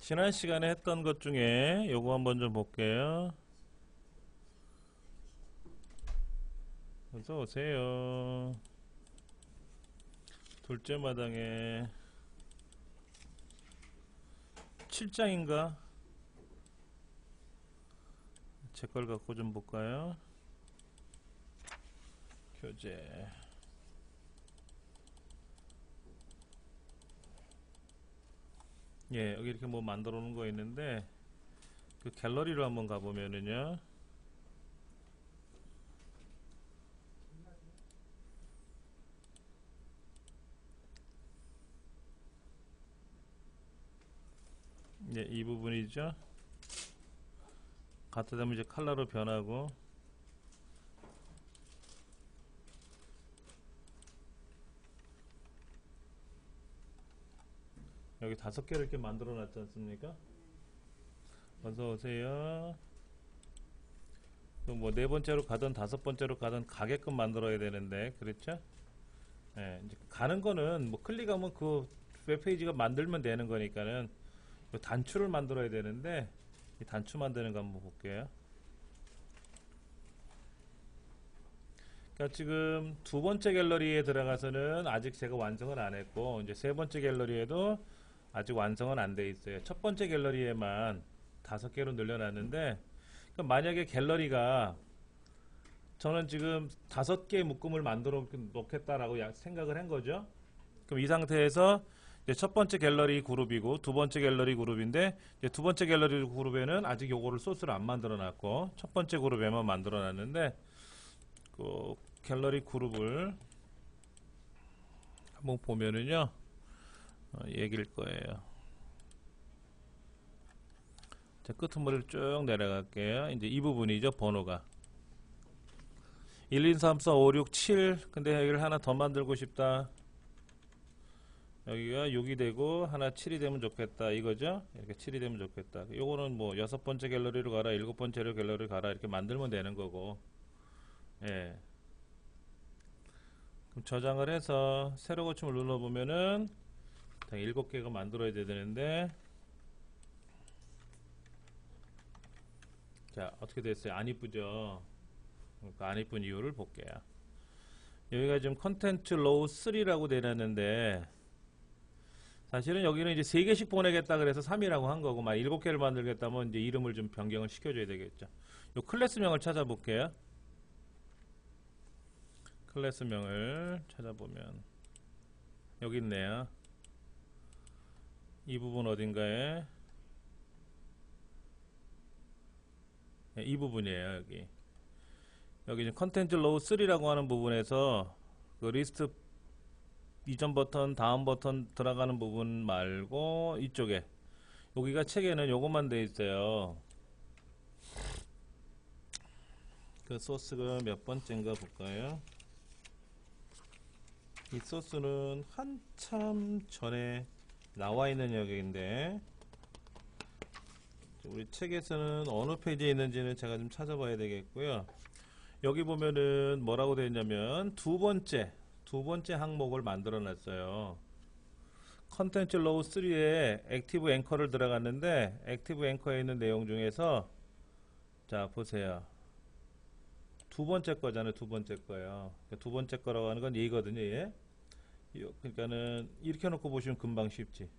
지난 시간에 했던 것 중에 요거 한번 좀 볼게요. 어서 오세요. 둘째 마당에 7장인가? 제 걸 갖고 좀 볼까요? 교재. 예, 여기 이렇게 뭐 만들어 놓은 거 있는데, 그 갤러리로 한번 가보면은요. 예, 이 부분이죠. 갖다 대면 이제 컬러로 변하고, 여기 5개를 이렇게 만들어 놨지 않습니까? 어서 오세요. 뭐 4번째로 가든 5번째로 가든 가게끔 만들어야 되는데, 그렇죠? 예, 이제 가는 거는 뭐 클릭하면 그 웹페이지가 만들면 되는 거니까는 요 단추를 만들어야 되는데, 이 단추 만드는 거 한번 볼게요. 그러니까 지금 2번째 갤러리에 들어가서는 아직 제가 완성을 안 했고, 이제 3번째 갤러리에도 아직 완성은 안 돼 있어요. 첫 번째 갤러리에만 5개로 늘려놨는데, 그러니까 만약에 갤러리가 저는 지금 5개의 묶음을 만들어 놓겠다라고 생각을 한 거죠. 그럼 이 상태에서 이제 첫 번째 갤러리 그룹이고 두 번째 갤러리 그룹인데, 이제 두 번째 갤러리 그룹에는 아직 요거를 소스를 안 만들어 놨고 첫 번째 그룹에만 만들어 놨는데, 그 갤러리 그룹을 한번 보면은요, 얘기일 거예요. 자, 끄트머리를 쭉 내려갈게요. 이제 이 부분이죠, 번호가 1, 2, 3, 4, 5, 6, 7. 근데 여기를 하나 더 만들고 싶다. 여기가 6이 되고 하나 7이 되면 좋겠다 이거죠. 이렇게 7이 되면 좋겠다. 요거는 뭐 6번째 갤러리로 가라, 7번째 갤러리로 가라, 이렇게 만들면 되는 거고. 예. 그럼 저장을 해서 새로 고침을 눌러보면은 7개가 만들어야 되는데, 자, 어떻게 됐어요? 안 이쁘죠? 그러니까 안 이쁜 이유를 볼게요. 여기가 지금 컨텐츠 로우 3라고 되어있는데, 사실은 여기는 이제 3개씩 보내겠다 그래서 3이라고 한 거고, 막 7개를 만들겠다면 이제 이름을 좀 변경을 시켜줘야 되겠죠. 요 클래스명을 찾아볼게요. 클래스명을 찾아보면 여기 있네요. 이 부분 어딘가에, 네, 이 부분이에요. 여기 컨텐츠 로우 3라고 하는 부분에서 그 리스트 이전 버튼 다음 버튼 들어가는 부분 말고 이쪽에, 여기가 책에는 요것만 돼 있어요. 그 소스가 몇 번째인가 볼까요? 이 소스는 한참 전에 나와 있는 여기인데, 우리 책에서는 어느 페이지에 있는지는 제가 좀 찾아봐야 되겠고요. 여기 보면은 뭐라고 되어 있냐면 두 번째 항목을 만들어 놨어요. 컨텐츠 로우 3에 액티브 앵커를 들어갔는데, 액티브 앵커에 있는 내용 중에서, 자 보세요. 두 번째 거잖아요. 두 번째 거요. 그러니까 두 번째 거라고 하는 건 얘거든요. 얘. 그러니까는 이렇게 놓고 보시면 금방 쉽지.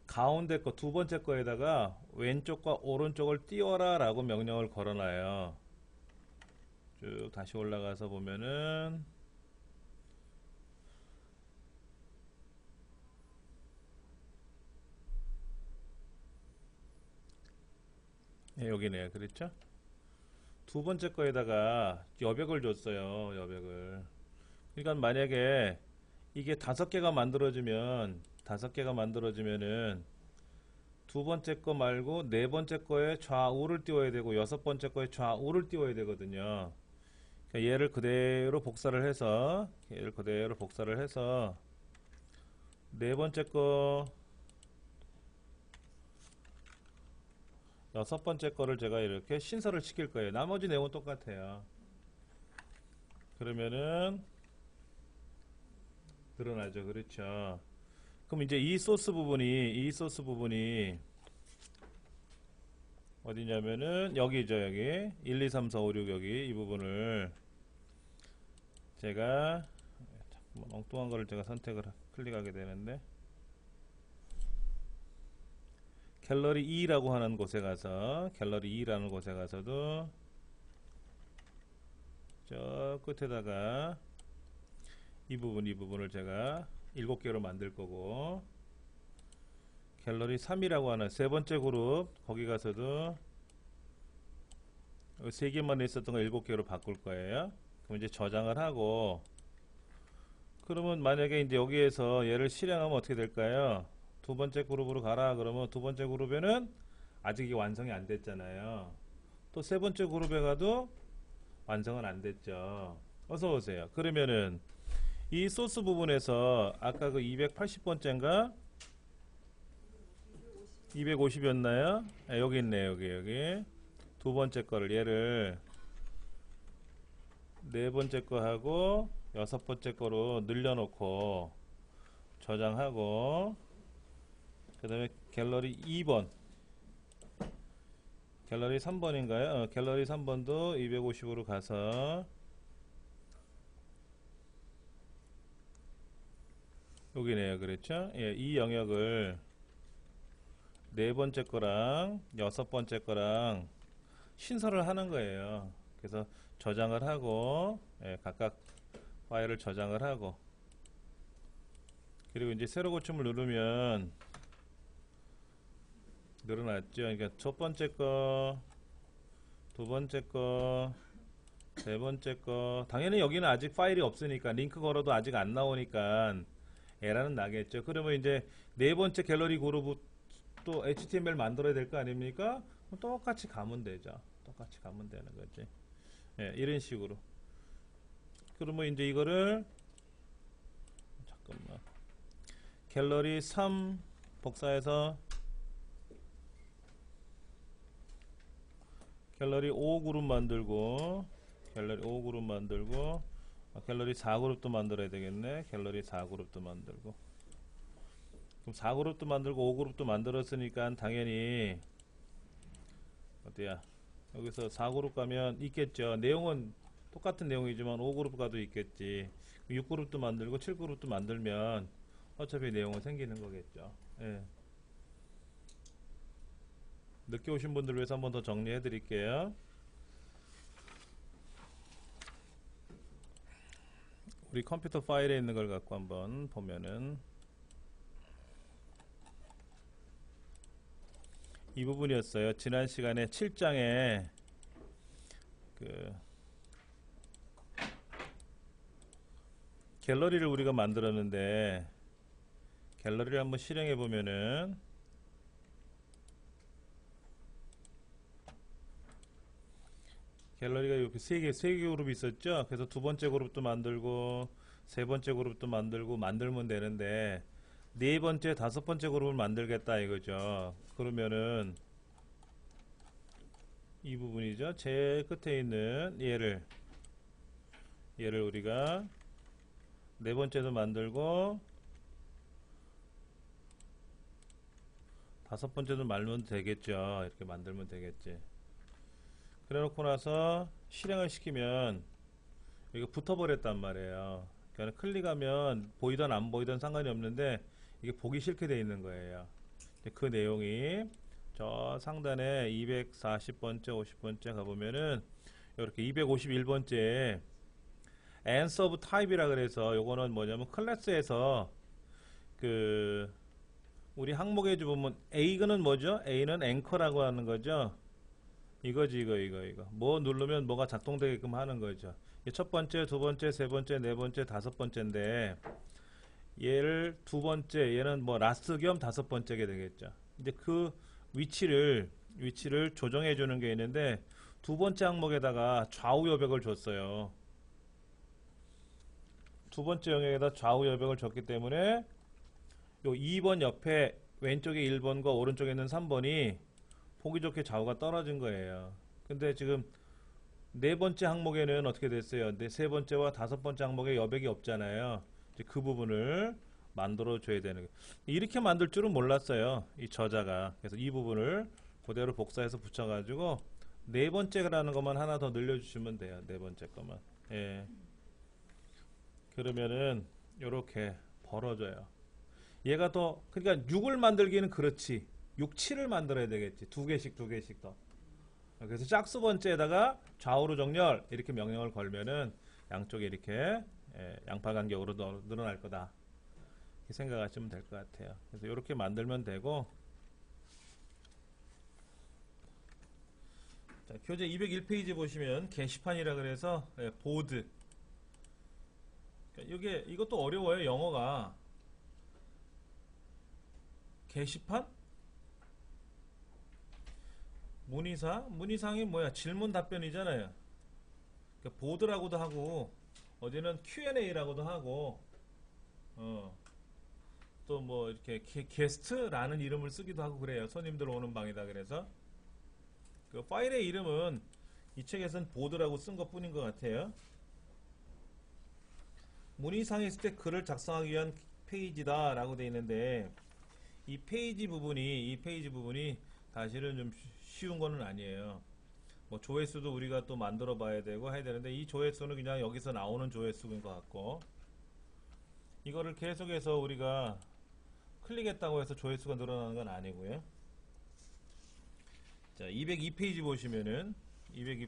가운데 거 두 번째 거에다가 왼쪽과 오른쪽을 띄워라 라고 명령을 걸어놔요. 쭉 다시 올라가서 보면은, 네, 여기네요. 그렇죠? 두 번째 거에다가 여백을 줬어요. 여백을. 그러니까 만약에 이게 5개가 만들어지면, 5개가 만들어지면은 두 번째 거 말고 네 번째 거에 좌우를 띄워야 되고 6번째 거에 좌우를 띄워야 되거든요. 그러니까 얘를 그대로 복사를 해서 네 번째 거, 6번째 거를 제가 이렇게 신설을 시킬 거예요. 나머지 내용은 똑같아요. 그러면은 드러나죠. 그렇죠. 그럼 이제 이 소스 부분이 어디냐면은 여기죠. 여기 1, 2, 3, 4, 5, 6 여기 이 부분을 제가 잠깐만 엉뚱한 거를 제가 선택을 클릭하게 되는데 갤러리 2라고 하는 곳에 가서 갤러리 2라는 곳에 가서도 저 끝에다가 이 부분을 제가 7개로 만들 거고 갤러리 3이라고 하는 세 번째 그룹 거기 가서도 3개만 있었던 거 7개로 바꿀 거예요. 그럼 이제 저장을 하고 그러면 만약에 이제 여기에서 얘를 실행하면 어떻게 될까요? 두 번째 그룹으로 가라 그러면 두 번째 그룹에는 아직 이게 완성이 안 됐잖아요. 또 세 번째 그룹에 가도 완성은 안 됐죠. 어서 오세요. 그러면은 이 소스 부분에서 아까 그 280번째인가 250이었나요? 네, 여기 있네요. 여기 두 번째 거를 얘를 네 번째 거 하고 여섯 번째 거로 늘려놓고 저장하고 그 다음에 갤러리 2번 갤러리 3번인가요? 갤러리 3번도 250으로 가서 여기네요. 그랬죠? 예, 이 영역을 네 번째 거랑 여섯 번째 거랑 신설을 하는 거예요. 그래서 저장을 하고 예, 각각 파일을 저장을 하고 그리고 이제 새로 고침을 누르면 늘어났죠. 그러니까 첫 번째 거, 두 번째 거, 세 번째 거. 당연히 여기는 아직 파일이 없으니까 링크 걸어도 아직 안 나오니까 에러는 나겠죠. 그러면 이제 네 번째 갤러리 그룹 또 HTML 만들어야 될 거 아닙니까? 똑같이 가면 되죠. 똑같이 가면 되는 거지. 예, 이런 식으로. 그러면 이제 이거를 잠깐만 갤러리 3 복사해서 갤러리 5 그룹 만들고 갤러리 5 그룹 만들고 갤러리 4 그룹도 만들어야 되겠네. 갤러리 4 그룹도 만들고 그럼 4 그룹도 만들고 5 그룹도 만들었으니까 당연히 어디야 여기서 4 그룹 가면 있겠죠. 내용은 똑같은 내용이지만 5 그룹 가도 있겠지. 6 그룹도 만들고 7 그룹도 만들면 어차피 내용은 생기는 거겠죠. 예. 늦게 오신 분들 위해서 한 번 더 정리해 드릴게요. 우리 컴퓨터 파일에 있는 걸 갖고 한번 보면은 이 부분이었어요. 지난 시간에 7장에 그 갤러리를 우리가 만들었는데 갤러리를 한번 실행해 보면은 갤러리가 이렇게 세 개 그룹이 있었죠. 그래서 두 번째 그룹도 만들고 세 번째 그룹도 만들고 만들면 되는데 네 번째 다섯 번째 그룹을 만들겠다 이거죠. 그러면은 이 부분이죠. 제일 끝에 있는 얘를 우리가 네 번째도 만들고 다섯 번째도 말면 되겠죠. 이렇게 만들면 되겠지. 그래 놓고 나서 실행을 시키면 이거 붙어버렸단 말이에요. 그러니까 클릭하면 보이든 안 보이든 상관이 없는데 이게 보기 싫게 돼 있는 거예요. 그 내용이 저 상단에 240번째 50번째 가보면은 이렇게 251번째 answer of type이라 그래서 요거는 뭐냐면 클래스에서 그 우리 항목에 보면 A는 뭐죠? A는 앵커라고 하는 거죠. 이거지 이거 뭐 누르면 뭐가 작동되게끔 하는 거죠. 첫 번째, 두 번째, 세 번째, 네 번째, 다섯 번째인데 얘를 두 번째, 얘는 뭐 라스트 겸 다섯 번째게 되겠죠. 이제 그 위치를 조정해 주는 게 있는데 두 번째 항목에다가 좌우 여백을 줬어요. 두 번째 영역에다 좌우 여백을 줬기 때문에 요 2번 옆에 왼쪽에 1번과 오른쪽에 있는 3번이 보기 좋게 좌우가 떨어진 거예요. 근데 지금 네 번째 항목에는 어떻게 됐어요? 세 번째와 다섯 번째 항목에 여백이 없잖아요. 이제 그 부분을 만들어 줘야 되는 거예요. 이렇게 만들 줄은 몰랐어요, 이 저자가. 그래서 이 부분을 그대로 복사해서 붙여가지고 네 번째라는 것만 하나 더 늘려주시면 돼요. 네 번째 것만. 예. 그러면은 요렇게 벌어져요. 얘가 더, 그러니까 6을 만들기는 그렇지, 6, 7을 만들어야 되겠지. 두 개씩 더. 그래서 짝수 번째에다가 좌우로 정렬 이렇게 명령을 걸면은 양쪽에 이렇게 양파 간격으로 늘어날 거다, 이렇게 생각하시면 될 것 같아요. 그래서 이렇게 만들면 되고, 자, 교재 201페이지 보시면 게시판이라 그래서 보드. 그러니까 이것도 어려워요, 영어가. 게시판? 문의사항이 뭐야? 질문 답변이잖아요. 그러니까 보드라고도 하고, 어디는 Q&A라고도 하고, 또 뭐 이렇게 게스트라는 이름을 쓰기도 하고 그래요. 손님들 오는 방이다 그래서. 그 파일의 이름은 이 책에서는 보드라고 쓴 것 뿐인 것 같아요. 문의사항이 있을 때 글을 작성하기 위한 페이지다 라고 되어 있는데, 이 페이지 부분이 사실은 좀 쉬운 거는 아니에요. 뭐 조회수도 우리가 또 만들어 봐야 되고 해야 되는데, 이 조회수는 그냥 여기서 나오는 조회수인 것 같고, 이거를 계속해서 우리가 클릭했다고 해서 조회수가 늘어나는 건 아니고요. 자, 202페이지 보시면은 여기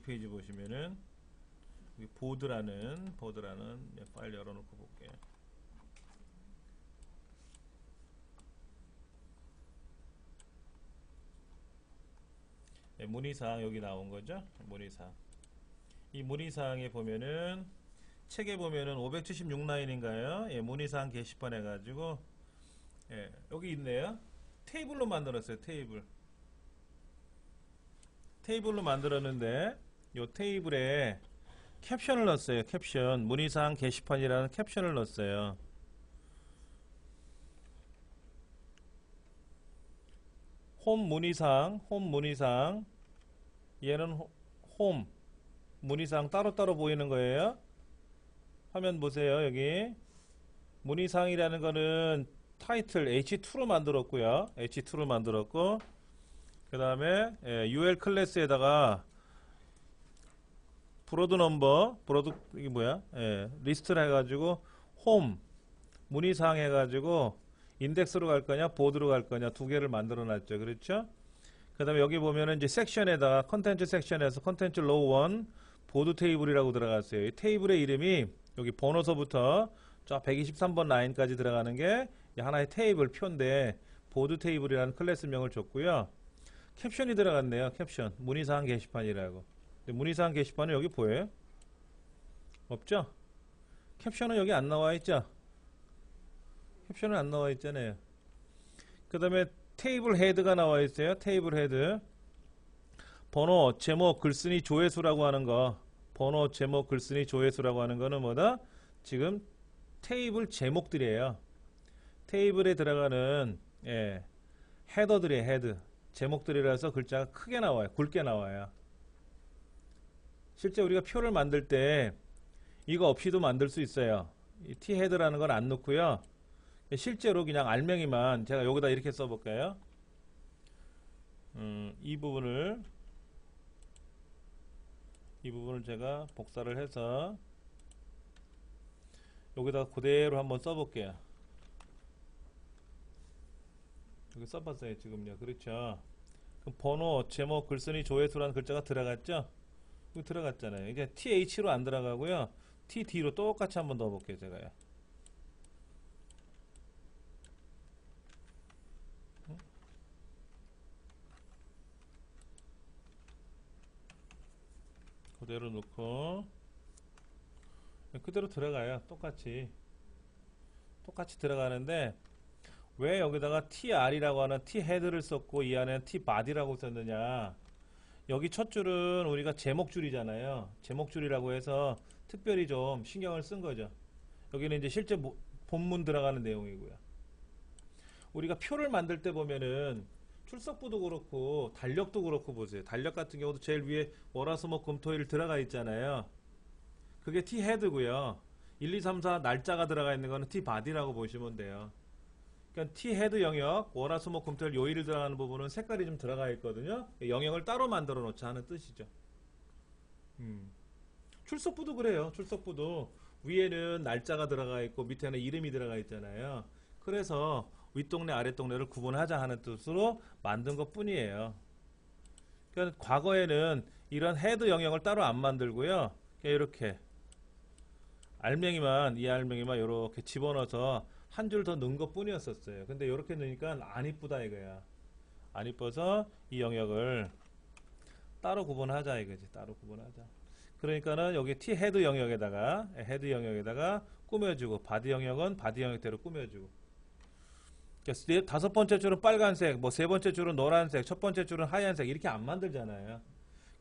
보드라는 파일 열어놓고 볼게요. 네, 문의사항 여기 나온 거죠. 문의사항. 이 문의사항에 보면은, 책에 보면은 576라인인가요? 예, 문의사항 게시판 해가지고, 예, 여기 있네요. 테이블로 만들었어요. 테이블로 만들었는데, 요 테이블에 캡션을 넣었어요. 캡션. 문의사항 게시판이라는 캡션을 넣었어요. 홈 문의사항. 얘는 홈 문의사항 따로따로 보이는 거예요. 화면 보세요. 여기 문의사항이라는 거는 타이틀 H2로 만들었고요. H2로 만들었고, 그 다음에 UL 클래스에다가 브로드 넘버, 이게 뭐야? 리스트를 해가지고 홈 문의사항 해가지고 인덱스로 갈 거냐 보드로 갈 거냐 두 개를 만들어 놨죠. 그렇죠? 그 다음에 여기 보면은 이제 섹션에다가 컨텐츠 섹션에서 컨텐츠 로우 1 보드 테이블이라고 들어갔어요. 이 테이블의 이름이 여기 번호서부터 저 123번 라인까지 들어가는 게 하나의 테이블 표인데, 보드 테이블이라는 클래스명을 줬고요. 캡션이 들어갔네요. 캡션. 문의사항 게시판이라고. 문의사항 게시판은 여기 보여요? 없죠? 캡션은 여기 안 나와 있죠? 캡션은 안 나와 있잖아요. 그 다음에 테이블 헤드가 나와 있어요. 테이블 헤드. 번호, 제목, 글쓴이, 조회수라고 하는 거. 번호, 제목, 글쓴이, 조회수라고 하는 거는 뭐다? 지금 테이블 제목들이에요. 테이블에 들어가는 헤더들이에요. 헤드. 제목들이라서 글자가 크게 나와요. 굵게 나와요. 실제 우리가 표를 만들 때 이거 없이도 만들 수 있어요. 이 T-헤드라는 건 안 넣고요. 실제로 그냥 알맹이만 제가 여기다 이렇게 써볼까요? 이 부분을 제가 복사를 해서 여기다 그대로 한번 써볼게요. 여기 써봤어요 지금요. 그렇죠? 그럼 번호, 제목, 글쓴이, 조회수라는 글자가 들어갔죠? 여기 들어갔잖아요. 이제 TH로 안 들어가고요. TD로 똑같이 한번 넣어볼게요 제가요. 그대로 놓고 그대로 들어가요. 똑같이 들어가는데, 왜 여기다가 TR이라고 하는 T헤드를 썼고 이 안에 Tbody라고 썼느냐. 여기 첫 줄은 우리가 제목줄이잖아요. 제목줄이라고 해서 특별히 좀 신경을 쓴 거죠. 여기는 이제 실제 본문 들어가는 내용이고요. 우리가 표를 만들 때 보면은 출석부도 그렇고 달력도 그렇고 보세요. 달력 같은 경우도 제일 위에 월화수목금토일 들어가 있잖아요. 그게 T헤드고요. 1, 2, 3, 4 날짜가 들어가 있는 거는 T 바디라고 보시면 돼요. 그러니까 T 헤드 영역, 월화수목 금토일 요일을 들어가는 부분은 색깔이 좀 들어가 있거든요. 영역을 따로 만들어 놓자 하는 뜻이죠. 출석부도 그래요. 출석부도 위에는 날짜가 들어가 있고 밑에는 이름이 들어가 있잖아요. 그래서 윗동네 아랫동네를 구분하자 하는 뜻으로 만든 것 뿐이에요. 그러니까 과거에는 이런 헤드 영역을 따로 안 만들고요. 이렇게 알맹이만, 이 알맹이만 이렇게 집어넣어서 한 줄 더 넣은 것 뿐이었었어요. 근데 이렇게 넣으니까 안 이쁘다 이거야. 안 이뻐서 이 영역을 따로 구분하자 이거지. 따로 구분하자. 그러니까는 여기 T 헤드 영역에다가 꾸며주고, 바디 영역은 바디 영역대로 꾸며주고. 그러니까 다섯 번째 줄은 빨간색, 뭐 세 번째 줄은 노란색, 첫 번째 줄은 하얀색 이렇게 안 만들잖아요.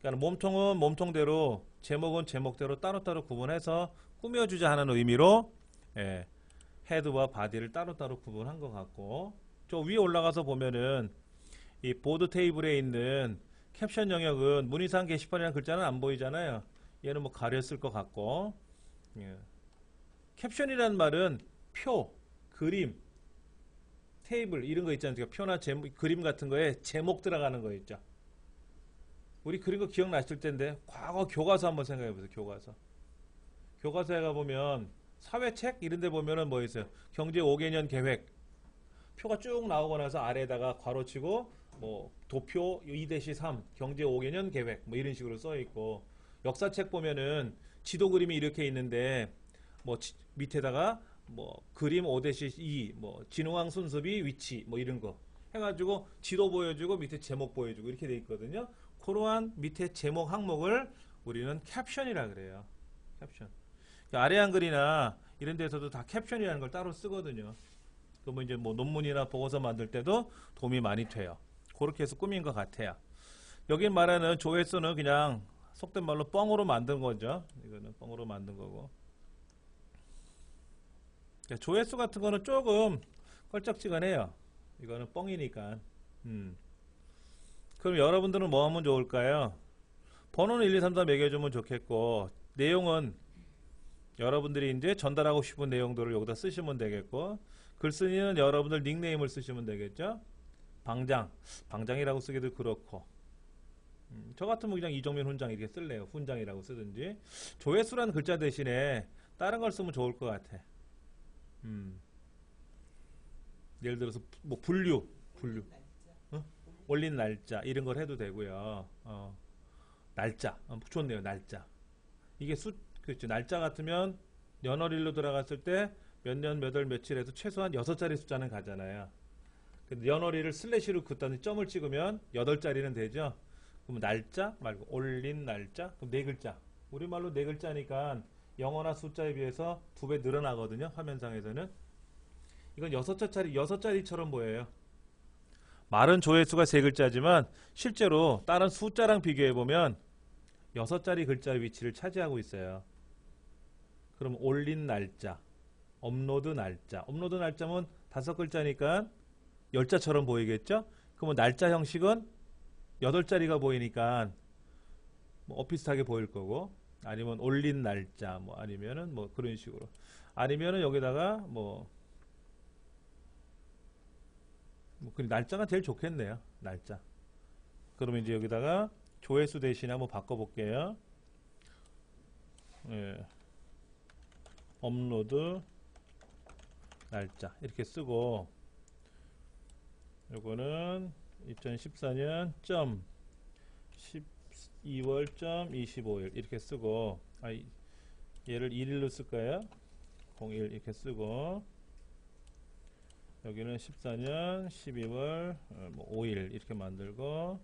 그러니까 몸통은 몸통대로, 제목은 제목대로 따로따로 구분해서 꾸며주자 하는 의미로 헤드와 바디를 따로따로 구분한 것 같고, 저 위에 올라가서 보면은 이 보드 테이블에 있는 캡션 영역은 문의사항 게시판이라는 글자는 안 보이잖아요. 얘는 뭐 가렸을 것 같고, 캡션이라는 말은 표, 그림, 테이블 이런 거 있잖아요. 표나 그림 같은 거에 제목 들어가는 거 있죠. 우리 그린 거 기억나실 텐데 과거 교과서 한번 생각해 보세요. 교과서에 가보면 사회책 이런 데 보면은 뭐 있어요. 경제 5개년 계획 표가 쭉 나오고 나서 아래에다가 괄호치고 뭐 도표 2-3 경제 5개년 계획 뭐 이런 식으로 써 있고, 역사책 보면은 지도 그림이 이렇게 있는데 뭐 밑에다가 뭐 그림 5-2 뭐 진흥왕 순수비 위치 뭐 이런 거 해가지고 지도 보여주고 밑에 제목 보여주고 이렇게 돼 있거든요. 그러한 밑에 제목 항목을 우리는 캡션이라 그래요. 캡션. 아래 한글이나 이런 데서도 다 캡션이라는 걸 따로 쓰거든요. 그러면 이제 뭐 논문이나 보고서 만들 때도 도움이 많이 돼요. 그렇게 해서 꾸민 것 같아요. 여기 말하는 조회수는 그냥 속된 말로 뻥으로 만든 거죠. 이거는 뻥으로 만든 거고. 조회수 같은 거는 조금 껄쩍지근해요. 이거는 뻥이니까. 그럼 여러분들은 뭐 하면 좋을까요? 번호는 1, 2, 3, 4 매겨주면 좋겠고, 내용은 여러분들이 이제 전달하고 싶은 내용들을 여기다 쓰시면 되겠고, 글쓴이는 여러분들 닉네임을 쓰시면 되겠죠. 방장이라고 쓰기도 그렇고, 저 같으면 그냥 이종민 훈장 이렇게 쓸래요. 훈장이라고 쓰든지. 조회수라는 글자 대신에 다른 걸 쓰면 좋을 것 같아. 예를 들어서 뭐 분류 올린 날짜 이런 걸 해도 되고요. 날짜 좋네요. 날짜 이게 그렇죠. 날짜 같으면 연월일로 들어갔을 때 몇 년 몇 월 며칠에서 최소한 6자리 숫자는 가잖아요. 근데 연월일을 슬래시로 긋다니 점을 찍으면 8자리는 되죠. 그럼 날짜 말고 올린 날짜 그럼 4글자. 우리말로 4글자니까 영어나 숫자에 비해서 2배 늘어나거든요. 화면상에서는. 이건 6자리처럼 보여요. 말은 조회수가 3글자지만 실제로 다른 숫자랑 비교해보면 6자리 글자의 위치를 차지하고 있어요. 그럼 올린 날짜, 업로드 날짜면 5글자니까 10자처럼 보이겠죠? 그러면 날짜 형식은 8자리가 보이니까 뭐 비슷하게 보일 거고, 아니면 올린 날짜, 뭐 아니면은 뭐 그런 식으로, 아니면은 여기다가 그 날짜가 제일 좋겠네요. 날짜. 그러면 이제 여기다가 조회수 대신에 한번 바꿔볼게요. 업로드 날짜 이렇게 쓰고, 요거는 2014년 12월 25일 이렇게 쓰고, 얘를 1일로 쓸까요? 01 이렇게 쓰고, 여기는 14년 12월 5일 이렇게 만들고,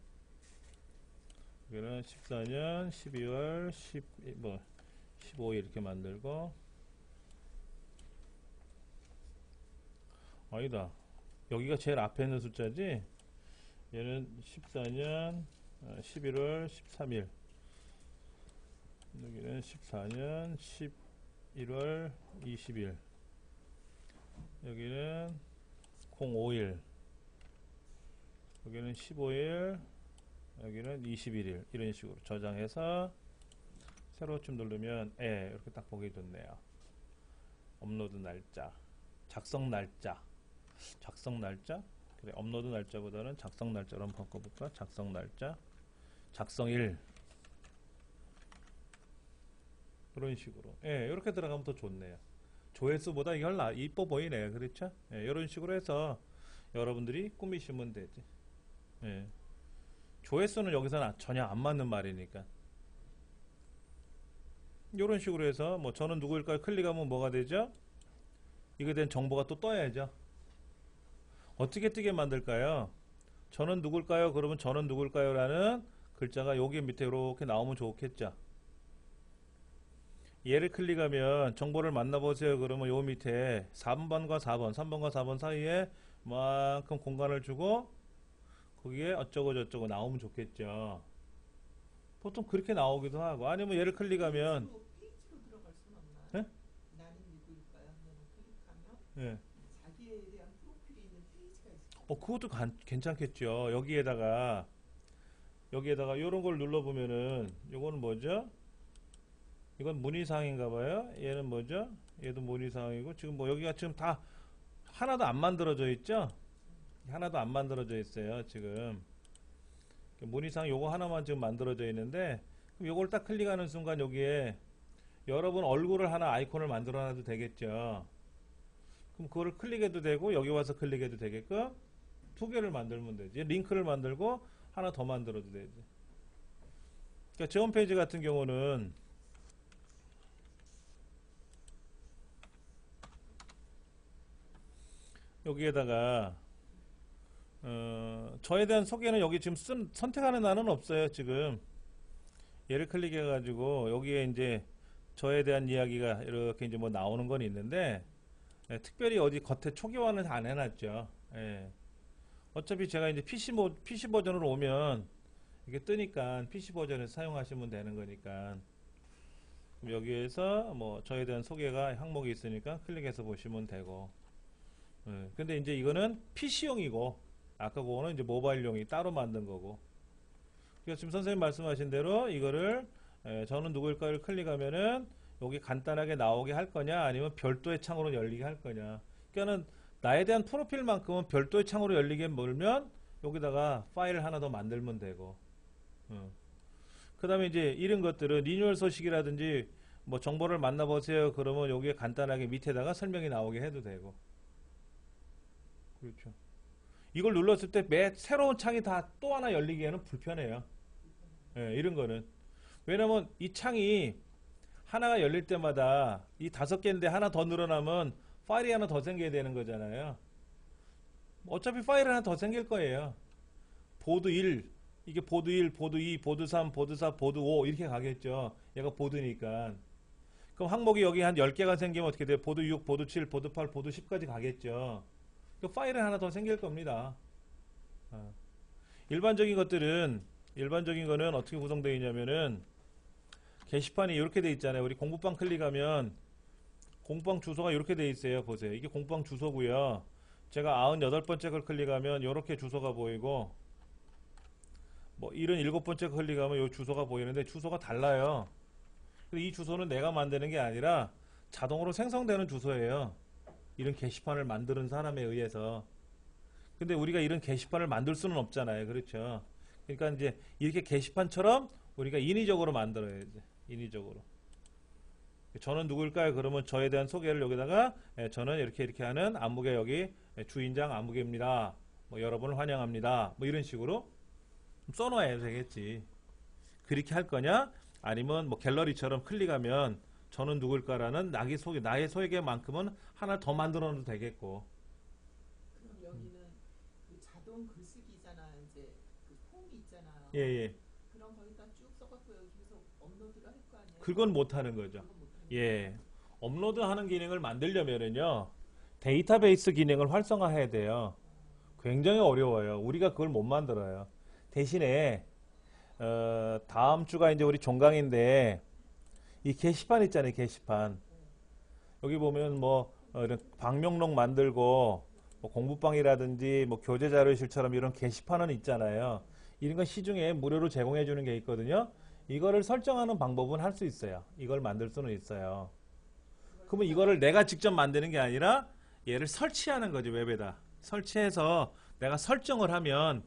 여기는 14년 12월 15일 이렇게 만들고, 아니다. 여기가 제일 앞에 있는 숫자지? 얘는 14년 11월 13일, 여기는 14년 11월 20일, 여기는 05일, 여기는 15일, 여기는 21일 이런 식으로 저장해서 새로 좀 누르면 이렇게 딱 보기 좋네요. 업로드 날짜, 작성 날짜, 작성 날짜. 그래, 업로드 날짜보다는 작성 날짜로 한번 바꿔볼까? 작성 날짜, 작성일. 이런 식으로. 예, 이렇게 들어가면 더 좋네요. 조회수보다 이게 훨씬 이뻐 보이네요. 그렇죠? 예, 이런 식으로 해서 여러분들이 꾸미시면 되지. 예. 조회수는 여기서는 전혀 안 맞는 말이니까. 이런 식으로 해서 뭐 저는 누구일까요? 클릭하면 뭐가 되죠? 이거에 대한 정보가 또 떠야죠. 어떻게 뜨게 만들까요? 저는 누굴까요? 그러면 저는 누굴까요? 라는 글자가 여기 밑에 이렇게 나오면 좋겠죠. 얘를 클릭하면 정보를 만나보세요. 그러면 요 밑에 3번과 4번, 3번과 4번 사이에 만큼 공간을 주고 거기에 어쩌고 저쩌고 나오면 좋겠죠. 보통 그렇게 나오기도 하고, 아니면 얘를 클릭하면 페이지로 들어갈 수는 없나요? 네? 나는 누구일까요? 하면 클릭하면 예. 자기에 대한 프로필이 있는 페이지가 있어요. 그것도 괜찮겠죠. 여기에다가 이런 걸 눌러보면은 요거는 뭐죠? 이건 문의사항인가 봐요. 얘는 뭐죠? 얘도 문의사항이고, 지금 뭐 여기가 지금 다 하나도 안 만들어져 있죠? 하나도 안 만들어져 있어요. 지금 문의사항 요거 하나만 지금 만들어져 있는데, 그럼 요걸 딱 클릭하는 순간 여기에 여러분 얼굴을 하나 아이콘을 만들어 놔도 되겠죠. 그럼 그거를 클릭해도 되고 여기 와서 클릭해도 되게끔 두 개를 만들면 되지. 링크를 만들고 하나 더 만들어도 되지. 그러니까 제 홈페이지 같은 경우는 여기에다가 저에 대한 소개는 여기 지금 선택하는欄은 없어요. 지금 얘를 클릭해 가지고 여기에 이제 저에 대한 이야기가 이렇게 이제 뭐 나오는 건 있는데, 예, 특별히 어디 겉에 초기화는 안 해놨죠. 예. 어차피 제가 이제 PC 버전으로 오면 이게 뜨니까 PC 버전에서 사용하시면 되는 거니까. 그럼 여기에서 뭐 저에 대한 소개가 항목이 있으니까 클릭해서 보시면 되고. 예. 근데 이제 이거는 PC용이고 아까 그거는 이제 모바일용이 따로 만든 거고. 그래서 지금 선생님 말씀하신 대로 이거를 저는 누구일까를 클릭하면은 여기 간단하게 나오게 할 거냐, 아니면 별도의 창으로 열리게 할 거냐. 그러니까는 나에 대한 프로필만큼은 별도의 창으로 열리게 몰면 여기다가 파일을 하나 더 만들면 되고. 그 다음에 이제 이런 것들은 리뉴얼 소식이라든지 뭐 정보를 만나보세요. 그러면 여기에 간단하게 밑에다가 설명이 나오게 해도 되고. 그렇죠. 이걸 눌렀을 때 새로운 창이 다 또 하나 열리기에는 불편해요. 예, 이런 거는. 왜냐면 이 창이 하나가 열릴 때마다 이 5개인데 하나 더 늘어나면 파일이 하나 더 생겨야 되는 거잖아요. 어차피 파일 하나 더 생길 거예요. 보드 1, 이게 보드 1, 보드 2, 보드 3, 보드 4, 보드 5 이렇게 가겠죠. 얘가 보드니까. 그럼 항목이 여기 한 10개가 생기면 어떻게 돼요? 보드 6, 보드 7, 보드 8, 보드 10까지 가겠죠. 그 파일은 하나 더 생길 겁니다. 일반적인 거는 어떻게 구성되어 있냐면은 게시판이 이렇게 돼 있잖아요. 우리 공부방 클릭하면 공부방 주소가 이렇게 돼 있어요. 보세요. 이게 공부방 주소고요. 제가 98번째 걸 클릭하면 이렇게 주소가 보이고, 뭐 77번째 클릭하면 이 주소가 보이는데 주소가 달라요. 이 주소는 내가 만드는 게 아니라 자동으로 생성되는 주소예요. 이런 게시판을 만드는 사람에 의해서. 근데 우리가 이런 게시판을 만들 수는 없잖아요. 그렇죠? 그러니까 이제 이렇게 게시판처럼 우리가 인위적으로 만들어야지. 인위적으로. 저는 누구일까요? 그러면 저에 대한 소개를 여기다가 저는 이렇게 하는 안무개, 여기 주인장 안무개입니다. 뭐 여러분을 환영합니다. 뭐 이런 식으로 써놔야 되겠지. 그렇게 할 거냐? 아니면 뭐 갤러리처럼 클릭하면 저는 누굴까라는 나의 소개만큼은 하나 더 만들어도 되겠고. 그럼 여기는 그 자동 글쓰기잖아요. 이제 그 폼이 있잖아요. 예, 예. 그럼 거기다 쭉 써갖고 여기서 업로드를 할 거 아니에요? 그건 못 하는 거죠. 그건 못 하는 예. 업로드 하는 기능을 만들려면은요, 데이터베이스 기능을 활성화해야 돼요. 굉장히 어려워요. 우리가 그걸 못 만들어요. 대신에, 다음 주가 이제 우리 종강인데, 이 게시판 있잖아요, 게시판. 여기 보면 뭐, 이런 방명록 만들고, 뭐 공부방이라든지, 뭐 교재 자료실처럼 이런 게시판은 있잖아요. 이런 건 시중에 무료로 제공해 주는 게 있거든요. 이거를 설정하는 방법은 할 수 있어요. 이걸 만들 수는 있어요. 그걸 그러면 이거를 내가 직접 만드는 게 아니라 얘를 설치하는 거지, 웹에다. 설치해서 내가 설정을 하면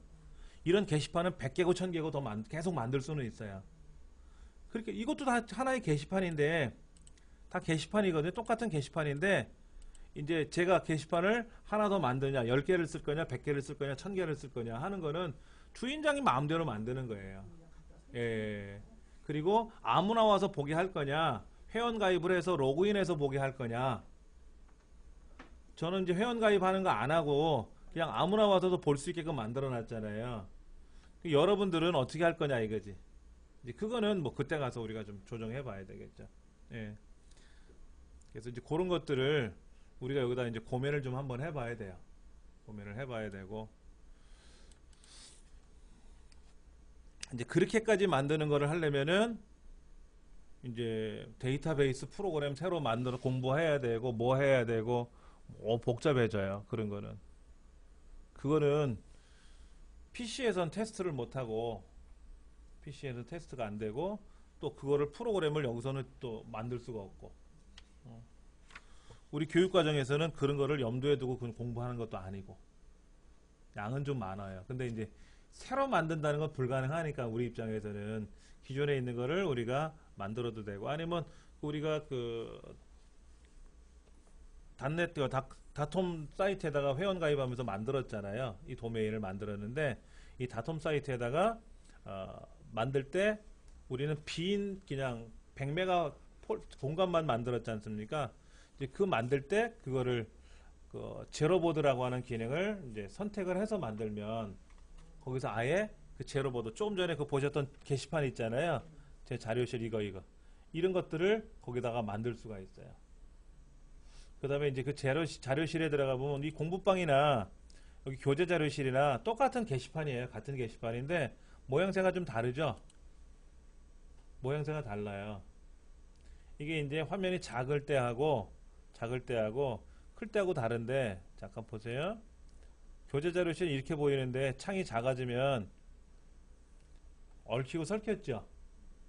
이런 게시판은 100개고 1000개고 더 계속 만들 수는 있어요. 그러니까 이것도 다 하나의 게시판인데, 다 게시판이거든요. 똑같은 게시판인데, 이제 제가 게시판을 하나 더 만드냐, 10개를 쓸 거냐, 100개를 쓸 거냐, 1000개를 쓸 거냐 하는 거는 주인장이 마음대로 만드는 거예요. 예. 그리고 아무나 와서 보게 할 거냐, 회원 가입을 해서 로그인해서 보게 할 거냐. 저는 이제 회원 가입하는 거 안 하고 그냥 아무나 와서도 볼 수 있게끔 만들어 놨잖아요. 여러분들은 어떻게 할 거냐 이거지. 이제 그거는 뭐 그때 가서 우리가 좀 조정해 봐야 되겠죠. 예. 그래서 이제 그런 것들을 우리가 여기다 이제 고민을 좀 한번 해 봐야 돼요. 고민을 해 봐야 되고, 이제 그렇게까지 만드는 거를 하려면은 이제 데이터베이스 프로그램 새로 만들어 공부해야 되고 뭐 해야 되고 복잡해져요. 그런 거는. 그거는 PC에선 테스트를 못하고, PC에서 테스트가 안 되고, 또 그거를 프로그램을 여기서는 또 만들 수가 없고, 우리 교육과정에서는 그런 거를 염두에 두고 공부하는 것도 아니고, 양은 좀 많아요. 근데 이제 새로 만든다는 건 불가능하니까 우리 입장에서는 기존에 있는 거를 우리가 만들어도 되고, 아니면 우리가 그 단넷 다톰 사이트에다가 회원 가입하면서 만들었잖아요. 이 도메인을 만들었는데, 이 다톰 사이트에다가 만들 때 우리는 빈 그냥 100메가 공간만 만들었지 않습니까? 이제 그 만들 때 그거를 그 제로보드라고 하는 기능을 이제 선택을 해서 만들면, 거기서 아예 그 제로보드, 조금 전에 그 보셨던 게시판 있잖아요. 제 자료실 이거 이런 것들을 거기다가 만들 수가 있어요. 그 다음에 이제 그 자료실에 들어가 보면 이 공부방이나 여기 교재 자료실이나 똑같은 게시판이에요. 같은 게시판인데 모양새가 좀 다르죠? 모양새가 달라요. 이게 이제 화면이 작을 때하고 클 때하고 다른데, 잠깐 보세요. 교재 자료실 이렇게 보이는데 창이 작아지면 얽히고 설켰죠?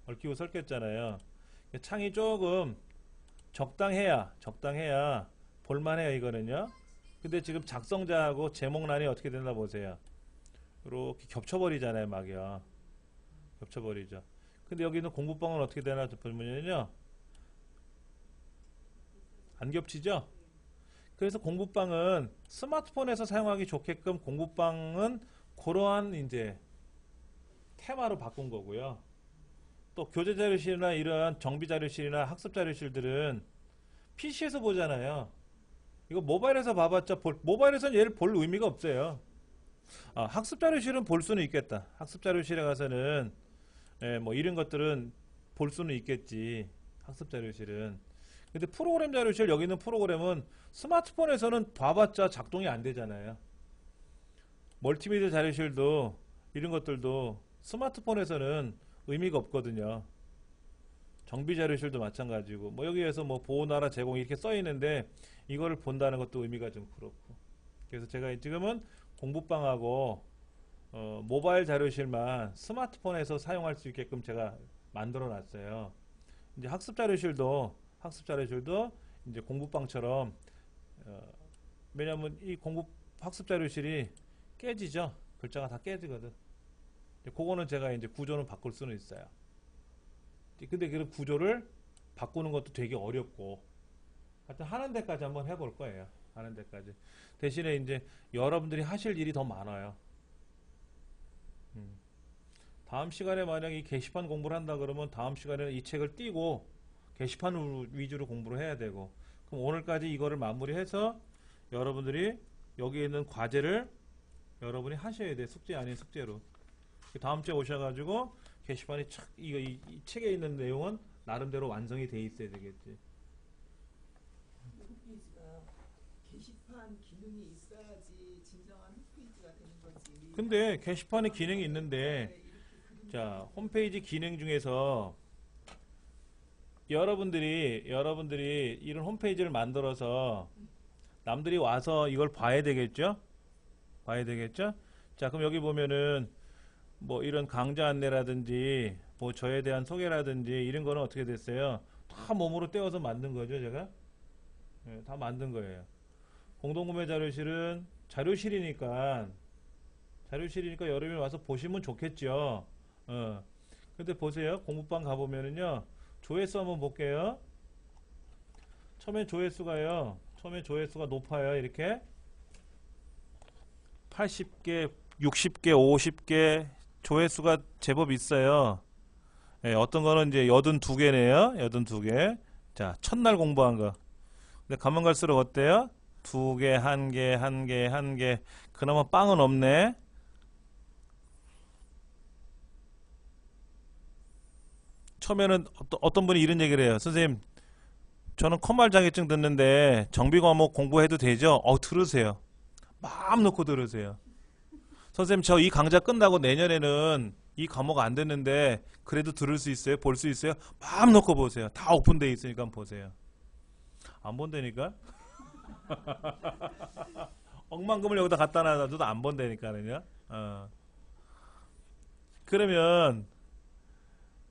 얽히고 설켰잖아요. 창이 조금 적당해야 볼만해요, 이거는요. 근데 지금 작성자하고 제목란이 어떻게 된다 보세요. 이렇게 겹쳐버리잖아요, 막이요. 겹쳐버리죠. 근데 여기는 공부방은 어떻게 되나 보면요, 안 겹치죠? 그래서 공부방은 스마트폰에서 사용하기 좋게끔 공부방은 그러한 이제 테마로 바꾼 거고요. 또 교재 자료실이나 이런 정비 자료실이나 학습 자료실들은 PC에서 보잖아요. 이거 모바일에서 봐봤자 모바일에서는 얘를 볼 의미가 없어요. 학습 자료실은 볼 수는 있겠다. 학습 자료실에 가서는 뭐 이런 것들은 볼 수는 있겠지. 학습 자료실은. 근데 프로그램 자료실, 여기 있는 프로그램은 스마트폰에서는 봐봤자 작동이 안 되잖아요. 멀티미디어 자료실도 이런 것들도 스마트폰에서는 의미가 없거든요. 정비 자료실도 마찬가지고, 뭐 여기에서 뭐 보호나라 제공 이렇게 써 있는데 이거를 본다는 것도 의미가 좀 그렇고. 그래서 제가 지금은 공부방하고 모바일 자료실만 스마트폰에서 사용할 수 있게끔 제가 만들어 놨어요. 이제 학습 자료실도 이제 공부방처럼, 왜냐면 이 학습 자료실이 깨지죠. 글자가 다 깨지거든. 그거는 제가 이제 구조는 바꿀 수는 있어요. 근데 그 구조를 바꾸는 것도 되게 어렵고, 하여튼 하는 데까지 한번 해볼 거예요. 하는 데까지. 대신에 이제 여러분들이 하실 일이 더 많아요. 다음 시간에 만약 이 게시판 공부를 한다 그러면 다음 시간에는 이 책을 띄고 게시판 위주로 공부를 해야 되고, 그럼 오늘까지 이거를 마무리해서 여러분들이 여기에 있는 과제를 여러분이 하셔야 돼. 숙제 아닌 숙제로. 다음 주에 오셔가지고 게시판이 이 책에 있는 내용은 나름대로 완성이 돼 있어야 되겠지. 홈페이지가 게시판 기능이 있어야지 진정한 홈페이지가 되는 거지. 근데 게시판에 기능이 있는데, 자, 홈페이지 기능 중에서 여러분들이 이런 홈페이지를 만들어서 남들이 와서 이걸 봐야 되겠죠? 자, 그럼 여기 보면은 뭐 이런 강좌 안내라든지 뭐 저에 대한 소개라든지 이런 거는 어떻게 됐어요? 다 몸으로 떼어서 만든 거죠, 제가. 예, 다 만든 거예요. 공동구매 자료실은 자료실이니까 여러분이 와서 보시면 좋겠죠. 근데 보세요. 공부방 가보면은요. 조회수 한번 볼게요. 처음에 조회수가 높아요. 이렇게 80개, 60개, 50개 조회수가 제법 있어요. 예, 어떤 거는 이제 82개네요. 82개. 자, 첫날 공부한 거. 근데 가면 갈수록 어때요? 2개, 1개, 1개, 1개. 그나마 빵은 없네. 처음에는 어떤 분이 이런 얘기를 해요. 선생님, 저는 컴활 자격증 듣는데 정비 과목 공부해도 되죠? 들으세요. 마음 놓고 들으세요. 선생님, 저 이 강좌 끝나고 내년에는 이 과목 안 듣는데 그래도 들을 수 있어요? 볼 수 있어요? 마음 놓고 보세요. 다 오픈되어 있으니까 보세요. 안 본다니까? 억만금을 여기다 갖다 놔둬도 안 본다니까는요. 그러면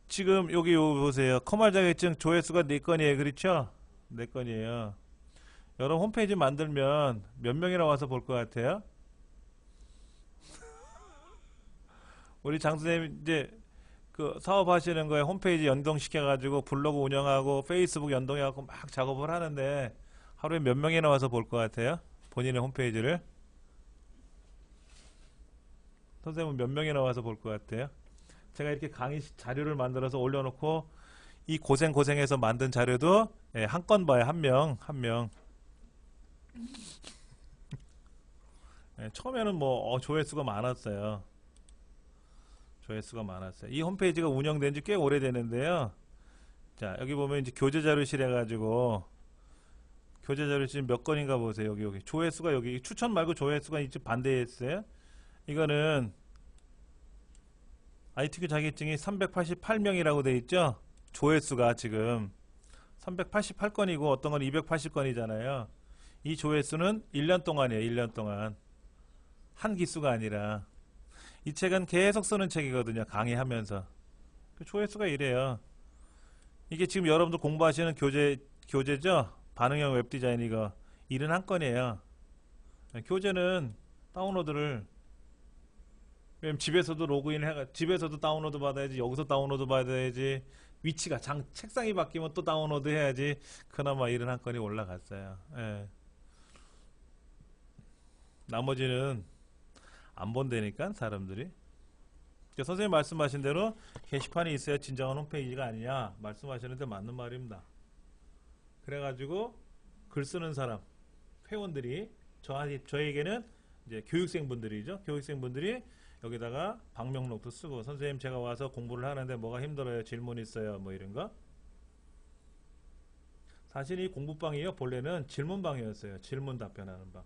지금 여기 보세요. 컴활 자격증 조회수가 4건이에요. 그렇죠? 4건이에요. 여러분 홈페이지 만들면 몇 명이나 와서 볼 것 같아요? 우리 장선생님 이제 그 사업하시는 거에 홈페이지 연동시켜가지고 블로그 운영하고 페이스북 연동해갖고 막 작업을 하는데 하루에 몇 명이나 와서 볼 것 같아요? 본인의 홈페이지를? 선생님은 몇 명이나 와서 볼 것 같아요? 제가 이렇게 강의 자료를 만들어서 올려놓고 이 고생해서 만든 자료도 한 건 봐요. 한 명. 처음에는 뭐 조회수가 많았어요. 이 홈페이지가 운영된 지 꽤 오래되는데요. 자, 여기 보면 이제 교재 자료실 해가지고 교재 자료실 몇 건인가 보세요. 여기 조회수가 여기 추천 말고 조회수가 이제 반대했어요. 이거는 ITQ 자격증이 388명이라고 돼 있죠. 조회수가 지금 388건이고 어떤 건 280건이잖아요. 이 조회수는 1년 동안이에요. 1년 동안. 한 기수가 아니라. 이 책은 계속 쓰는 책이거든요. 강의하면서. 그 조회수가 이래요. 이게 지금 여러분들 공부하시는 교재죠? 반응형 웹디자인 이거 71건이에요. 교재는 다운로드를 왜냐면 집에서도 로그인 해가 집에서도 다운로드 받아야지 여기서 다운로드 받아야지 위치가 책상이 바뀌면 또 다운로드 해야지 그나마 71건이 올라갔어요. 예. 나머지는 안 본다니까 사람들이. 그러니까 선생님 말씀하신 대로 게시판이 있어야 진정한 홈페이지가 아니냐 말씀하시는데 맞는 말입니다. 그래가지고 글 쓰는 사람 회원들이 저에게는 이제 교육생분들이죠. 교육생분들이 여기다가 방명록도 쓰고 선생님 제가 와서 공부를 하는데 뭐가 힘들어요? 질문 있어요? 뭐 이런 거. 사실 이 공부방이요 본래는 질문방이었어요. 질문 답변하는 방.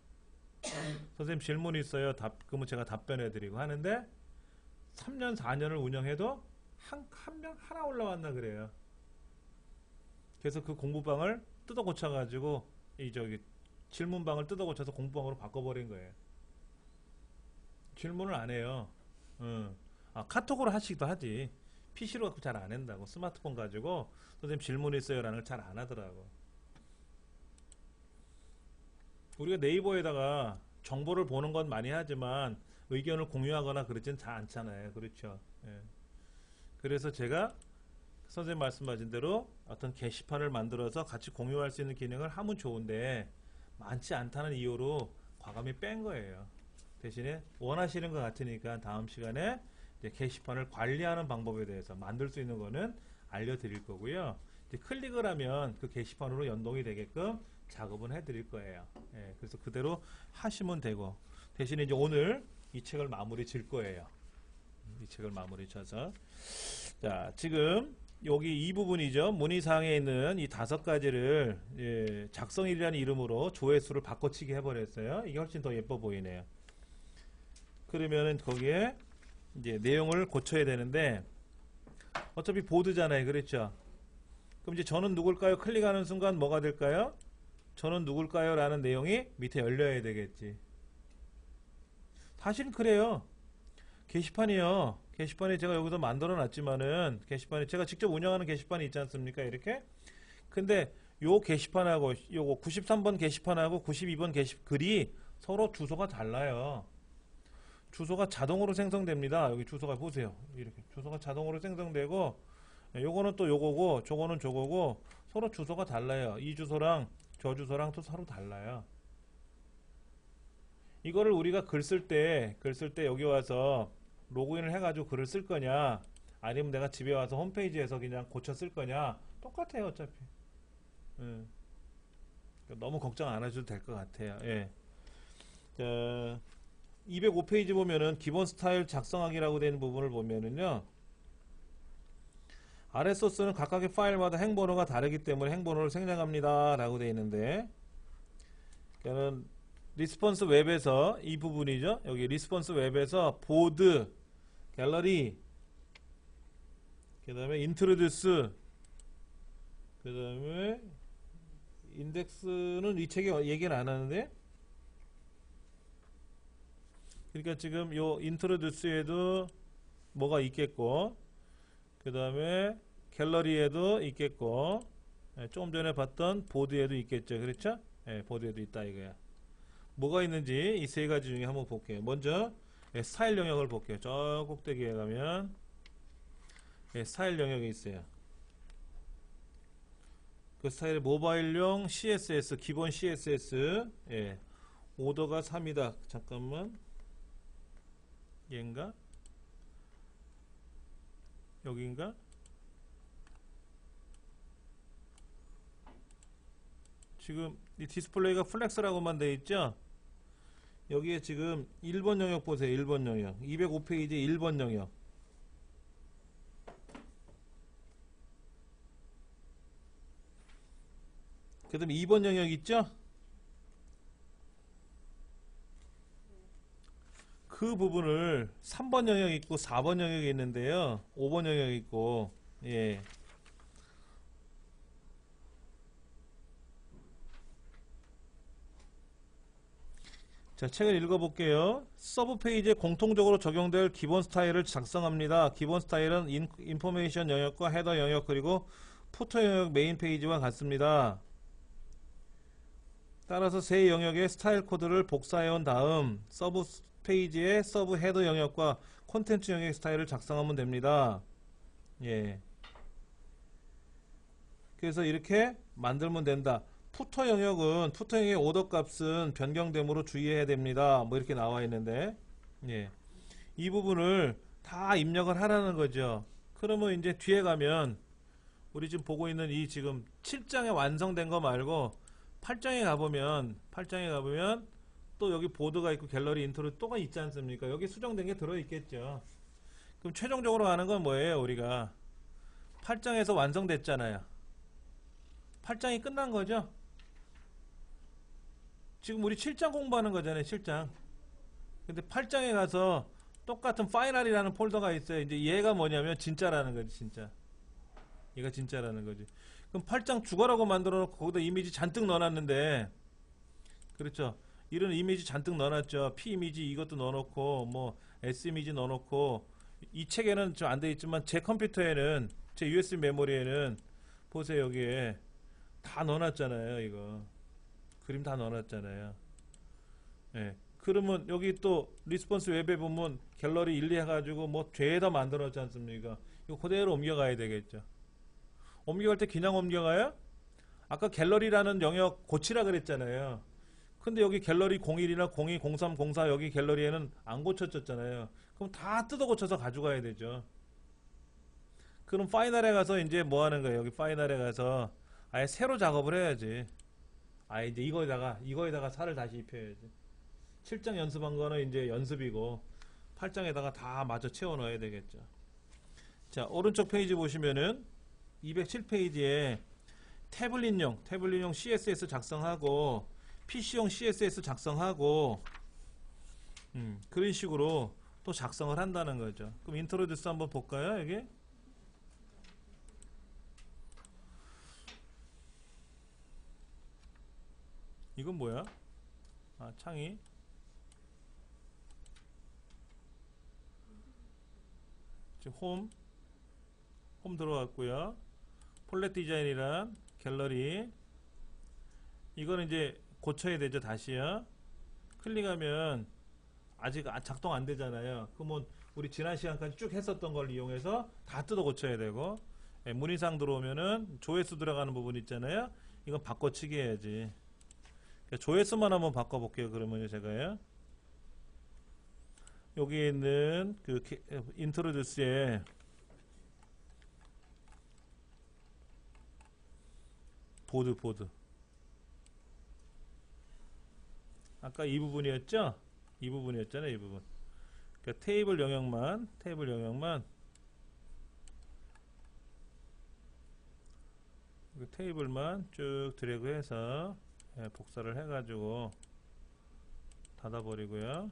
선생님 질문 있어요? 그러면 제가 답변해 드리고 하는데 3년 4년을 운영해도 한 명 하나 올라왔나 그래요. 그래서 그 공부방을 뜯어 고쳐 가지고 이 질문방을 뜯어 고쳐서 공부방으로 바꿔버린 거예요. 질문을 안 해요. 카톡으로 하시기도 하지. PC로 갖고 잘 안 한다고. 스마트폰 가지고 선생님 질문 있어요? 라는 걸 잘 안 하더라고. 우리가 네이버에다가 정보를 보는 건 많이 하지만 의견을 공유하거나 그러진 잘 않잖아요. 그렇죠. 예. 그래서 제가 선생님 말씀하신 대로 어떤 게시판을 만들어서 같이 공유할 수 있는 기능을 하면 좋은데 많지 않다는 이유로 과감히 뺀 거예요. 대신에 원하시는 것 같으니까 다음 시간에 이제 게시판을 관리하는 방법에 대해서 만들 수 있는 거는 알려드릴 거고요. 이제 클릭을 하면 그 게시판으로 연동이 되게끔 작업은 해드릴 거예요. 예, 그래서 그대로 하시면 되고 대신에 이제 오늘 이 책을 마무리 질 거예요. 이 책을 마무리 쳐서 자 지금 여기 이 부분이죠. 문의사항에 있는 이 5가지를 예, 작성일이라는 이름으로 조회수를 바꿔치기 해버렸어요. 이게 훨씬 더 예뻐 보이네요. 그러면은 거기에 이제 내용을 고쳐야 되는데 어차피 보드잖아요. 그렇죠? 그럼 이제 저는 누굴까요? 클릭하는 순간 뭐가 될까요? 저는 누굴까요? 라는 내용이 밑에 열려야 되겠지. 사실은 그래요. 게시판이요. 게시판이 제가 여기서 만들어 놨지만은 게시판이 제가 직접 운영하는 게시판이 있지 않습니까? 이렇게. 근데 요 게시판하고 요거 93번 게시판하고 92번 글이 서로 주소가 달라요. 주소가 자동으로 생성됩니다. 여기 주소가 보세요. 이렇게 주소가 자동으로 생성되고, 요거는 또 요거고 저거는 저거고 서로 주소가 달라요. 이 주소랑 저 주소랑 또 서로 달라요. 이거를 우리가 글 쓸 때 여기 와서 로그인을 해가지고 글을 쓸 거냐, 아니면 내가 집에 와서 홈페이지에서 그냥 고쳐 쓸 거냐, 똑같아요 어차피. 예. 너무 걱정 안 하셔도 될 것 같아요. 예. 자, 205페이지 보면은 기본 스타일 작성하기라고 되는 부분을 보면은요, 아래 소스는 각각의 파일마다 행번호가 다르기 때문에 행번호를 생략합니다 라고 되어 있는데, 그러니까는 리스폰스 웹에서 이 부분이죠. 여기 리스폰스 웹에서 보드, 갤러리, 그 다음에 인트로듀스, 그 다음에 인덱스는 이 책에 얘기는 안 하는데, 그러니까 지금 요 인트로듀스에도 뭐가 있겠고, 그 다음에 갤러리에도 있겠고, 조금 전에 봤던 보드에도 있겠죠. 그렇죠? 보드에도 있다 이거야. 뭐가 있는지 이 세 가지 중에 한번 볼게요. 먼저 스타일 영역을 볼게요. 저 꼭대기에 가면 스타일 영역이 있어요. 그 스타일 모바일용 CSS, 기본 CSS, 오더가 3이다. 잠깐만, 얘인가? 여기인가? 지금 이 디스플레이가 플렉스라고만 되어 있죠? 여기에 지금 1번 영역 보세요. 1번 영역. 205페이지 1번 영역. 그 다음에 2번 영역 있죠? 그 부분을 3번 영역 있고 4번 영역이 있는데요. 5번 영역 있고, 예. 자, 책을 읽어볼게요. 서브 페이지에 공통적으로 적용될 기본 스타일을 작성합니다. 기본 스타일은 인포메이션 영역과 헤더 영역 그리고 푸터 영역 메인 페이지와 같습니다. 따라서 세 영역의 스타일 코드를 복사해온 다음 서브 페이지에 서브 헤더 영역과 콘텐츠 영역 스타일을 작성하면 됩니다. 예. 그래서 이렇게 만들면 된다. 푸터 영역의 오더 값은 변경됨으로 주의해야 됩니다. 뭐 이렇게 나와 있는데, 예. 이 부분을 다 입력을 하라는 거죠. 그러면 이제 뒤에 가면 우리 지금 보고 있는 이 지금 7장에 완성된 거 말고 8장에 가보면 또 여기 보드가 있고 갤러리 인트로 또가 있지 않습니까? 여기 수정된 게 들어있겠죠. 그럼 최종적으로 가는 건 뭐예요? 우리가 8장에서 완성됐잖아요. 8장이 끝난 거죠. 지금 우리 7장 공부하는 거잖아요. 7장. 근데 8장에 가서 똑같은 파이널이라는 폴더가 있어요. 이제 얘가 뭐냐면 진짜라는 거지. 진짜. 얘가 진짜라는 거지. 그럼 8장 주거라고 만들어 놓고 거기다 이미지 잔뜩 넣어놨는데, 그렇죠, 이런 이미지 잔뜩 넣어놨죠. P 이미지 이것도 넣어놓고 뭐 S 이미지 넣어놓고, 이 책에는 좀 안 돼 있지만 제 컴퓨터에는, 제 USB 메모리에는 보세요. 여기에 다 넣어놨잖아요. 이거 그림 다 넣어놨잖아요. 예. 그러면 여기 또 리스폰스 웹에 보면 갤러리 1, 2 해가지고 뭐 죄다 만들었지 않습니까? 이거 그대로 옮겨가야 되겠죠. 옮겨갈 때 그냥 옮겨가요? 아까 갤러리라는 영역 고치라 그랬잖아요. 근데 여기 갤러리 01이나 02, 03, 04 여기 갤러리에는 안 고쳐졌잖아요. 그럼 다 뜯어 고쳐서 가져가야 되죠. 그럼 파이널에 가서 이제 뭐 하는 거예요? 여기 파이널에 가서 아예 새로 작업을 해야지. 아예 이제 이거에다가 살을 다시 입혀야지. 7장 연습한 거는 이제 연습이고 8장에다가 다 마저 채워 넣어야 되겠죠. 자, 오른쪽 페이지 보시면은 207페이지에 태블릿용 CSS 작성하고 PC용 CSS 작성하고 그런 식으로 또 작성을 한다는 거죠. 그럼 인트로듀스 한번 볼까요? 여기 이건 뭐야? 아, 창이 지금 홈 들어왔고요. 폴렛 디자인이란 갤러리, 이거는 이제 고쳐야 되죠. 다시요. 클릭하면 아직 작동 안 되잖아요. 그러면 우리 지난 시간까지 쭉 했었던 걸 이용해서 다 뜯어 고쳐야 되고, 예, 문의사항 들어오면은 조회수 들어가는 부분 있잖아요. 이건 바꿔치기 해야지. 그러니까 조회수만 한번 바꿔볼게요. 그러면요, 제가요. 여기 있는 그 인트로듀스에 보드. 아까 이 부분이었죠? 이 부분이었잖아요. 이 부분. 그러니까 테이블 영역만 그 테이블만 쭉 드래그해서, 예, 복사를 해가지고 닫아버리고요.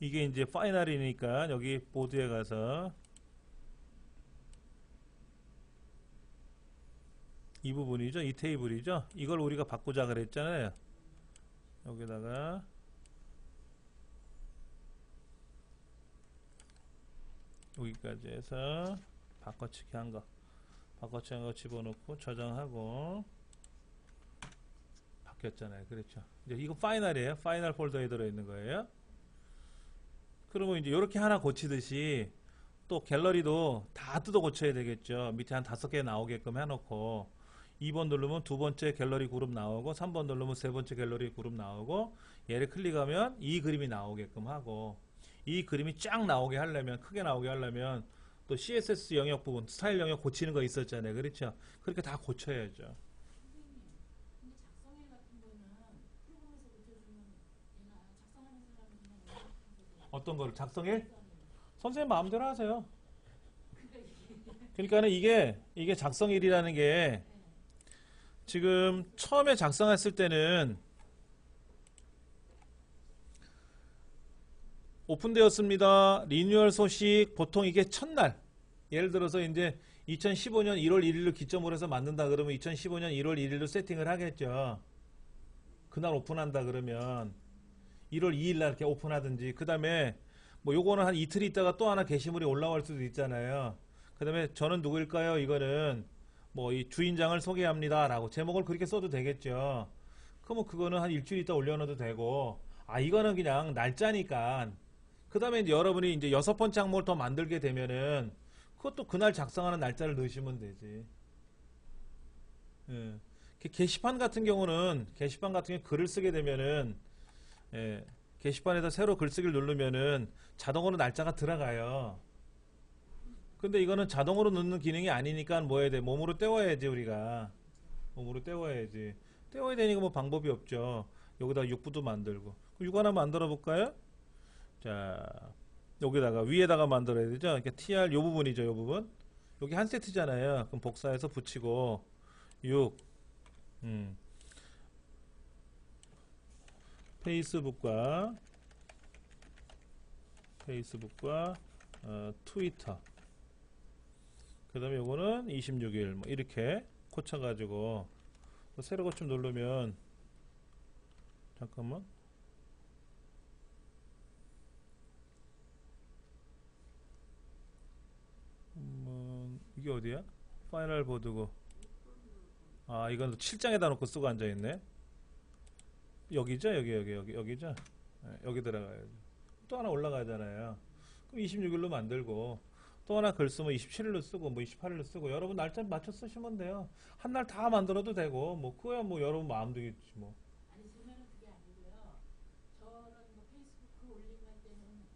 이게 이제 파이널이니까 여기 보드에 가서 이 부분이죠. 이 테이블이죠. 이걸 우리가 바꾸자 그랬잖아요. 여기다가 여기까지 해서 바꿔치기 한 거 집어넣고 저장하고 바뀌었잖아요. 그렇죠. 이제 이거 파이널이에요. 파이널 폴더에 들어있는 거예요. 그러면 이제 이렇게 하나 고치듯이 또 갤러리도 다 뜯어 고쳐야 되겠죠. 밑에 한 5개 나오게끔 해놓고 2번 누르면 두 번째 갤러리 그룹 나오고 3번 누르면 세 번째 갤러리 그룹 나오고 얘를 클릭하면 이 그림이 나오게끔 하고, 이 그림이 쫙 나오게 하려면, 크게 나오게 하려면 또 CSS 영역 부분, 스타일 영역 고치는 거 있었잖아요. 그렇죠? 그렇게 다 고쳐야죠. 선생님, 근데 작성일 같은 거는 프로그램에서 고쳐주면 얘가 작성하는 사람이 그냥 연락해서 어떤 거를 작성해? 선생님 마음대로 하세요. 그러니까는 이게 작성일이라는 게 지금 처음에 작성했을 때는 오픈되었습니다. 리뉴얼 소식, 보통 이게 첫날, 예를 들어서 이제 2015년 1월 1일로 기점으로 해서 만든다 그러면 2015년 1월 1일로 세팅을 하겠죠. 그날 오픈한다 그러면 1월 2일 날 이렇게 오픈하든지, 그 다음에 뭐 요거는 한 이틀 있다가 또 하나 게시물이 올라올 수도 있잖아요. 그 다음에 저는 누구일까요? 이거는 뭐 이 주인장을 소개합니다 라고 제목을 그렇게 써도 되겠죠. 그러면 그거는 한 일주일 있다 올려놔도 되고, 아 이거는 그냥 날짜니까, 그 다음에 이제 여러분이 이제 6번째 항목을 더 만들게 되면은 그것도 그날 작성하는 날짜를 넣으시면 되지. 예. 게시판 같은 경우는 글을 쓰게 되면은, 예, 게시판에서 새로 글쓰기를 누르면은 자동으로 날짜가 들어가요. 근데 이거는 자동으로 넣는 기능이 아니니까 뭐 해야 돼? 몸으로 때워야지. 우리가 몸으로 때워야지. 때워야 되니까 뭐 방법이 없죠. 여기다 6부도 만들고, 6 하나 만들어 볼까요? 자, 여기다가 위에다가 만들어야 되죠. 그러니까 tr 요 부분이죠. 요 부분. 여기 한 세트잖아요. 그럼 복사해서 붙이고 6. 페이스북과 트위터. 그 다음에 요거는 26일 뭐 이렇게 고쳐가지고 새로 고침 누르면, 잠깐만, 이게 어디야? 파이널 보드고, 아 이건 7장에다 놓고 쓰고 앉아있네. 여기죠? 여기죠? 네, 여기 들어가야죠. 또 하나 올라가잖아요. 그럼 26일로 만들고, 또 하나 글 쓰면 27일로 쓰고 뭐 28일로 쓰고, 여러분 날짜 맞춰 쓰시면 돼요. 한 날 다 만들어도 되고, 뭐 그거야 뭐 여러분 마음대로겠지 뭐. 아니 보면은 그게 아니고요. 저런 뭐 페이스북 올리할 때는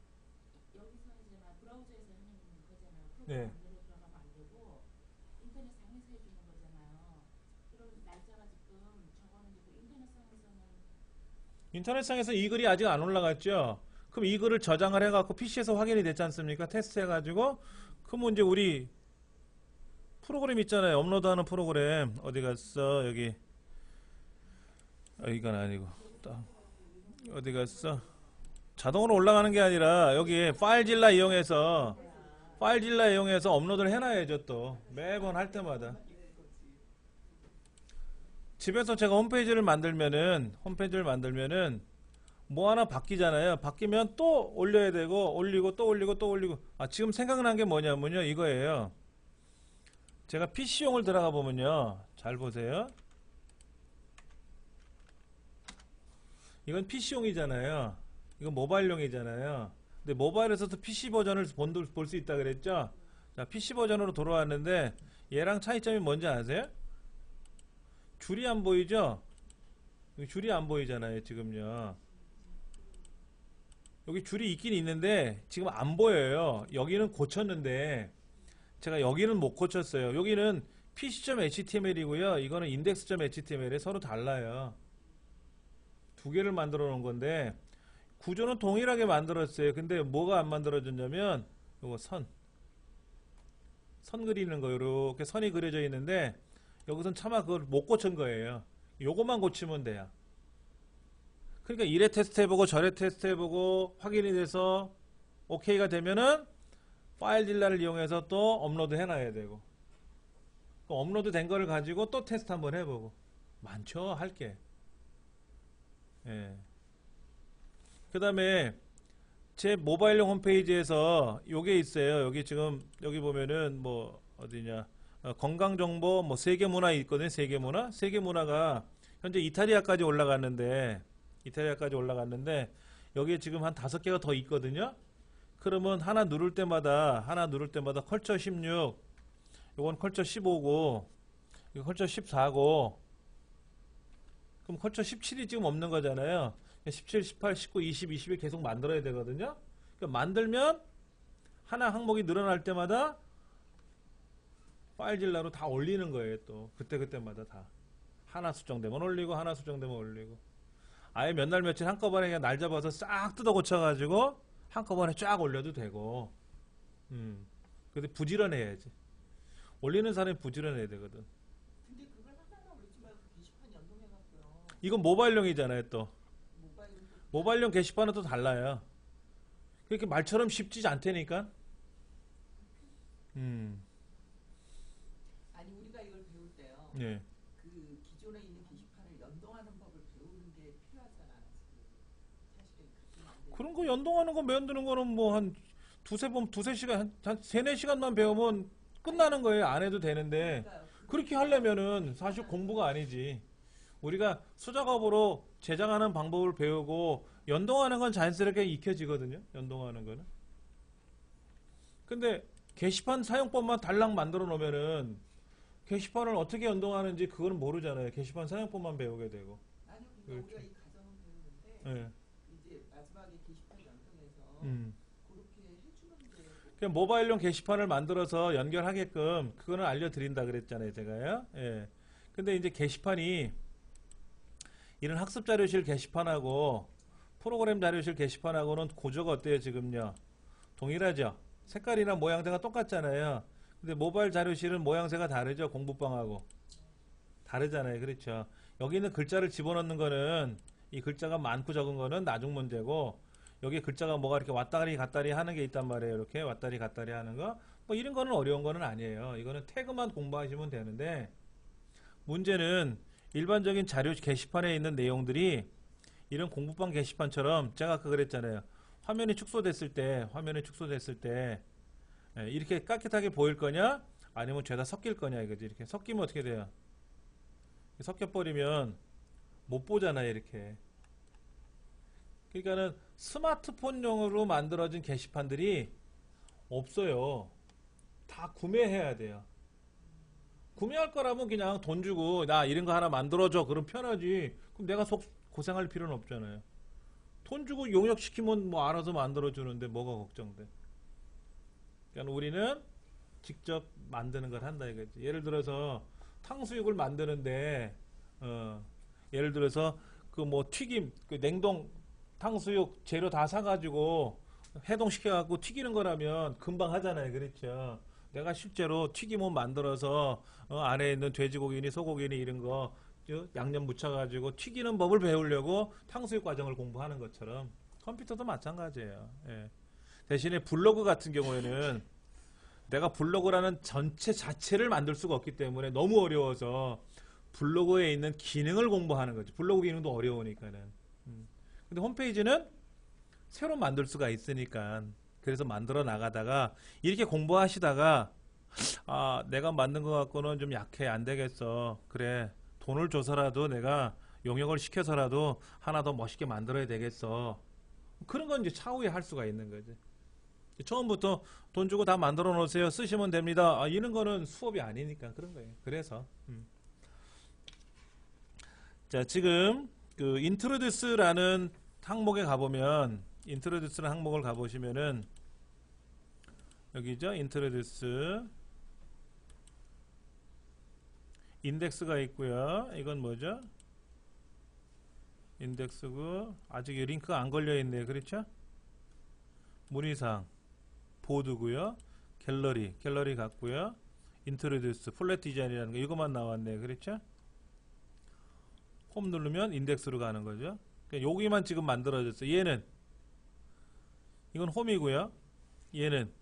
여기서 이제 막 브라우저에서 하는 거잖아요. 프로그램 네. 안으로 들어가면 안 되고 인터넷상에서 해주는 거잖아요. 그럼 날짜가 지금 저거는 이제 인터넷상에서는 인터넷상에서 이 글이 아직 안 올라갔죠? 그럼 이 글을 저장을 해갖고 PC에서 확인이 됐지 않습니까? 테스트 해가지고. 그러면 이제 우리 프로그램 있잖아요. 업로드하는 프로그램. 어디 갔어? 여기. 이건 아니고. 어디 갔어? 자동으로 올라가는 게 아니라 여기 파일질라 이용해서 업로드를 해놔야죠. 또 매번 할 때마다. 집에서 제가 홈페이지를 만들면은 뭐 하나 바뀌잖아요. 바뀌면 또 올려야 되고, 올리고 또 올리고 또 올리고. 아, 지금 생각난 게 뭐냐면요, 이거예요. 제가 PC용을 들어가 보면요, 잘 보세요. 이건 PC용이잖아요. 이건 모바일용이잖아요. 근데 모바일에서도 PC 버전을 볼 수 있다 그랬죠? 자, PC 버전으로 돌아왔는데 얘랑 차이점이 뭔지 아세요? 줄이 안 보이죠? 여기 줄이 안 보이잖아요, 지금요. 여기 줄이 있긴 있는데 지금 안 보여요. 여기는 고쳤는데 제가 여기는 못 고쳤어요. 여기는 pc.html이고요. 이거는 index.html에 서로 달라요. 두 개를 만들어 놓은 건데 구조는 동일하게 만들었어요. 근데 뭐가 안 만들어졌냐면 요거 선 그리는 거 이렇게 선이 그려져 있는데 여기선 차마 그걸 못 고친 거예요. 요것만 고치면 돼요. 그러니까 이래 테스트 해보고 저래 테스트 해보고 확인이 돼서 오케이가 되면은 파일 딜러를 이용해서 또 업로드 해놔야 되고 또 업로드 된 거를 가지고 또 테스트 한번 해보고 많죠 할게. 예. 그 다음에 제 모바일용 홈페이지에서 요게 있어요. 여기 지금 여기 보면은 뭐 어디냐 건강정보 뭐 세계문화 있거든요. 세계문화가 현재 이탈리아까지 올라갔는데 여기에 지금 한 5개가 더 있거든요. 그러면 하나 누를 때마다 컬처 16 요건 컬처 15고 이거 컬처 14고 그럼 컬처 17이 지금 없는 거잖아요. 17, 18, 19, 20, 21 계속 만들어야 되거든요. 그러니까 만들면 하나 항목이 늘어날 때마다 파일 딜러로 다 올리는 거예요. 또 그때마다 다 하나 수정되면 올리고 하나 수정되면 올리고 아예 몇 날 며칠 한꺼번에 그냥 날 잡아서 싹 뜯어 고쳐가지고 한꺼번에 쫙 올려도 되고 근데 부지런해야지. 올리는 사람이 부지런해야 되거든. 근데 그걸 하나하나 올리지 말고 게시판 연동해갖고요. 이건 모바일용이잖아요. 또 모바일은 또 모바일용 게시판은 또 달라요. 그렇게 말처럼 쉽지 않다니까. 아니 우리가 이걸 배울 때요. 예. 그 기존에 있는 게시판을 연동하는 법을 배우는 게 필요하잖아. 사실은 그렇게 안 돼. 그런 거 연동하는 거 만드는 거는 뭐 한 두세 시간, 한 세네 시간만 배우면 끝나는 거예요. 안 해도 되는데. 그러니까요. 그렇게 하려면은 사실 공부가 아니지. 우리가 수작업으로 제작하는 방법을 배우고 연동하는 건 자연스럽게 익혀지거든요. 연동하는 거는. 근데 게시판 사용법만 달랑 만들어 놓으면은 게시판을 어떻게 연동하는지 그거는 모르잖아요. 게시판 사용법만 배우게 되고. 아니요, 그러니까 그렇죠. 우리가 이 과정은 배우는데 예. 이제 마지막에 게시판 연동해서 음. 그렇게 해주는 게 그냥 모바일용 게시판을 만들어서 연결하게끔 그거는 알려드린다 그랬잖아요. 제가요. 예. 근데 이제 게시판이 이런 학습 자료실 게시판하고 프로그램 자료실 게시판하고는 구조가 어때요? 지금요. 동일하죠. 색깔이나 모양새가 똑같잖아요. 근데 모바일 자료실은 모양새가 다르죠. 공부방하고 다르잖아요. 그렇죠. 여기 있는 글자를 집어넣는 거는 이 글자가 많고 적은 거는 나중 문제고 여기 글자가 뭐가 이렇게 왔다리 갔다리 하는 게 있단 말이에요. 이렇게 왔다리 갔다리 하는 거 뭐 이런 거는 어려운 거는 아니에요. 이거는 태그만 공부하시면 되는데 문제는 일반적인 자료 게시판에 있는 내용들이 이런 공부방 게시판처럼 제가 아까 그랬잖아요. 화면이 축소됐을 때 예, 이렇게 깨끗하게 보일 거냐 아니면 죄다 섞일 거냐 이거지. 이렇게 섞이면 어떻게 돼요? 섞여버리면 못 보잖아요. 이렇게. 그러니까는 스마트폰용으로 만들어진 게시판들이 없어요. 다 구매해야 돼요. 구매할 거라면 그냥 돈 주고 나 이런 거 하나 만들어줘 그럼 편하지. 그럼 내가 속 고생할 필요는 없잖아요. 돈 주고 용역시키면 뭐 알아서 만들어주는데 뭐가 걱정돼. 그러니까 우리는 직접 만드는 걸 한다 이거지. 예를 들어서 탕수육을 만드는데 예를 들어서 그 뭐 튀김 그 냉동 탕수육 재료 다 사가지고 해동시켜갖고 튀기는 거라면 금방 하잖아요. 그렇죠. 내가 실제로 튀김옷 만들어서 안에 있는 돼지고기니 소고기니 이런 거 양념 묻혀가지고 튀기는 법을 배우려고 탕수육 과정을 공부하는 것처럼 컴퓨터도 마찬가지예요. 예. 대신에 블로그 같은 경우에는 내가 블로그라는 전체 자체를 만들 수가 없기 때문에 너무 어려워서 블로그에 있는 기능을 공부하는 거죠. 블로그 기능도 어려우니까는. 근데 홈페이지는 새로 만들 수가 있으니까 그래서 만들어 나가다가 이렇게 공부하시다가 아 내가 만든 것 갖고는 좀 약해 안 되겠어. 그래 돈을 줘서라도 내가 용역을 시켜서라도 하나 더 멋있게 만들어야 되겠어. 그런 건 이제 차후에 할 수가 있는 거지. 처음부터 돈 주고 다 만들어 놓으세요. 쓰시면 됩니다. 이런 거는 수업이 아니니까 그런 거예요. 그래서 자, 지금 그 인트로듀스라는 항목에 가보면 인트로듀스라는 항목을 가보시면은 여기죠. 인트로듀스 인덱스가 있고요. 이건 뭐죠? 인덱스고 아직 링크가 안 걸려 있네요. 그렇죠? 문의사항 보드고요. 갤러리 같고요. 인트로듀스 플랫 디자인이라는 거 이것만 나왔네요. 그렇죠? 홈 누르면 인덱스로 가는 거죠. 그러니까 여기만 지금 만들어졌어요. 얘는 이건 홈이고요. 얘는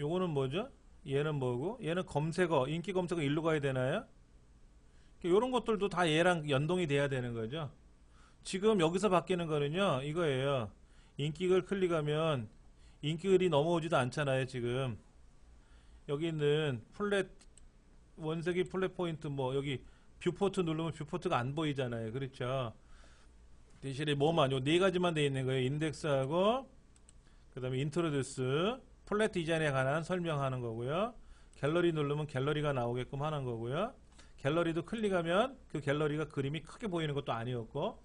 요거는 뭐죠? 얘는 뭐고? 얘는 검색어, 인기 검색어 일로 가야 되나요? 이런 것들도 다 얘랑 연동이 돼야 되는 거죠. 지금 여기서 바뀌는 거는요, 이거예요. 인기글 클릭하면 인기글이 넘어오지도 않잖아요, 지금. 여기 있는 플랫, 원색이 플랫 포인트, 뭐, 여기 뷰포트 누르면 뷰포트가 안 보이잖아요. 그렇죠. 대신에 뭐만, 요 네 가지만 돼 있는 거예요. 인덱스하고, 그 다음에 인트로듀스, 플랫 디자인에 관한 설명하는 거고요. 갤러리 누르면 갤러리가 나오게끔 하는 거고요. 갤러리도 클릭하면 그 갤러리가 그림이 크게 보이는 것도 아니었고,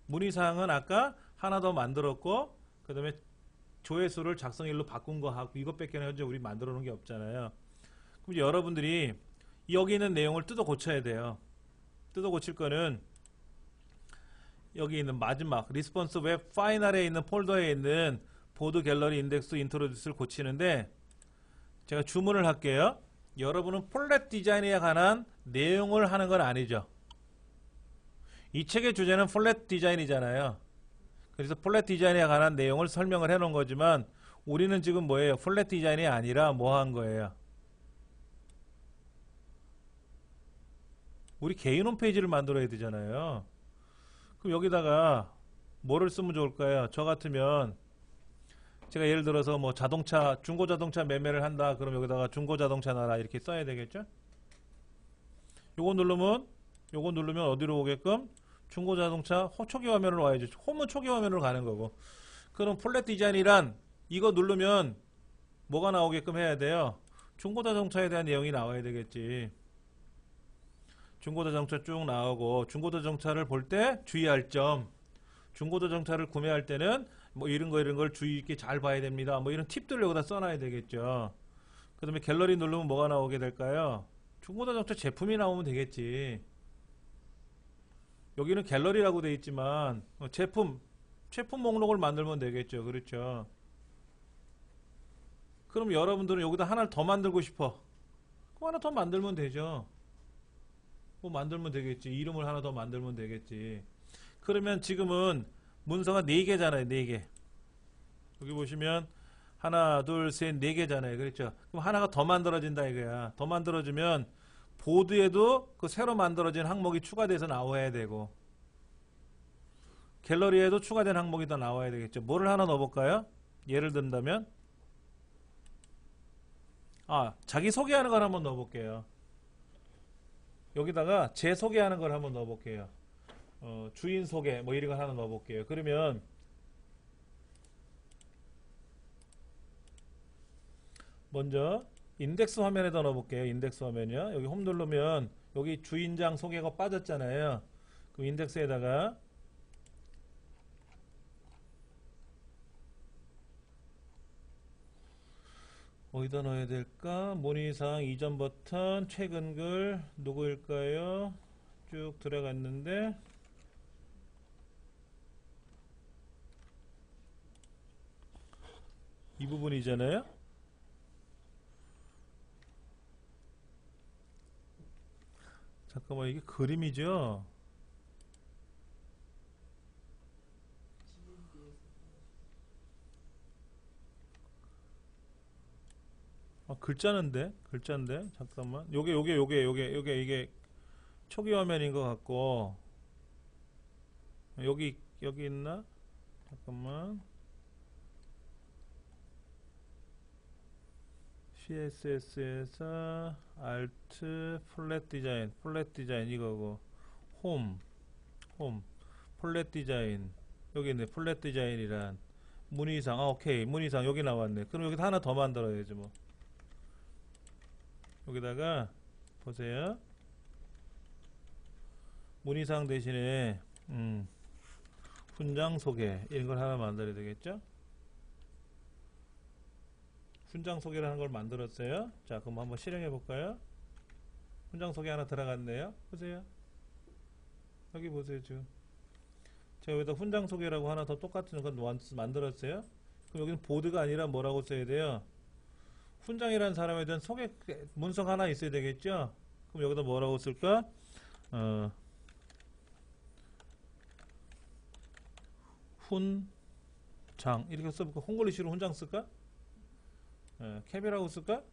문의사항은 아까 하나 더 만들었고, 그 다음에 조회수를 작성일로 바꾼 거 하고 이것밖에 현재 우리 만들어 놓은 게 없잖아요. 그럼 이제 여러분들이 여기 있는 내용을 뜯어 고쳐야 돼요. 뜯어 고칠 거는 여기 있는 마지막 리스폰스 웹 파이널에 있는 폴더에 있는 보드 갤러리 인덱스 인트로듀스를 고치는데 제가 주문을 할게요. 여러분은 플랫 디자인에 관한 내용을 하는 건 아니죠. 이 책의 주제는 플랫 디자인이잖아요. 그래서 플랫 디자인에 관한 내용을 설명을 해 놓은 거지만 우리는 지금 뭐예요? 플랫 디자인이 아니라 뭐 한 거예요? 우리 개인 홈페이지를 만들어야 되잖아요. 그럼 여기다가 뭐를 쓰면 좋을까요? 저 같으면 제가 예를 들어서 뭐 자동차, 중고자동차 매매를 한다. 그럼 여기다가 중고자동차 나라 이렇게 써야 되겠죠? 요거 누르면 어디로 오게끔? 중고자동차 초기 화면으로 와야죠. 홈은 초기 화면으로 가는 거고. 그럼 플랫 디자인이란 이거 누르면 뭐가 나오게끔 해야 돼요? 중고자동차에 대한 내용이 나와야 되겠지. 중고자동차 쭉 나오고 중고자동차를 볼 때 주의할 점. 중고자동차를 구매할 때는 뭐 이런 걸 주의 있게 잘 봐야 됩니다. 뭐 이런 팁들을 여기다 써놔야 되겠죠. 그 다음에 갤러리 누르면 뭐가 나오게 될까요? 중고자동차 제품이 나오면 되겠지. 여기는 갤러리라고 되어 있지만 제품 목록을 만들면 되겠죠. 그렇죠. 그럼 여러분들은 여기다 하나를 더 만들고 싶어. 그럼 하나 더 만들면 되죠. 뭐 만들면 되겠지. 이름을 하나 더 만들면 되겠지. 그러면 지금은 문서가 4개잖아요. 4개. 여기 보시면 하나, 둘, 셋, 4개잖아요. 그렇죠. 그럼 하나가 더 만들어진다 이거야. 더 만들어지면 보드에도 그 새로 만들어진 항목이 추가돼서 나와야 되고 갤러리에도 추가된 항목이 더 나와야 되겠죠. 뭐를 하나 넣어볼까요? 예를 든다면 자기 소개하는 걸 한번 넣어볼게요. 여기다가 제 소개하는 걸 한번 넣어볼게요. 주인 소개 뭐 이런 걸 하나 넣어볼게요. 그러면 먼저 인덱스 화면에다 넣어볼게요. 인덱스 화면이요. 여기 홈 누르면 여기 주인장 소개가 빠졌잖아요. 그 인덱스에다가 어디다 넣어야 될까? 문의사항 이전 버튼 최근 글 누구일까요? 쭉 들어갔는데 이 부분이잖아요. 잠깐만 이게 그림이죠? 글자인데 잠깐만 요게 이게 초기 화면인 것 같고 여기 있나? 잠깐만 CSS에서 Alt 플랫 디자인 이거고 홈 플랫 디자인 여기 있네. 플랫 디자인이란 문의사항. 오케이. 문의사항 여기 나왔네. 그럼 여기다 하나 더 만들어야지 뭐. 여기다가 보세요. 문의사항 대신에 훈장 소개 이런 걸 하나 만들어야 되겠죠? 훈장 소개라는 걸 만들었어요. 자, 그럼 한번 실행해 볼까요? 훈장 소개 하나 들어갔네요. 보세요. 여기 보세요, 지금. 제가 여기다 훈장 소개라고 하나 더 똑같은 거 만들었어요. 그럼 여기는 보드가 아니라 뭐라고 써야 돼요? 훈장이라는 사람에 대한 소개 문석 하나 있어야 되겠죠? 그럼 여기다 뭐라고 쓸까? 훈장 이렇게 써볼까? 홍글리시로 훈장 쓸까? 캡이라고 쓸까?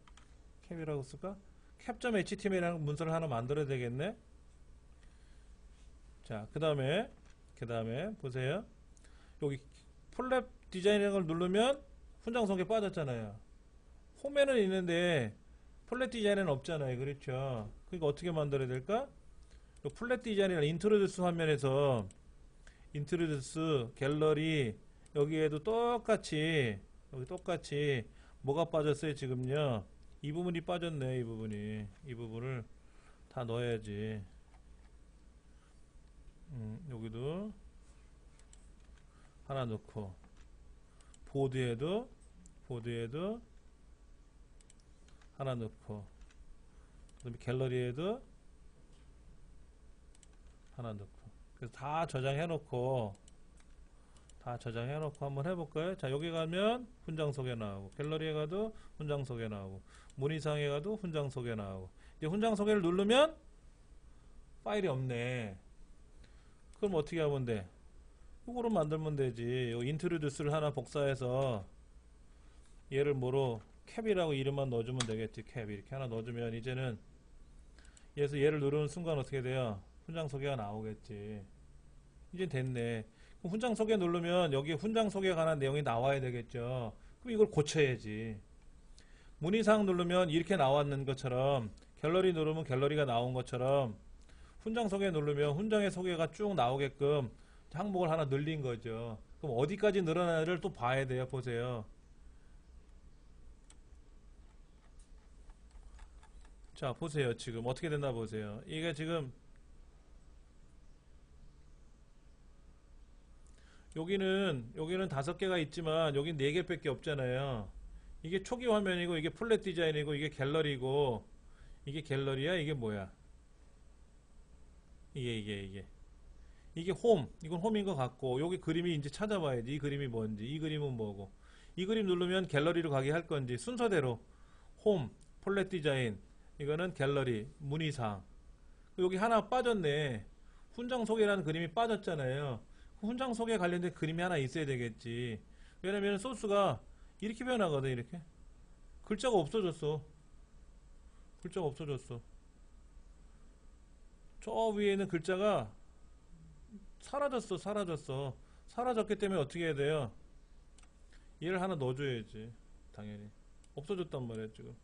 캡.html이라는 문서를 하나 만들어야 되겠네. 자, 그 다음에 보세요. 여기 플랫 디자인이라는 걸 누르면 훈장 소개 빠졌잖아요. 홈에는 있는데 플랫 디자인은 없잖아요. 그렇죠? 그러니까 어떻게 만들어야 될까? 플랫 디자인이나 인트로듀스 화면에서 인트로듀스 갤러리 여기에도 똑같이 뭐가 빠졌어요? 지금요. 이 부분이 빠졌네. 이 부분을 다 넣어야지. 여기도 하나 넣고 보드에도 하나 넣고 그다음에 갤러리에도 하나 넣고 그래서 다 저장해 놓고 한번 해볼까요? 자, 여기 가면 훈장 소개 나오고 갤러리에 가도 훈장 소개 나오고 문의사항에 가도 훈장 소개 나오고 이제 훈장 소개를 누르면 파일이 없네. 그럼 어떻게 하면 돼? 이거로 만들면 되지. 여기 인트로듀스를 하나 복사해서 얘를 뭐로 캡이라고 이름만 넣어주면 되겠지. 캡 이렇게 하나 넣어주면 이제는 얘를 누르는 순간 어떻게 돼요? 훈장 소개가 나오겠지. 이제 됐네. 그럼 훈장 소개 누르면 여기 훈장 소개에 관한 내용이 나와야 되겠죠. 그럼 이걸 고쳐야지. 문의사항 누르면 이렇게 나왔는 것처럼 갤러리 누르면 갤러리가 나온 것처럼 훈장 소개 누르면 훈장의 소개가 쭉 나오게끔 항목을 하나 늘린 거죠. 그럼 어디까지 늘어나를 또 봐야 돼요. 보세요. 자, 보세요. 지금 어떻게 됐나 보세요. 이게 지금 여기는 5개가 있지만 여긴 4개밖에 없잖아요. 이게 초기 화면이고 이게 플랫 디자인이고 이게 갤러리고 이게 갤러리야. 이게 뭐야? 이게 홈. 이건 홈인 것 같고 여기 그림이 이제 찾아봐야지. 이 그림이 뭔지. 이 그림은 뭐고. 이 그림 누르면 갤러리로 가게 할 건지 순서대로 홈, 플랫 디자인 이거는 갤러리, 문의사항. 여기 하나 빠졌네. 훈장 소개라는 그림이 빠졌잖아요. 훈장 소개에 관련된 그림이 하나 있어야 되겠지. 왜냐면 소스가 이렇게 변하거든. 이렇게 글자가 없어졌어. 저 위에는 글자가 사라졌기 때문에 어떻게 해야 돼요? 얘를 하나 넣어줘야지. 당연히 없어졌단 말이야 지금.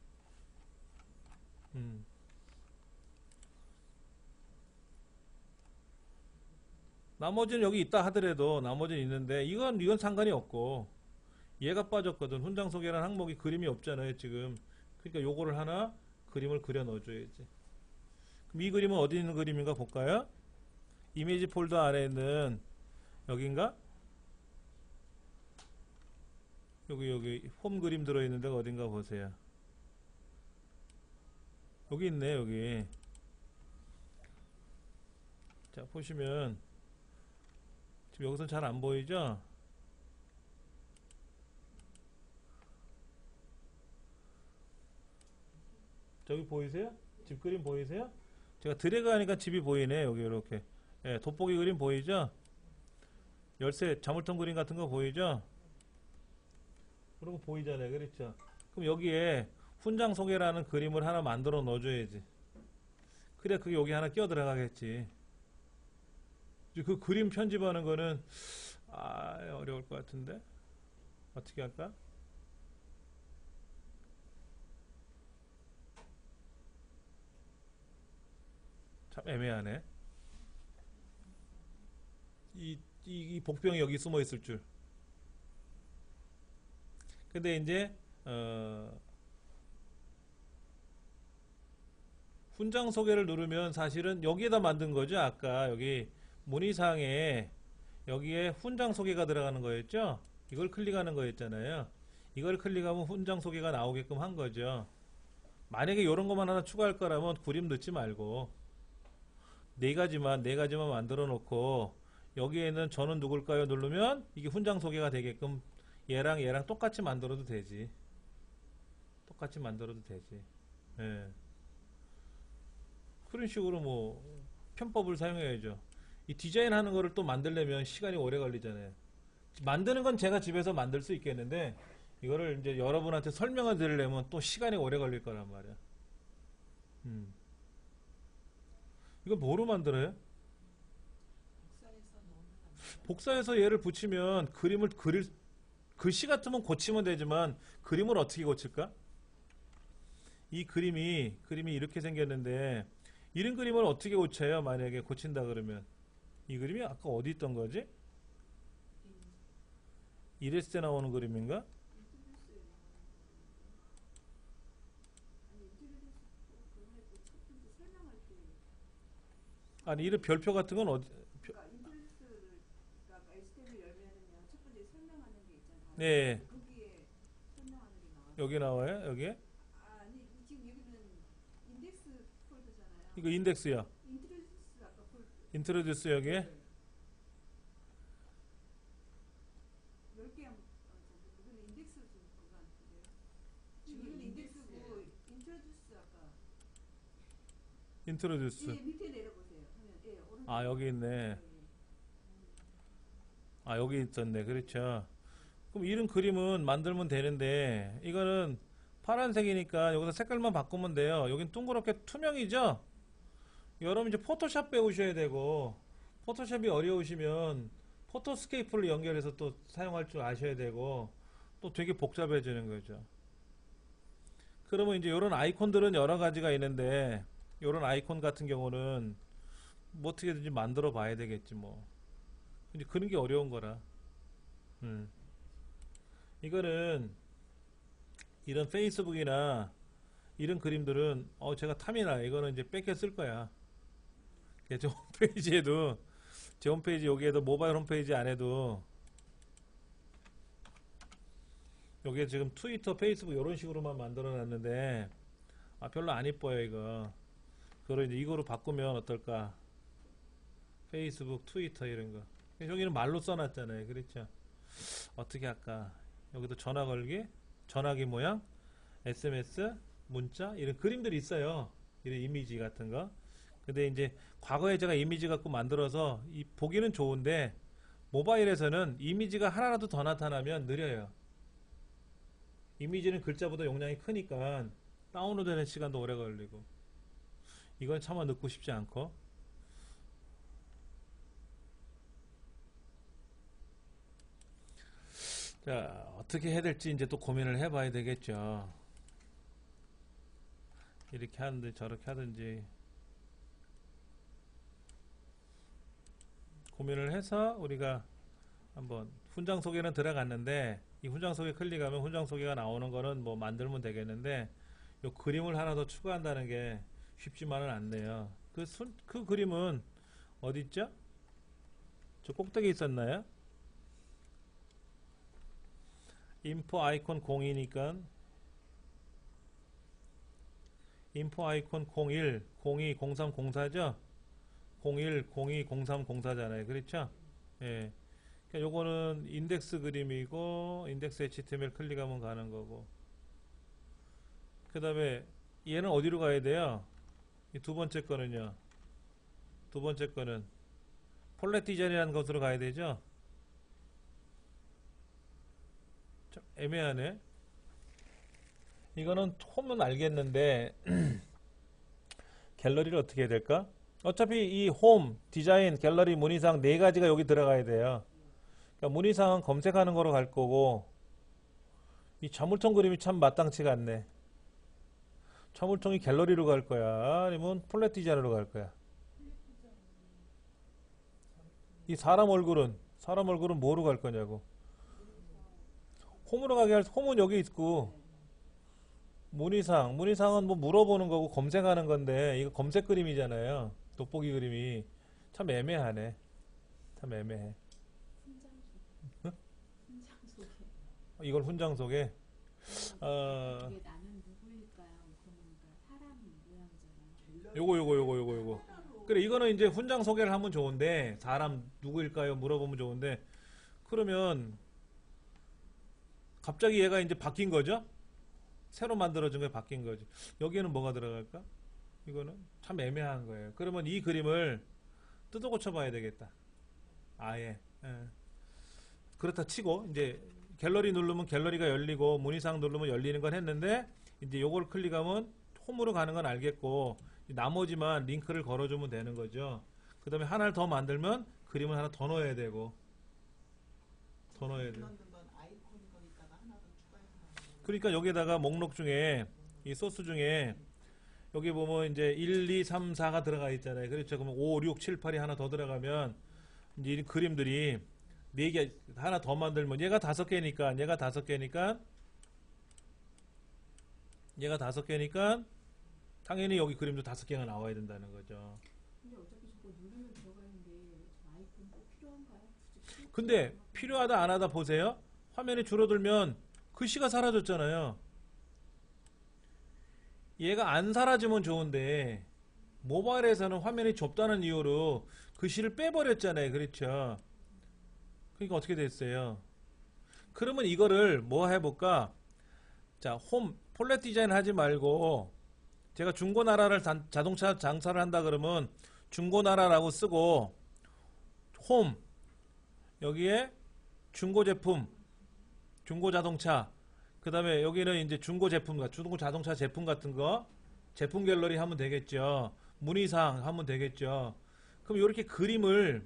나머지는 여기 있다 하더라도 나머지는 있는데 이건 상관이 없고 얘가 빠졌거든. 훈장 소개라는 항목이 그림이 없잖아요 지금. 그러니까 요거를 하나 그림을 그려 넣어줘야지. 그럼 이 그림은 어디 있는 그림인가 볼까요? 이미지 폴더 안에 있는 여긴가? 여기 홈 그림 들어있는 데가 어딘가 보세요. 여기 있네. 여기 자 보시면 지금 여기서 잘 안 보이죠? 저기 보이세요? 집 그림 보이세요? 제가 드래그 하니까 집이 보이네. 여기 이렇게 돋보기 그림 보이죠? 열쇠 자물통 그림 같은 거 보이죠? 그런 거 보이잖아요. 그렇죠? 그럼 여기에 훈장 소개라는 그림을 하나 만들어 넣어줘야지. 그래 그게 여기 하나 끼어 들어가겠지. 그 그림 편집하는 거는 어려울 것 같은데 어떻게 할까? 참 애매하네. 이 복병이 여기 숨어 있을 줄. 근데 이제 훈장 소개를 누르면 사실은 여기에다 만든 거죠. 아까 여기 문의사항에 여기에 훈장 소개가 들어가는 거였죠. 이걸 클릭하는 거였잖아요. 이걸 클릭하면 훈장 소개가 나오게끔 한 거죠. 만약에 이런 것만 하나 추가할 거라면 그림 넣지 말고 네 가지만 만들어 놓고 여기에는 저는 누굴까요 누르면 이게 훈장 소개가 되게끔 얘랑 똑같이 만들어도 되지. 똑같이 만들어도 되지. 예. 그런 식으로 뭐 편법을 사용해야죠. 이 디자인 하는 거를 또 만들려면 시간이 오래 걸리잖아요. 만드는 건 제가 집에서 만들 수 있겠는데 이거를 이제 여러분한테 설명을 드리려면 또 시간이 오래 걸릴 거란 말이야. 이거 뭐로 만들어요? 복사해서 넣으면 안 돼요? 복사해서 얘를 붙이면 그림을 글씨 같으면 고치면 되지만 그림을 어떻게 고칠까? 이 그림이 이렇게 생겼는데 이런 그림을 어떻게 고쳐요? 만약에 고친다 그러면 이 그림이 아까 어디 있던 거지? 이랬을 때 나오는 그림인가? 아니 이런 별표 같은 건 어디? 그러니까 인트로듀스를 그러니까 HTML 열면은요 첫 번째 설명하는 게 있잖아요. 네. 거기에 설명하는 게 나와요. 여기 나와요? 여기에? 아니 지금 여기는 인덱스 폴더잖아요. 이거 인덱스야. 인트로듀스 아까 폴더 인트로듀스 여기에? 10개 한번 이거는 인덱스 좀 그거 같은데요. 지금 이거는 인덱스예요. 인덱스고 인트로듀스 아까 인트로듀스. 예, 밑에 내려보세요. 하면 예, 오른쪽. 아 여기 있네. 아 여기 있었네. 그렇죠. 그럼 이런 그림은 만들면 되는데 이거는 파란색이니까 여기서 색깔만 바꾸면 돼요. 여긴 둥그렇게 투명이죠. 여러분 이제 포토샵 배우셔야 되고 포토샵이 어려우시면 포토스케이프를 연결해서 또 사용할 줄 아셔야 되고 또 되게 복잡해지는 거죠. 그러면 이제 이런 아이콘들은 여러 가지가 있는데 이런 아이콘 같은 경우는 뭐 어떻게든지 만들어 봐야 되겠지 뭐. 이제 그런 게 어려운 거라. 이거는 이런 페이스북이나 이런 그림들은 제가 탐이나 이거는 이제 뺏겨 쓸 거야. 제 홈페이지에도 제 홈페이지 여기에도 모바일 홈페이지 안에도 여기에 지금 트위터, 페이스북 이런 식으로만 만들어 놨는데 별로 안 이뻐요 이거. 그걸 이제 이거로 바꾸면 어떨까? 페이스북, 트위터 이런 거. 여기는 말로 써놨잖아요. 그렇죠? 어떻게 할까? 여기도 전화 걸기, 전화기 모양, SMS, 문자 이런 그림들이 있어요. 이런 이미지 같은 거. 근데 이제 과거에 제가 이미지 갖고 만들어서 보기는 좋은데 모바일에서는 이미지가 하나라도 더 나타나면 느려요. 이미지는 글자보다 용량이 크니까 다운로드되는 시간도 오래 걸리고 이건 차마 넣고 싶지 않고 자 어떻게 해야 될지 이제 또 고민을 해봐야 되겠죠. 이렇게 하는데 저렇게 하든지 고민을 해서 우리가 한번 훈장 소개는 들어갔는데 이 훈장 소개 클릭하면 훈장 소개가 나오는 거는 뭐 만들면 되겠는데 요 그림을 하나 더 추가한다는 게 쉽지만은 않네요. 그 그림은 어디 있죠? 저 꼭대기 있었나요? 인포 아이콘 02니까 인포 아이콘 01, 02, 03, 04죠? 01, 02, 03, 04잖아요. 그렇죠? 예. 그러니까 요거는 인덱스 그림이고 인덱스 HTML 클릭하면 가는 거고 그 다음에 얘는 어디로 가야 돼요? 이 두 번째 거는요. 두 번째 거는 폴렛 디자인이라는 것으로 가야 되죠? 좀 애매하네. 이거는 홈은 알겠는데 갤러리를 어떻게 해야 될까? 어차피 이 홈, 디자인, 갤러리, 문의사항 네 가지가 여기 들어가야 돼요. 그러니까 문의사항은 검색하는 거로 갈 거고 이 자물통 그림이 참 마땅치가 않네. 자물통이 갤러리로 갈 거야? 아니면 폴렛 디자인으로 갈 거야? 이 사람 얼굴은 뭐로 갈 거냐고. 홈으로 가게 할 홈은 여기 있고, 문의사항은 뭐 물어보는 거고 검색하는 건데, 이거 검색 그림이잖아요. 돋보기 그림이. 참 애매하네. 참 애매해. 훈장 응? 훈장 소개. 이걸 훈장 속에. 어, 이게 나는 누구일까요? 그러니까 사람 모양이잖아. 요거. 그래, 이거는 이제 훈장 소개를 하면 좋은데, 사람 누구일까요? 물어보면 좋은데, 그러면 갑자기 얘가 이제 바뀐 거죠? 새로 만들어진 거에 바뀐 거지. 여기에는 뭐가 들어갈까? 이거는 참 애매한 거예요. 그러면 이 그림을 뜯어 고쳐 봐야 되겠다. 아예. 예. 그렇다 치고, 이제 갤러리 누르면 갤러리가 열리고, 문의사항 누르면 열리는 건 했는데, 이제 요걸 클릭하면 홈으로 가는 건 알겠고, 나머지만 링크를 걸어주면 되는 거죠. 그 다음에 하나를 더 만들면 그림을 하나 더 넣어야 되고, 더 넣어야 돼요. 넣는 건 아이콘 거기다가 하나 더 추가해서 나오는 그러니까 여기에다가 목록 중에, 이 소스 중에, 여기 보면 이제 1, 2, 3, 4가 들어가 있잖아요. 그렇죠. 그러면 5, 6, 7, 8이 하나 더 들어가면, 이제 이 그림들이 4개, 하나 더 만들면, 얘가 5개니까, 당연히 여기 그림도 5개가 나와야 된다는 거죠. 근데 어차피 저거 누르면 들어가는데 저 아이콘 꼭 필요한가요? 굳이 근데 필요하다 안 하다 보세요. 화면이 줄어들면 글씨가 사라졌잖아요. 얘가 안 사라지면 좋은데 모바일에서는 화면이 좁다는 이유로 글씨를 빼버렸잖아요. 그렇죠. 그러니까 어떻게 됐어요? 그러면 이거를 뭐 해볼까? 자, 홈 폴렛 디자인 하지 말고, 제가 중고나라를 자동차 장사를 한다 그러면 중고나라라고 쓰고, 홈 여기에 중고제품, 중고자동차, 그 다음에 여기는 이제 중고제품, 중고자동차 제품 같은 거, 제품 갤러리 하면 되겠죠. 문의사항 하면 되겠죠. 그럼 이렇게 그림을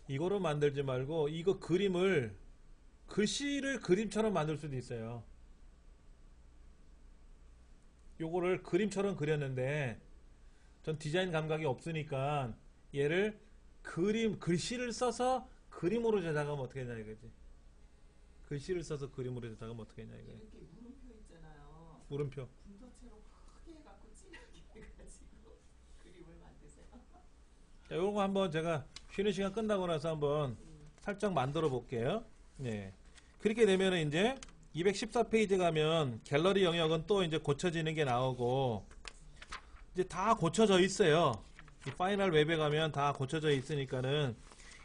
이거로 만들지 말고, 이거 그림을, 글씨를 그림처럼 만들 수도 있어요. 요거를 그림처럼 그렸는데 전 디자인 감각이 없으니까 얘를 글씨를 써서 그림으로 제작하면 어떻게 되냐 이거지. 글씨를 써서 그림으로 제작하면 어떻게 되냐 이거지. 이렇게 물음표 있잖아요. 물음표. 분도체로 크게 해갖고 진하게 해가지고 그림을 만드세요. 자, 요거 한번 제가 쉬는 시간 끝나고 나서 한번 살짝 만들어 볼게요. 네. 그렇게 되면은 이제 214페이지 가면 갤러리 영역은 또 이제 고쳐지는 게 나오고, 이제 다 고쳐져 있어요. 이 파이널 웹에 가면 다 고쳐져 있으니까는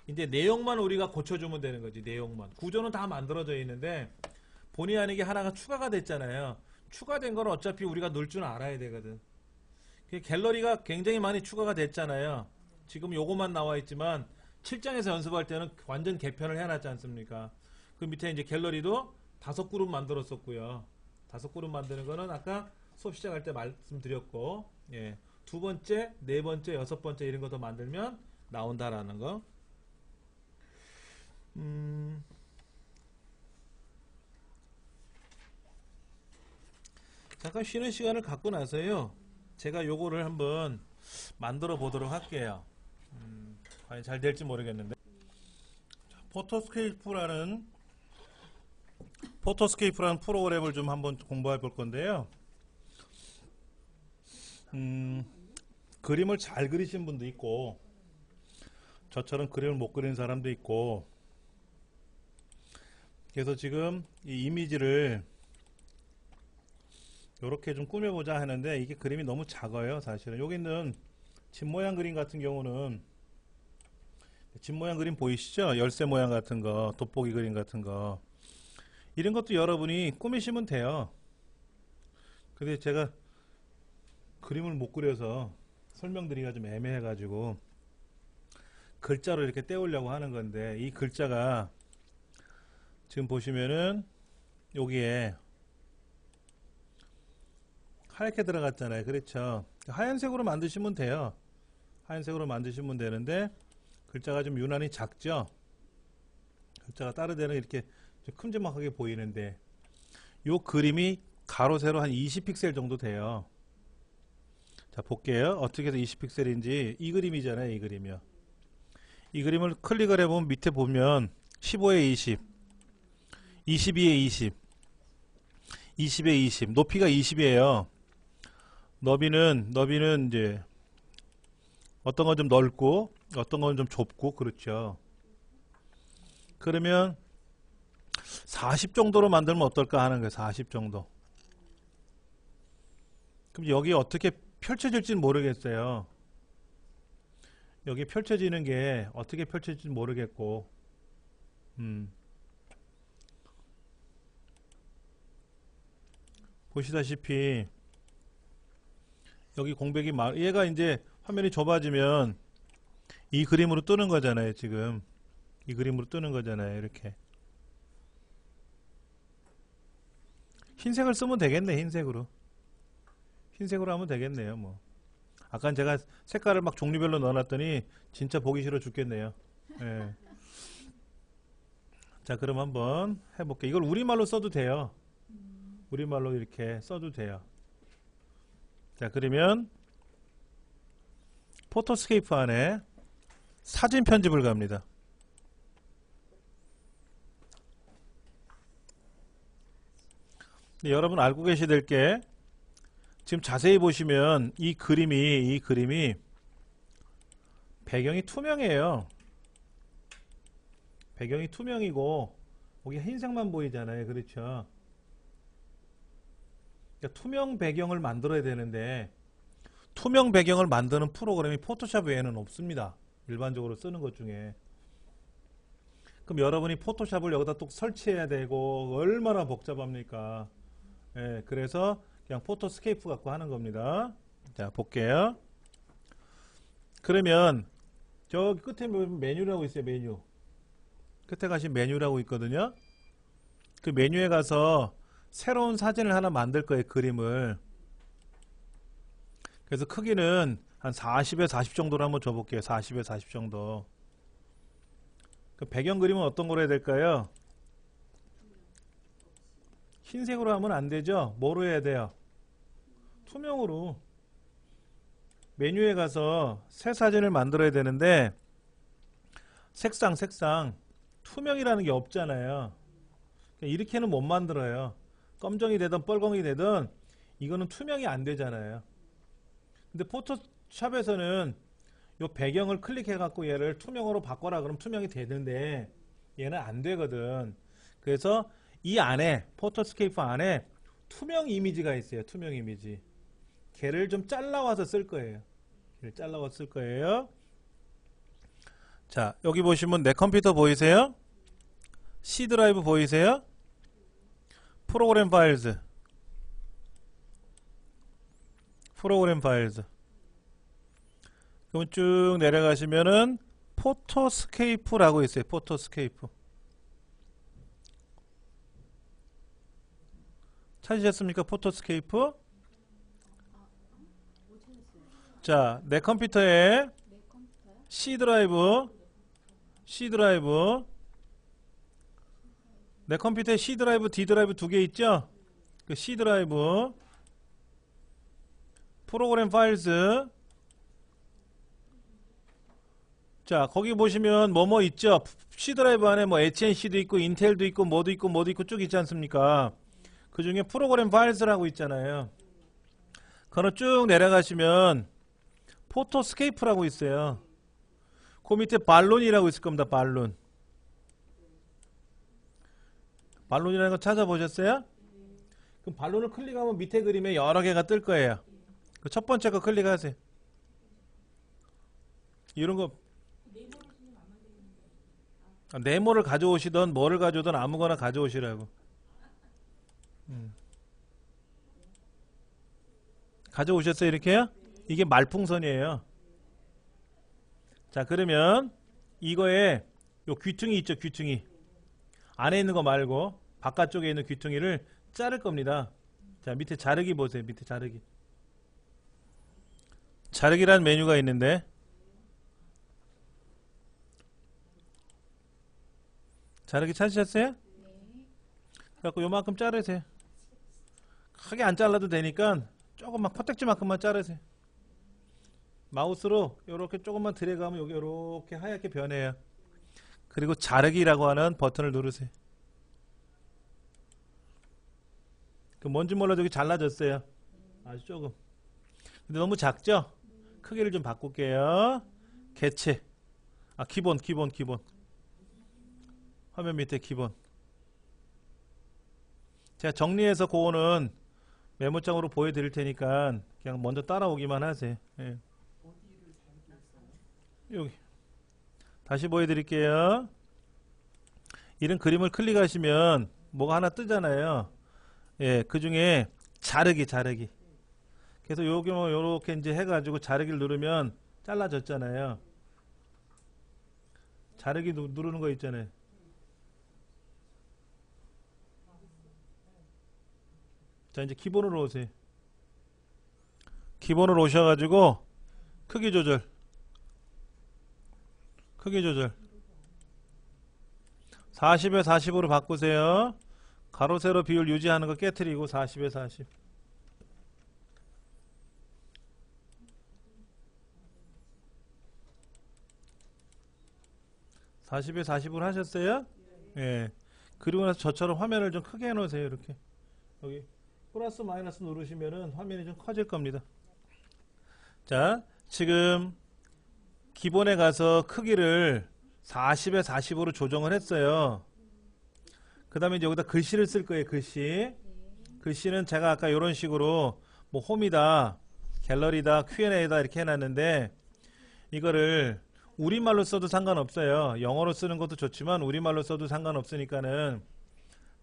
이제 내용만 우리가 고쳐주면 되는 거지. 내용만. 구조는 다 만들어져 있는데 본의 아니게 하나가 추가가 됐잖아요. 추가된 건 어차피 우리가 넣을 줄 알아야 되거든. 갤러리가 굉장히 많이 추가가 됐잖아요. 지금 요거만 나와 있지만 7장에서 연습할 때는 완전 개편을 해놨지 않습니까? 그 밑에 이제 갤러리도 5그룹 만들었었고요. 5그룹 만드는 거는 아까 수업 시작할 때 말씀드렸고, 예. 2번째, 4번째, 6번째 이런 거 더 만들면 나온다라는 거. 잠깐 쉬는 시간을 갖고 나서요, 제가 요거를 한번 만들어 보도록 할게요. 과연 잘 될지 모르겠는데. 자, 포토스케이프라는 프로그램을 좀 한번 공부해 볼 건데요. 그림을 잘 그리신 분도 있고, 저처럼 그림을 못 그리는 사람도 있고, 그래서 지금 이 이미지를 이렇게 좀 꾸며보자 하는데, 이게 그림이 너무 작아요. 사실은 여기 있는 집 모양 그림 같은 경우는, 집 모양 그림 보이시죠? 열쇠 모양 같은 거, 돋보기 그림 같은 거, 이런 것도 여러분이 꾸미시면 돼요. 근데 제가 그림을 못 그려서 설명드리기가 좀 애매해 가지고 글자로 이렇게 떼우려고 하는 건데, 이 글자가 지금 보시면은 여기에 하얗게 들어갔잖아요. 그렇죠? 하얀색으로 만드시면 돼요. 하얀색으로 만드시면 되는데, 글자가 좀 유난히 작죠? 글자가 다른 데는 이렇게 좀 큼지막하게 보이는데, 요 그림이 가로 세로 한 20픽셀 정도 돼요. 자, 볼게요. 어떻게 해서 20픽셀인지. 이 그림이잖아요. 이 그림이요. 이 그림을 클릭을 해보면 밑에 보면 15에 20, 22에 20, 20에 20, 높이가 20이에요. 너비는 이제 어떤 건 좀 넓고 어떤 건 좀 좁고 그렇죠. 그러면 40 정도로 만들면 어떨까 하는 거예요. 40 정도. 그럼 여기 어떻게 펼쳐질지는 모르겠어요. 여기 펼쳐지는 게 어떻게 펼쳐질지 모르겠고 보시다시피 여기 공백이 얘가 이제 화면이 좁아지면 이 그림으로 뜨는 거잖아요. 지금 이 그림으로 뜨는 거잖아요. 이렇게 흰색을 쓰면 되겠네. 흰색으로 하면 되겠네요. 뭐 아까 제가 색깔을 막 종류별로 넣어놨더니 진짜 보기 싫어 죽겠네요. 예. 자, 그럼 한번 해볼게요. 이걸 우리말로 써도 돼요. 우리말로 이렇게 써도 돼요. 자, 그러면 포토스케이프 안에 사진 편집을 갑니다. 여러분 알고 계셔야 될 게 지금 자세히 보시면 이 그림이 배경이 투명해요. 배경이 투명이고 여기 흰색만 보이잖아요. 그렇죠? 그러니까 투명 배경을 만들어야 되는데 투명 배경을 만드는 프로그램이 포토샵 외에는 없습니다. 일반적으로 쓰는 것 중에. 그럼 여러분이 포토샵을 여기다 또 설치해야 되고 얼마나 복잡합니까? 예, 그래서 그냥 포토스케이프 갖고 하는 겁니다. 자, 볼게요. 그러면 저기 끝에 보면 메뉴라고 있어요. 메뉴. 끝에 가시면 메뉴라고 있거든요. 그 메뉴에 가서 새로운 사진을 하나 만들 거예요. 그림을. 그래서 크기는 한 40에 40 정도로 한번 줘볼게요. 40에 40 정도. 그 배경 그림은 어떤 거로 해야 될까요? 흰색으로 하면 안 되죠? 뭐로 해야 돼요? 투명으로. 메뉴에 가서 새 사진을 만들어야 되는데 색상 투명이라는 게 없잖아요. 이렇게는 못 만들어요. 검정이 되든 뻘검이 되든 이거는 투명이 안 되잖아요. 근데 포토샵에서는 요 배경을 클릭해 갖고 얘를 투명으로 바꿔라 그러면 투명이 되는데 얘는 안 되거든. 그래서 이 안에 포토스케이프 안에 투명 이미지가 있어요. 투명 이미지. 걔를 좀 잘라와서 쓸 거예요. 걔를 잘라와서 쓸 거예요. 자, 여기 보시면 내 컴퓨터 보이세요? C 드라이브 보이세요? 프로그램 파일즈. 그럼 쭉 내려가시면은 포토스케이프라고 있어요. 포토스케이프. 찾으셨습니까? 포토스케이프? 자, 내 컴퓨터에 C 드라이브 내 컴퓨터에 C 드라이브, D 드라이브 두 개 있죠? 그 C 드라이브 프로그램 파일즈. 자, 거기 보시면 뭐뭐 있죠? C 드라이브 안에 뭐 HNC도 있고 인텔도 있고 뭐도 있고 쭉 있지 않습니까? 그 중에 프로그램 파일즈라고 있잖아요. 그거 쭉 내려가시면 포토스케이프라고 있어요. 그 밑에 발론이라고 있을 겁니다. 발론이라는 거 찾아보셨어요? 그럼 발론을 클릭하면 밑에 그림에 여러 개가 뜰 거예요. 그 첫 번째 거 클릭하세요. 이런 거 네모를 가져오시던 뭐를 가져오든 아무거나 가져오시라고. 가져오셨어요? 이렇게요? 이게 말풍선이에요. 자, 그러면 이거에 요 귀퉁이 있죠? 귀퉁이 안에 있는 거 말고 바깥쪽에 있는 귀퉁이를 자를 겁니다. 자, 밑에 자르기 보세요. 밑에 자르기라는 메뉴가 있는데 자르기 찾으셨어요? 그래갖고 요만큼 자르세요. 크게 안 잘라도 되니까 조금만 코딱지만큼만 자르세요. 마우스로 이렇게 조금만 드래그하면 여기 이렇게 하얗게 변해요. 그리고 자르기라고 하는 버튼을 누르세요. 그 뭔지 몰라도 여기 잘라졌어요. 아주 조금. 근데 너무 작죠? 크기를 좀 바꿀게요. 개체. 기본. 화면 밑에 기본. 제가 정리해서 그거는 메모장으로 보여드릴 테니까 그냥 먼저 따라오기만 하세요. 예. 어디를 잘못했어요? 여기. 다시 보여드릴게요. 이런 그림을 클릭하시면 뭐가 하나 뜨잖아요. 예, 그 중에 자르기. 그래서 요렇게 이제 해가지고 자르기를 누르면 잘라졌잖아요. 자르기 누르는 거 있잖아요. 자, 이제 기본으로 오세요. 기본으로 오셔가지고 크기 조절. 40에 40으로 바꾸세요. 가로 세로 비율 유지하는 거 깨트리고 40에 40. 40에 40으로 하셨어요? 예. 그리고 나서 저처럼 화면을 좀 크게 해놓으세요. 이렇게. 여기 플러스 마이너스 누르시면은 화면이 좀 커질 겁니다. 자, 지금 기본에 가서 크기를 40에 40으로 조정을 했어요. 그 다음에 이제 여기다 글씨를 쓸 거예요. 글씨는 제가 아까 이런 식으로 뭐 홈이다, 갤러리다, Q&A다 이렇게 해놨는데 이거를 우리말로 써도 상관없어요. 영어로 쓰는 것도 좋지만 우리말로 써도 상관없으니까는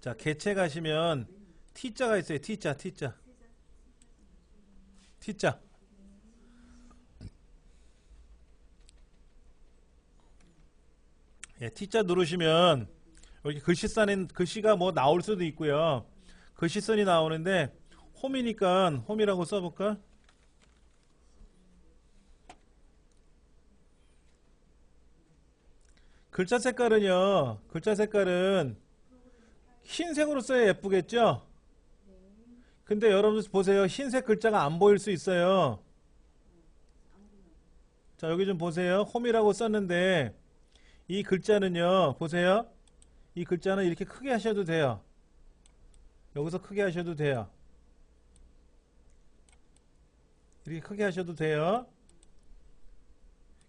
자, 개체 가시면 T자가 있어요. T자. 예, T자 누르시면 여기 글씨가 뭐 나올 수도 있고요. 글씨선이 나오는데 홈이니까 홈이라고 써볼까? 글자 색깔은 흰색으로 써야 예쁘겠죠? 근데 여러분 보세요. 흰색 글자가 안 보일 수 있어요. 자, 여기 좀 보세요. 홈이라고 썼는데 이 글자는요, 보세요. 이 글자는 이렇게 크게 하셔도 돼요. 여기서 크게 하셔도 돼요. 이렇게 크게 하셔도 돼요.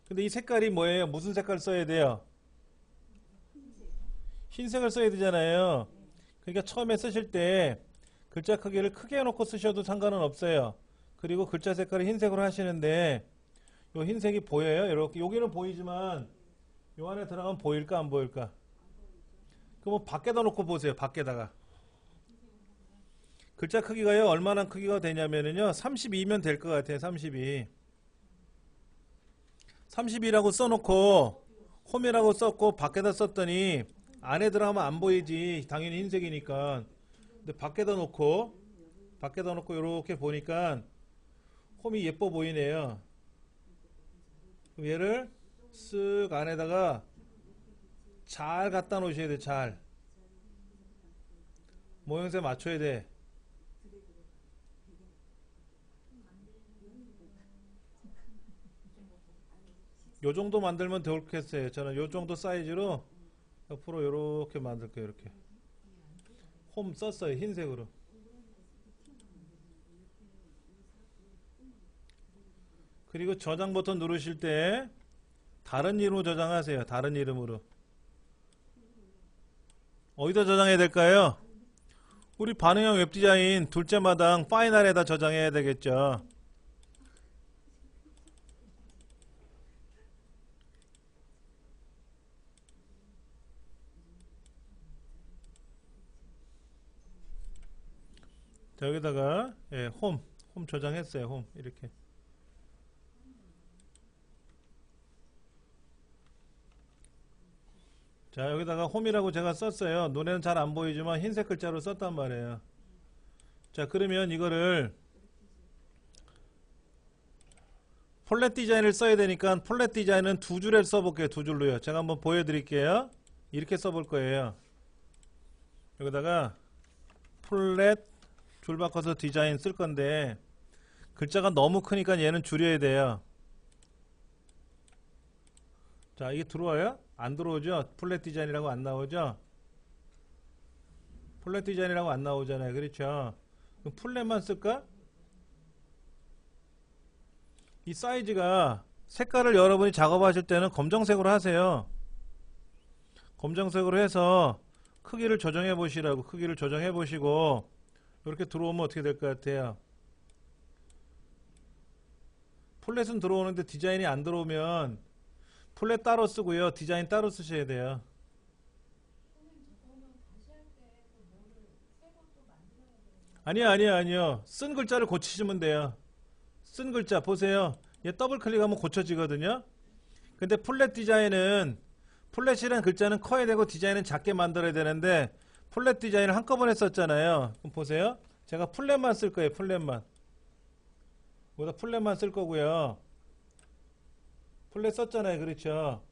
근데 이 색깔이 뭐예요? 무슨 색깔 써야 돼요? 흰색을 써야 되잖아요. 그러니까 처음에 쓰실 때 글자 크기를 크게 해놓고 쓰셔도 상관은 없어요. 그리고 글자 색깔을 흰색으로 하시는데 요 흰색이 보여요? 이렇게 여기는 보이지만 요 안에 들어가면 보일까 안 보일까? 그럼 밖에다 놓고 보세요. 밖에다가 글자 크기가요 얼마나 크기가 되냐면요 32면 될 것 같아요. 32라고 써놓고 홈이라고 썼고 밖에다 썼더니 안에 들어가면 안 보이지. 당연히 흰색이니까. 근데 밖에다 놓고 이렇게 보니까 홈이 예뻐 보이네요. 그럼 얘를 쓱 안에다가 잘 갖다 놓으셔야 돼. 잘 모양새 맞춰야 돼. 요 정도 만들면 좋겠어요. 저는 요 정도 사이즈로 옆으로 이렇게 만들게요. 이렇게 홈 썼어요. 흰색으로. 그리고 저장 버튼 누르실 때 다른 이름으로 저장하세요. 다른 이름으로. 어디다 저장해야 될까요? 우리 반응형 웹디자인 둘째 마당 파이널에다 저장해야 되겠죠. 자, 여기다가 예, 홈 저장했어요. 홈 이렇게. 자, 여기다가 홈이라고 제가 썼어요. 눈에는 잘 안 보이지만 흰색 글자로 썼단 말이에요. 자, 그러면 이거를 폴렛 디자인을 써야 되니까 폴렛 디자인은 두 줄에 써볼게요. 두 줄로요. 제가 한번 보여드릴게요. 이렇게 써볼 거예요. 여기다가 폴렛 줄 바꿔서 디자인 쓸 건데 글자가 너무 크니까 얘는 줄여야 돼요. 자, 이게 들어와요? 안 들어오죠? 플랫 디자인이라고 안 나오죠? 플랫 디자인이라고 안 나오잖아요. 그렇죠? 그럼 플랫만 쓸까? 이 사이즈가 색깔을 여러분이 작업하실 때는 검정색으로 하세요. 검정색으로 해서 크기를 조정해 보시라고. 크기를 조정해 보시고 이렇게 들어오면 어떻게 될 것 같아요? 플랫은 들어오는데 디자인이 안 들어오면 플랫 따로 쓰고요. 디자인 따로 쓰셔야 돼요. 아니요. 쓴 글자를 고치시면 돼요. 쓴 글자 보세요. 얘 더블 클릭하면 고쳐지거든요. 근데 플랫 디자인은 플랫이라는 글자는 커야 되고 디자인은 작게 만들어야 되는데 플랫 디자인을 한꺼번에 썼잖아요. 그럼 보세요. 제가 플랫만 쓸 거예요. 플랫만. 여기다 플랫만 쓸 거고요. 플랫 썼잖아요. 그렇죠?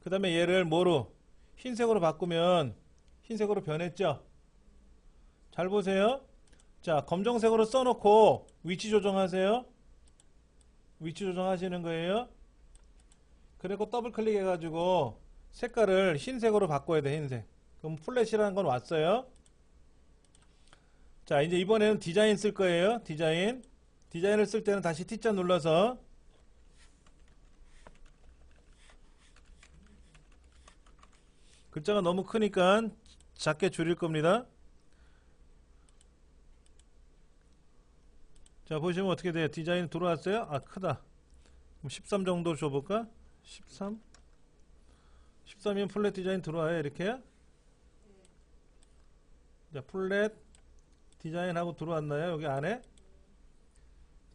그 다음에 얘를 뭐로? 흰색으로 바꾸면 흰색으로 변했죠? 잘 보세요. 자, 검정색으로 써놓고 위치 조정하세요. 위치 조정하시는 거예요. 그리고 더블 클릭해가지고 색깔을 흰색으로 바꿔야 돼. 흰색. 그럼 플랫이라는 건 왔어요. 자, 이제 이번에는 디자인 쓸 거예요. 디자인. 디자인을 쓸 때는 다시 T자 눌러서 글자가 너무 크니까 작게 줄일 겁니다. 자, 보시면 어떻게 돼요? 디자인 들어왔어요? 아, 크다. 그럼 13 정도 줘볼까? 13? 13이면 플랫 디자인 들어와요. 이렇게. 자, 플랫 디자인하고 들어왔나요? 여기 안에?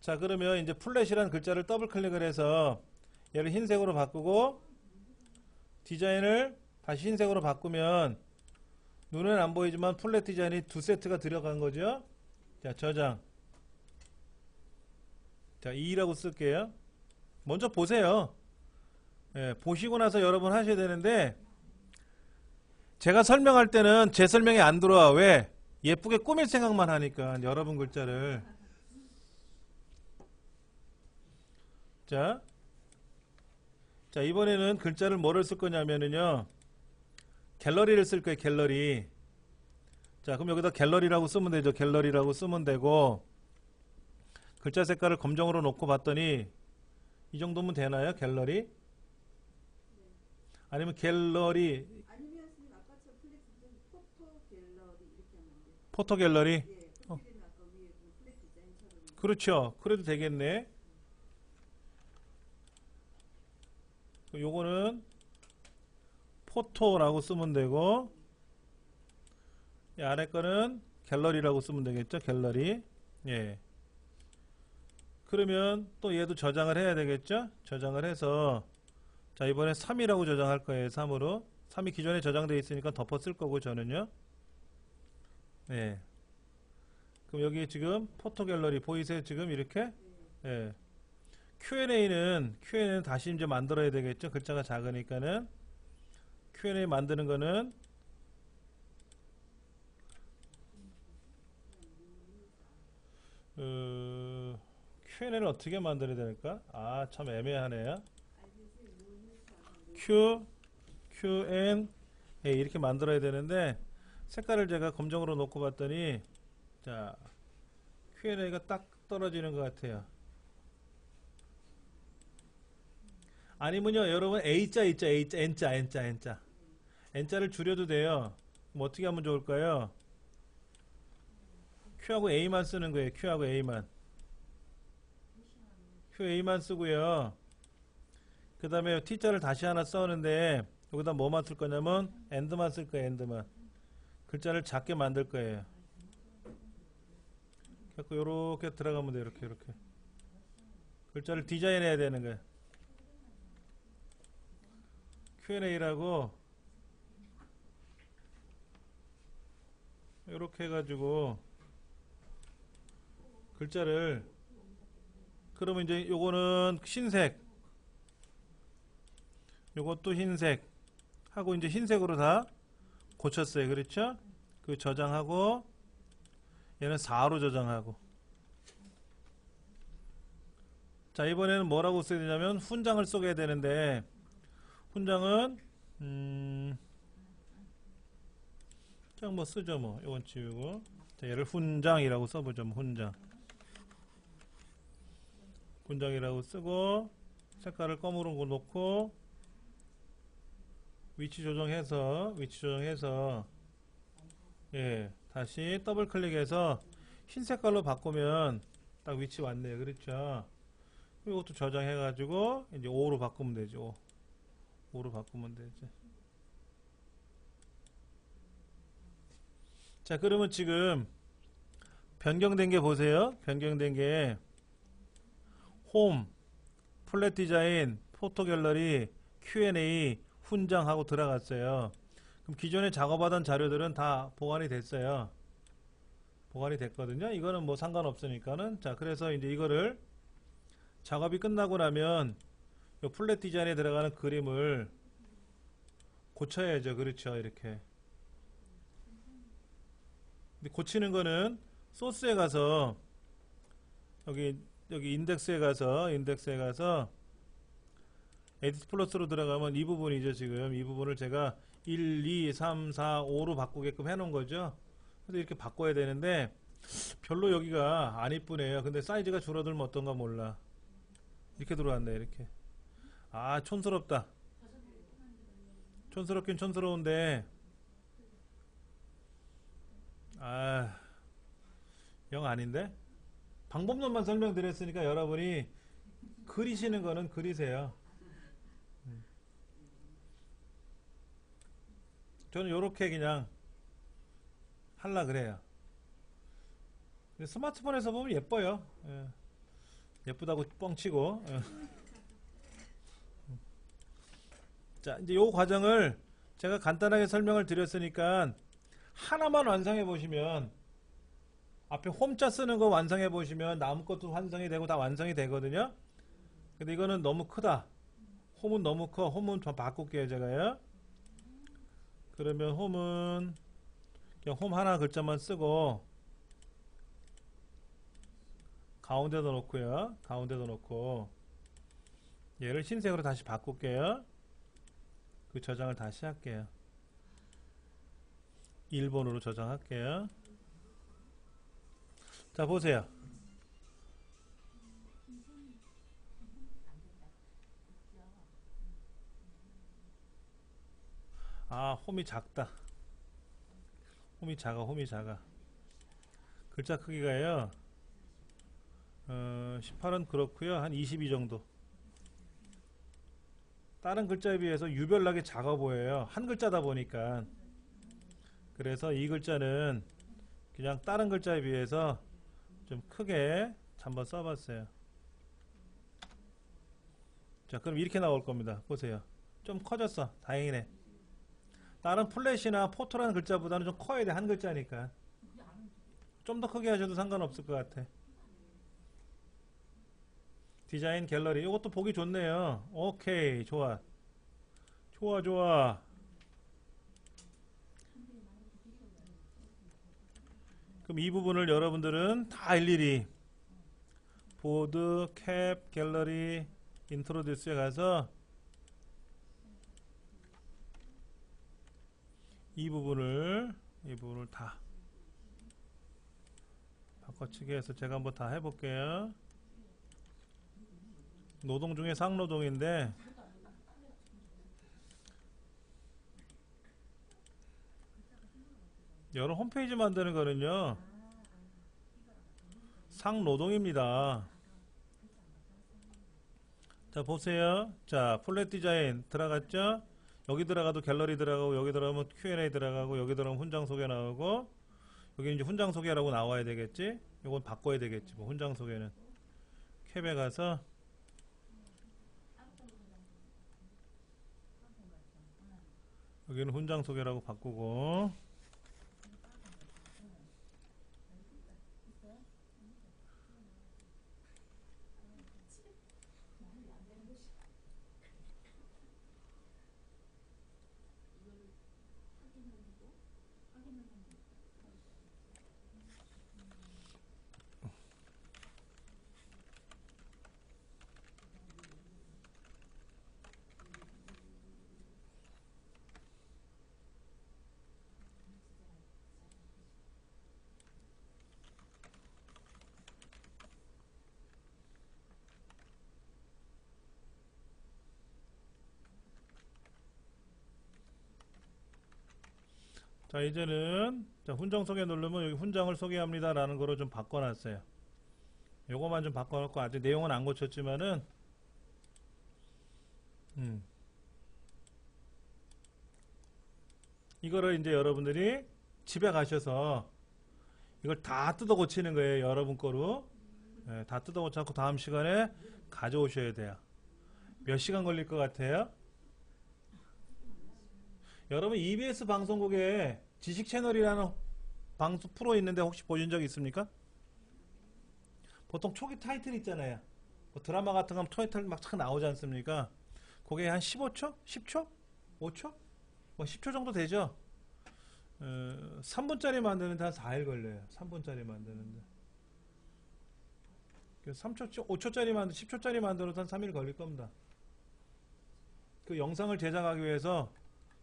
자, 그러면 이제 플랫이라는 글자를 더블 클릭을 해서 얘를 흰색으로 바꾸고 디자인을 다시 흰색으로 바꾸면 눈에는 안 보이지만 플랫 디자인이 두 세트가 들어간 거죠. 자, 저장. 자, 2라고 쓸게요. 먼저 보세요. 예, 보시고 나서 여러분 하셔야 되는데 제가 설명할 때는 제 설명이 안 들어와. 왜? 예쁘게 꾸밀 생각만 하니까 여러분 글자를. 자, 이번에는 글자를 뭐를 쓸 거냐면요. 갤러리를 쓸 거예요. 갤러리. 자, 그럼 여기다 갤러리라고 쓰면 되죠. 갤러리라고 쓰면 되고 글자 색깔을 검정으로 놓고 봤더니 이 정도면 되나요? 갤러리? 아니면 갤러리 아니면 선생님 아까처럼 플랫 디자인 포토 갤러리 이렇게 하면 안 돼요? 포토 갤러리? 예, 프로필은 아까 위에 그 플랫 디자인처럼. 그렇죠. 그래도 되겠네. 요거는 포토라고 쓰면 되고 이 아래 거는 갤러리라고 쓰면 되겠죠. 갤러리. 예. 그러면 또 얘도 저장을 해야 되겠죠. 저장을 해서 자, 이번에 3이라고 저장할 거예요. 3으로. 3이 기존에 저장되어 있으니까 덮어 쓸 거고 저는요. 예. 그럼 여기 지금 포토 갤러리 보이세요? 지금 이렇게? 예. Q&A는 다시 이제 만들어야 되겠죠. 글자가 작으니까는 Q&A 만드는 거는 Q&A를 어떻게 만들어야 될까? 아, 참 애매하네요. Q&A 이렇게 만들어야 되는데 색깔을 제가 검정으로 놓고 봤더니 자, Q&A가 딱 떨어지는 것 같아요. 아니면요, 여러분 A자 있죠. N자를 줄여도 돼요. 그럼 어떻게 하면 좋을까요? Q하고 A만 쓰는 거예요. Q하고 A만. Q, A만 쓰고요. 그 다음에 T자를 다시 하나 써는데 여기다 뭐만 쓸 거냐면 AND만 쓸 거예요. AND만. 글자를 작게 만들 거예요. 그래서 이렇게 들어가면 돼요. 이렇게. 글자를 디자인해야 되는 거예요. Q&A라고 이렇게 해가지고 글자를 그러면 이제 요거는 흰색 요것도 흰색 하고 이제 흰색으로 다 고쳤어요. 그렇죠? 그 저장하고 얘는 4로 저장하고 자, 이번에는 뭐라고 써야 되냐면 훈장을 써야 되는데 훈장은 그냥 뭐 쓰죠 뭐. 이건 지우고. 자, 얘를 훈장이라고 써보죠. 뭐 훈장. 훈장이라고 쓰고 색깔을 검으로 놓고 위치 조정해서 예, 다시 더블 클릭해서 흰 색깔로 바꾸면 딱 위치 왔네요. 그렇죠? 이것도 저장해 가지고 이제 5로 바꾸면 되죠. 5로 바꾸면 되죠. 자, 그러면 지금 변경된 게 보세요. 변경된 게 홈, 플랫 디자인, 포토 갤러리, Q&A, 훈장하고 들어갔어요. 그럼 기존에 작업하던 자료들은 다 보관이 됐어요. 보관이 됐거든요. 이거는 뭐 상관없으니까는. 자, 그래서 이제 이거를 작업이 끝나고 나면 이 플랫 디자인에 들어가는 그림을 고쳐야죠. 그렇죠. 이렇게. 근데 고치는 거는 소스에 가서 여기 인덱스에 가서 에디트 플러스로 들어가면 이 부분이죠. 지금 이 부분을 제가 1, 2, 3, 4, 5로 바꾸게끔 해놓은 거죠. 그래서 이렇게 바꿔야 되는데 별로 여기가 안 이쁘네요. 근데 사이즈가 줄어들면 어떤가 몰라. 이렇게 들어왔네. 이렇게. 아, 촌스럽다. 촌스럽긴 촌스러운데 아, 영 아닌데? 방법론만 설명드렸으니까 여러분이 그리시는 거는 그리세요. 저는 요렇게 그냥 할라 그래요. 근데 스마트폰에서 보면 예뻐요. 예. 예쁘다고 뻥치고. 예. 자, 이제 요 과정을 제가 간단하게 설명을 드렸으니까 하나만 완성해 보시면 앞에 홈자 쓰는 거 완성해 보시면 남은 것도 완성이 되고 다 완성이 되거든요. 근데 이거는 너무 크다. 홈은 너무 커. 홈은 좀 바꿀게요, 제가요. 그러면 홈은 그냥 홈 하나 글자만 쓰고 가운데도 놓고요. 가운데도 놓고 얘를 흰색으로 다시 바꿀게요. 그 저장을 다시 할게요. 1번으로 저장할게요. 자, 보세요. 아, 홈이 작다. 홈이 작아. 글자 크기가요. 18은 그렇고요. 한 22 정도. 다른 글자에 비해서 유별나게 작아 보여요. 한 글자다 보니까. 그래서 이 글자는 그냥 다른 글자에 비해서 좀 크게 한번 써봤어요. 자, 그럼 이렇게 나올 겁니다. 보세요. 좀 커졌어. 다행이네. 다른 플래시나 포토라는 글자보다는 좀 커야 돼. 한 글자니까. 좀 더 크게 하셔도 상관없을 것 같아. 디자인 갤러리. 이것도 보기 좋네요. 오케이. 좋아. 그럼 이 부분을 여러분들은 다 일일이 보드, 캡, 갤러리, 인트로듀스에 가서 이 부분을 다 바꿔치기 해서 제가 한번 다 해볼게요. 노동 중에 상노동인데 여러 홈페이지 만드는 거는요 상노동입니다. 자, 보세요. 자, 플랫 디자인 들어갔죠? 여기 들어가도 갤러리 들어가고, 여기 들어가면 Q&A 들어가고, 여기 들어가면 훈장 소개 나오고, 여기 이제 훈장 소개라고 나와야 되겠지? 이건 바꿔야 되겠지. 뭐 훈장 소개는 캡에 가서 여기는 훈장 소개라고 바꾸고, 자, 이제는 자, 훈장 소개 누르면 여기 훈장을 소개합니다 라는 거로 좀 바꿔놨어요. 요거만 좀 바꿔놓고 아직 내용은 안 고쳤지만은 이거를 이제 여러분들이 집에 가셔서 이걸 다 뜯어 고치는 거예요. 여러분 거로. 네, 다 뜯어 고쳐갖고 다음 시간에 가져오셔야 돼요. 몇 시간 걸릴 것 같아요? 여러분 EBS 방송국에 지식 채널이라는 방송 프로 있는데 혹시 보신 적 있습니까? 보통 초기 타이틀 있잖아요. 뭐 드라마 같은 거 하면 타이틀 막 착 나오지 않습니까? 그게 한 15초? 10초? 5초? 뭐 10초 정도 되죠? 3분짜리 만드는데 한 4일 걸려요. 3분짜리 만드는데. 3초, 5초짜리 10초짜리 만들어도 한 3일 걸릴 겁니다. 그 영상을 제작하기 위해서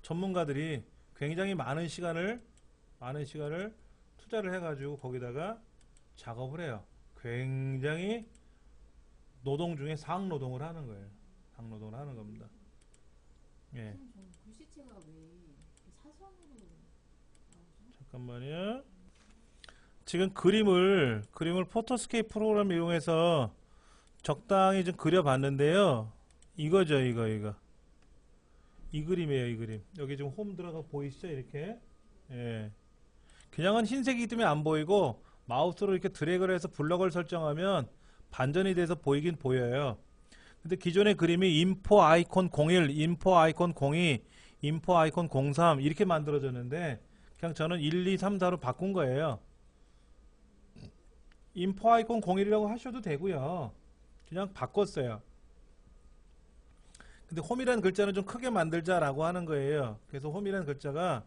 전문가들이 굉장히 많은 시간을 투자를 해가지고 거기다가 작업을 해요. 굉장히 노동 중에 상노동을 하는 거예요. 상노동을 하는 겁니다. 예. 선생님, 저는 글씨체가 왜 사선으로 나오죠? 잠깐만요. 지금 그림을 포토스케이프 프로그램 이용해서 적당히 좀 그려봤는데요. 이거죠, 이거. 이 그림이에요, 이 그림. 여기 지금 홈 들어가 보이시죠, 이렇게. 예. 그냥은 흰색이기 때문에 안 보이고 마우스로 이렇게 드래그를 해서 블럭을 설정하면 반전이 돼서 보이긴 보여요. 근데 기존의 그림이 인포 아이콘 01, 인포 아이콘 02, 인포 아이콘 03 이렇게 만들어졌는데 그냥 저는 1, 2, 3, 4로 바꾼 거예요. 인포 아이콘 01이라고 하셔도 되고요. 그냥 바꿨어요. 근데 홈이라는 글자는 좀 크게 만들자라고 하는 거예요. 그래서 홈이라는 글자가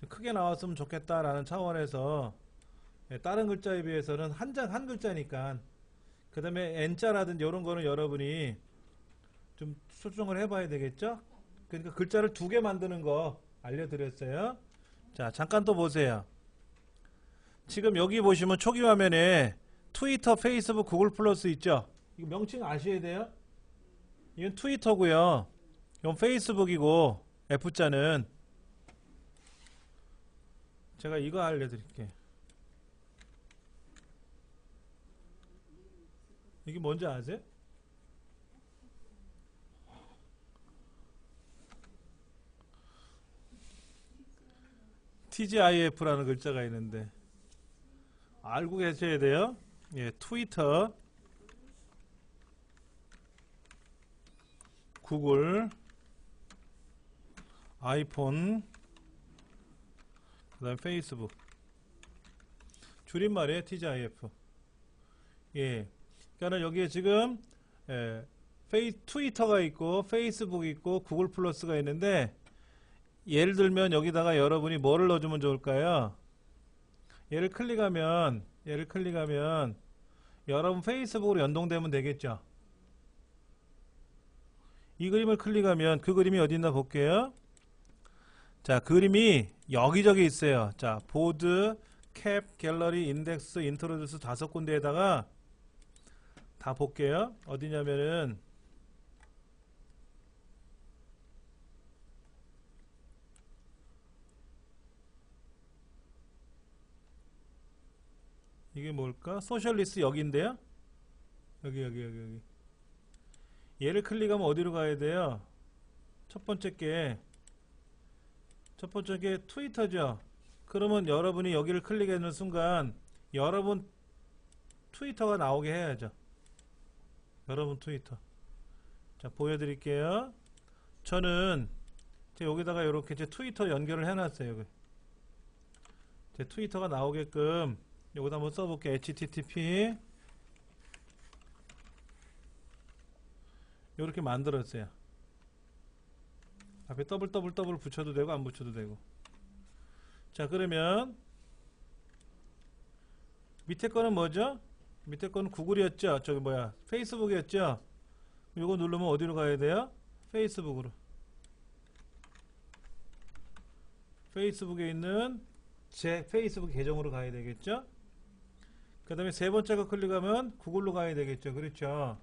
좀 크게 나왔으면 좋겠다라는 차원에서 다른 글자에 비해서는 한 글자니까 그 다음에 N자라든지 이런 거는 여러분이 좀 수정을 해봐야 되겠죠? 그러니까 글자를 2개 만드는 거 알려드렸어요. 자, 잠깐 또 보세요. 지금 여기 보시면 초기 화면에 트위터, 페이스북, 구글 플러스 있죠? 이거 명칭 아셔야 돼요. 이건 트위터고요. 이건 페이스북이고 F자는 제가 이거 알려드릴게요. 이게 뭔지 아세요? TGIF라는 글자가 있는데 알고 계셔야 돼요. 예, 트위터, 구글, 아이폰, 그 다음 페이스북. 줄임말이에요, TGIF. 예. 그러니까 여기에 지금 트위터가 있고 페이스북이 있고 구글 플러스가 있는데 예를 들면 여기다가 여러분이 뭐를 넣어주면 좋을까요? 얘를 클릭하면 여러분 페이스북으로 연동되면 되겠죠. 이 그림을 클릭하면 그 그림이 어디 있나 볼게요. 자, 그림이 여기저기 있어요. 자, 보드, 캡, 갤러리, 인덱스, 인트로듀스 5군데에다가 다 볼게요. 어디냐면은 이게 뭘까? 소셜리스트 여기인데요. 여기. 얘를 클릭하면 어디로 가야 돼요? 첫 번째 게 트위터죠. 그러면 여러분이 여기를 클릭하는 순간 여러분 트위터가 나오게 해야죠. 여러분 트위터. 자, 보여드릴게요. 저는 여기다가 이렇게 제 트위터 연결을 해놨어요. 제 트위터가 나오게끔 여기다 한번 써볼게요. http 이렇게 만들었어요. 앞에 더블 붙여도 되고 안 붙여도 되고. 자, 그러면 밑에 거는 뭐죠? 밑에 거는 구글이었죠. 저기 뭐야, 페이스북이었죠. 이거 누르면 어디로 가야 돼요? 페이스북으로. 페이스북에 있는 제 페이스북 계정으로 가야 되겠죠. 그 다음에 세 번째 거 클릭하면 구글로 가야 되겠죠. 그렇죠.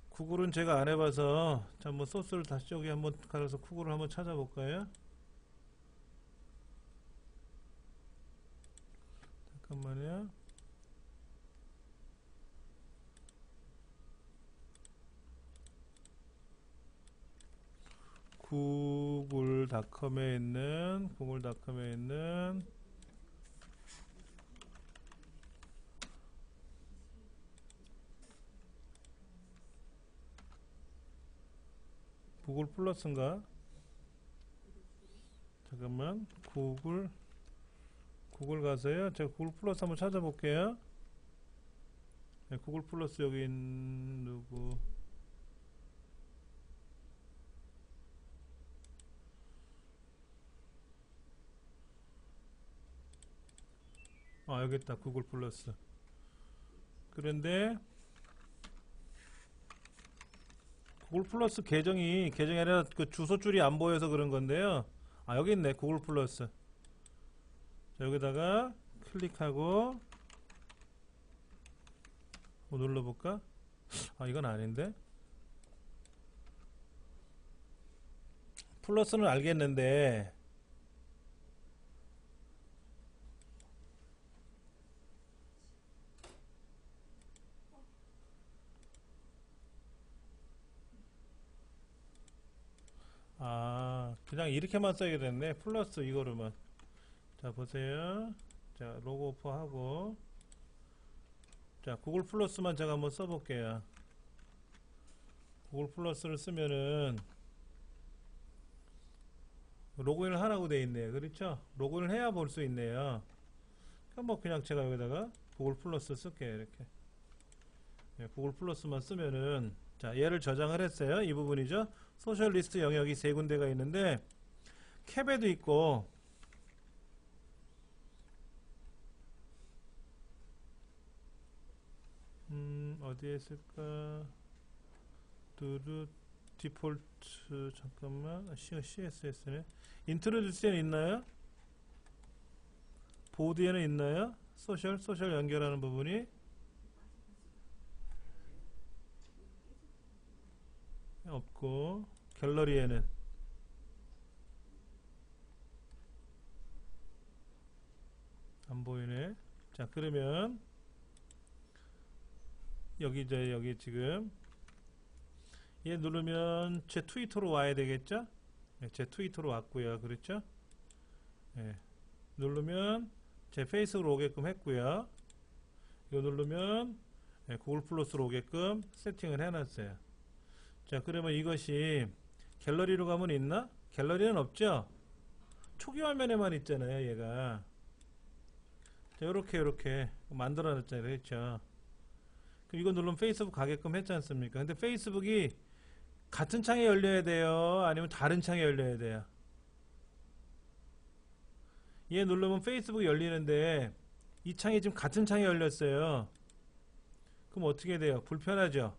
구글은 제가 안 해봐서 자, 한번 소스를 다시 여기 한번 가려서 구글을 한번 찾아볼까요? 잠깐만요. 구글닷컴에 있는 구글 플러스인가? 잠깐만. 구글 가서요. 제가 구글 플러스 한번 찾아볼게요. 네, 구글 플러스 여기 누구? 아, 여기 있다. 구글 플러스. 그런데 구글 플러스 계정이 아니라 그 주소줄이 안 보여서 그런 건데요. 아, 여기 있네. 구글 플러스. 자, 여기다가 클릭하고 눌러볼까? 아, 이건 아닌데. 플러스는 알겠는데 아, 그냥 이렇게만 써야겠네. 플러스 이거로만. 자, 보세요. 자, 로고 오프하고, 자, 구글 플러스만 제가 한번 써볼게요. 구글 플러스를 쓰면은 로그인을 하라고 돼 있네요. 그렇죠? 로그인을 해야 볼 수 있네요. 그럼 뭐 그냥 제가 여기다가 구글 플러스 쓸게요. 이렇게. 네, 구글 플러스만 쓰면은, 자, 얘를 저장을 했어요. 이 부분이죠. 소셜 리스트 영역이 세 군데가 있는데 캡에도 있고, 어디에 있을까? 두루 디폴트. 잠깐만. CSS네. 인트로듀스에는 있나요? 보드에는 있나요? 소셜 연결하는 부분이 없고, 갤러리에는 안 보이네. 자, 그러면 여기 지금 얘 누르면 제 트위터로 와야 되겠죠? 네, 제 트위터로 왔고요. 그렇죠? 네, 누르면 제 페이스북으로 오게끔 했고요. 이거 누르면 네, 구글 플러스로 오게끔 세팅을 해놨어요. 자, 그러면 이것이 갤러리로 가면 있나? 갤러리는 없죠? 초기 화면에만 있잖아요, 얘가. 자, 요렇게 만들어놨잖아요. 그렇죠? 그럼 이거 누르면 페이스북 가게끔 했지 않습니까? 근데 페이스북이 같은 창에 열려야 돼요? 아니면 다른 창에 열려야 돼요? 얘 누르면 페이스북이 열리는데 이 창이 지금 같은 창에 열렸어요. 그럼 어떻게 돼요? 불편하죠?